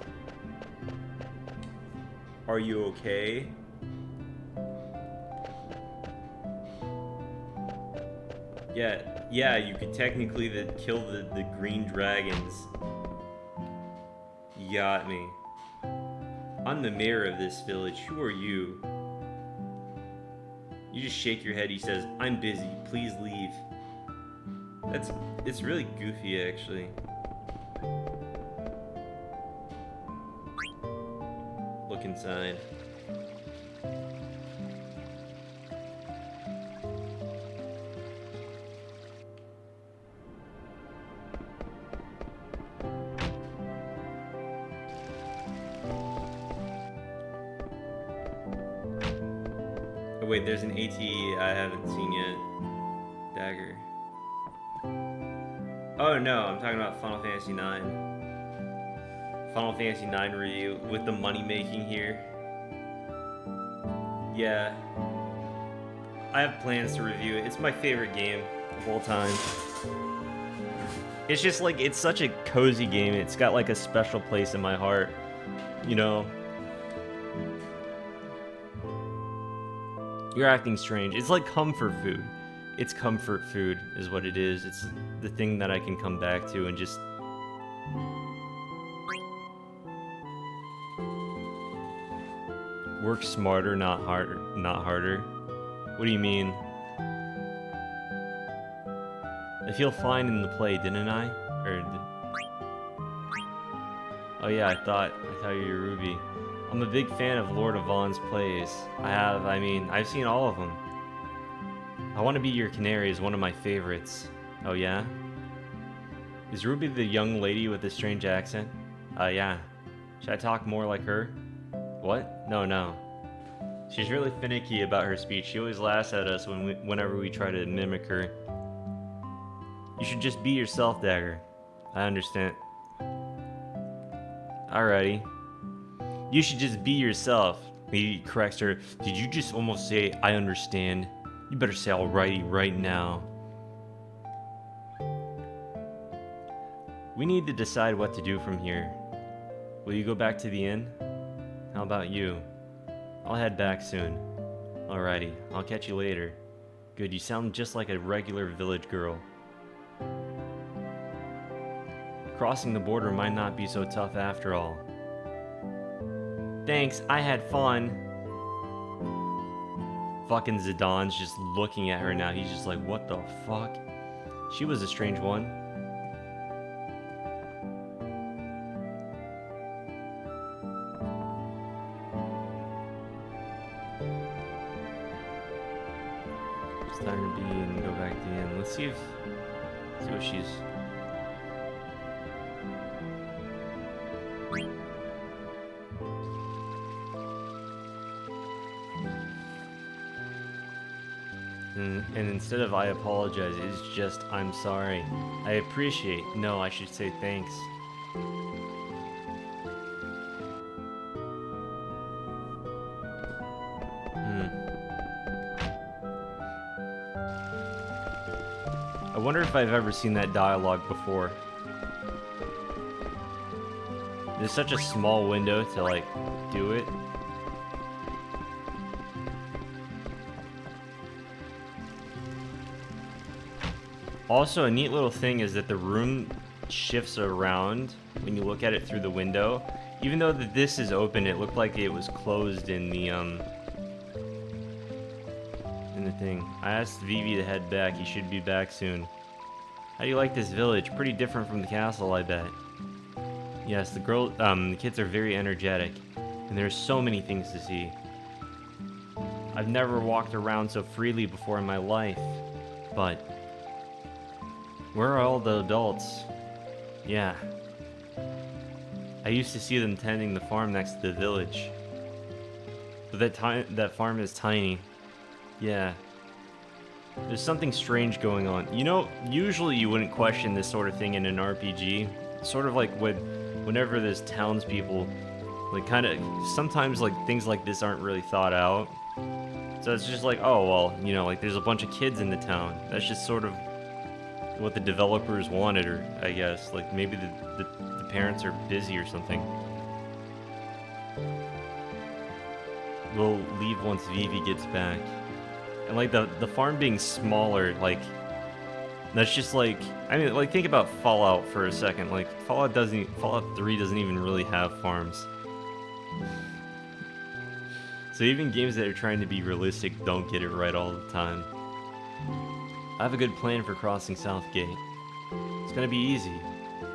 Are you okay? Yeah, you could technically kill the green dragons. You got me. I'm the mayor of this village. Who are you? You just shake your head. He says, I'm busy. Please leave. It's really goofy, actually. Look inside. Oh wait, there's an ATE I haven't seen yet. Dagger. Oh no, I'm talking about Final Fantasy 9. Final Fantasy 9 review with the money making here. Yeah. I have plans to review it. It's my favorite game of all time. It's just like, it's such a cozy game. It's got like a special place in my heart, you know? You're acting strange. It's like comfort food. It's comfort food is what it is. It's the thing that I can come back to and just... work smarter, not harder. What do you mean? I feel fine in the play, didn't I? Oh yeah, I thought you were Ruby. I'm a big fan of Lord of Vaughn's plays. I've seen all of them. I Want to Be Your Canary is one of my favorites. Oh yeah? Is Ruby the young lady with the strange accent? Yeah. Should I talk more like her? What? No. She's really finicky about her speech. She always laughs at us whenever we try to mimic her. You should just be yourself, Dagger. I understand. Alrighty. You should just be yourself. He corrects her. Did you just almost say, I understand? You better say alrighty right now. We need to decide what to do from here. Will you go back to the inn? How about you? I'll head back soon. Alrighty, I'll catch you later. Good, you sound just like a regular village girl. Crossing the border might not be so tough after all. Thanks, I had fun. Fucking Zidane's just looking at her now. He's just like, what the fuck? She was a strange one. It's time to be and go back to the inn. Let's see what she's... And instead of I apologize, it's just I'm sorry. I appreciate. No, I should say thanks. I wonder if I've ever seen that dialogue before. There's such a small window to like do it. Also, a neat little thing is that the room shifts around when you look at it through the window. Even though that this is open, it looked like it was closed in the thing. I asked Vivi to head back. He should be back soon. How do you like this village? Pretty different from the castle, I bet. Yes, the kids are very energetic, and there's so many things to see. I've never walked around so freely before in my life, but where are all the adults? Yeah. I used to see them tending the farm next to the village. But that farm is tiny. Yeah. There's something strange going on. You know, usually you wouldn't question this sort of thing in an RPG. Sort of like whenever there's townspeople, like sometimes like things like this aren't really thought out. So it's just like, oh, well, you know, like there's a bunch of kids in the town. That's just sort of what the developers wanted, or I guess, like maybe the parents are busy or something. We'll leave once Vivi gets back. And like the farm being smaller, like that's just like, I mean, like think about Fallout for a second. Like Fallout 3 doesn't even really have farms. So even games that are trying to be realistic don't get it right all the time. I have a good plan for crossing South Gate. It's gonna be easy.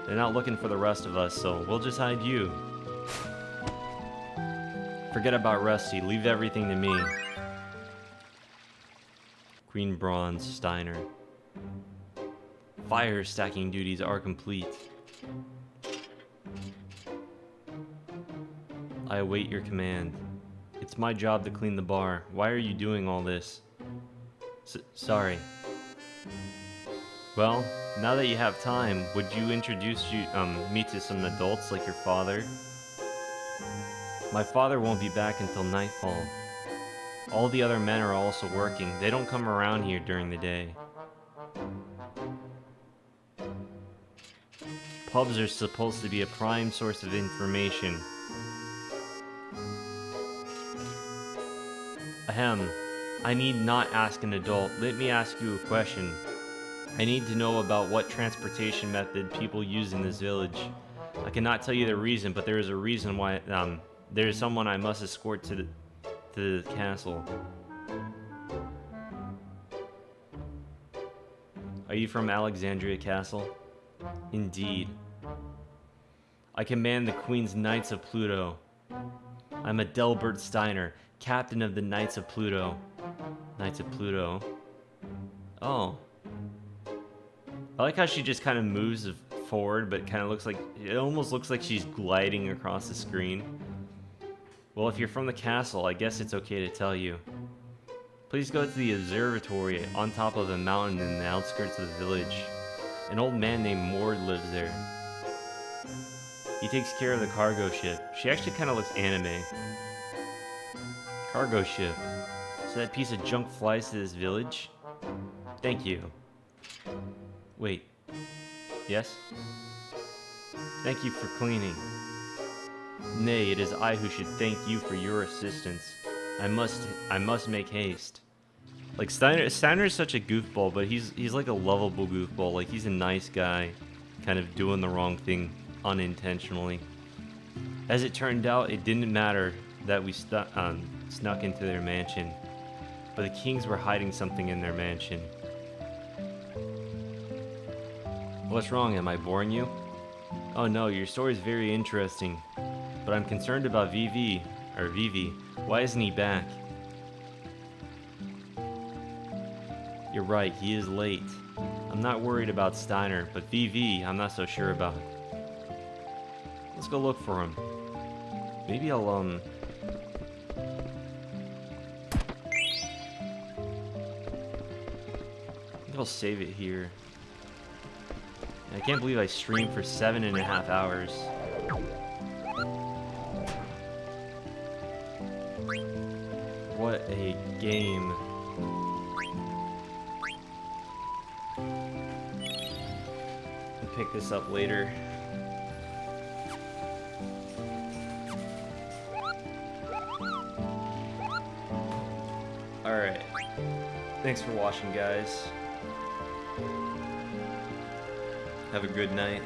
They're not looking for the rest of us, so we'll just hide you. Forget about Rusty. Leave everything to me. Green Bronze Steiner. Fire stacking duties are complete. I await your command. It's my job to clean the bar. Why are you doing all this? Sorry. Well, now that you have time, would you introduce me to some adults like your father? My father won't be back until nightfall. All the other men are also working. They don't come around here during the day. Pubs are supposed to be a prime source of information. Ahem. I need not ask an adult. Let me ask you a question. I need to know about what transportation method people use in this village. I cannot tell you the reason, but there is a reason why. There is someone I must escort to the castle. Are you from Alexandria Castle? Indeed. I command the Queen's Knights of Pluto. I'm Adelbert Steiner, captain of the Knights of Pluto. Knights of Pluto. Oh. I like how she just kind of moves forward, but kind of looks like, it almost looks like she's gliding across the screen. Well, if you're from the castle, I guess it's okay to tell you. Please go to the observatory on top of a mountain in the outskirts of the village. An old man named Mord lives there. He takes care of the cargo ship. She actually kind of looks anime. Cargo ship. So that piece of junk flies to this village? Thank you. Wait. Yes? Thank you for cleaning. Nay, it is I who should thank you for your assistance. I must make haste. Like Steiner is such a goofball, but he's like a lovable goofball. Like he's a nice guy, kind of doing the wrong thing unintentionally. As it turned out, it didn't matter that we snuck into their mansion, but the kings were hiding something in their mansion. What's wrong? Am I boring you? Oh no, your story is very interesting, but I'm concerned about Vivi. Why isn't he back? You're right, he is late. I'm not worried about Steiner, but Vivi, I'm not so sure about. Let's go look for him. Maybe I'll, I think I'll save it here. I can't believe I streamed for 7.5 hours. What a game. I'll pick this up later. Alright. Thanks for watching, guys. Have a good night.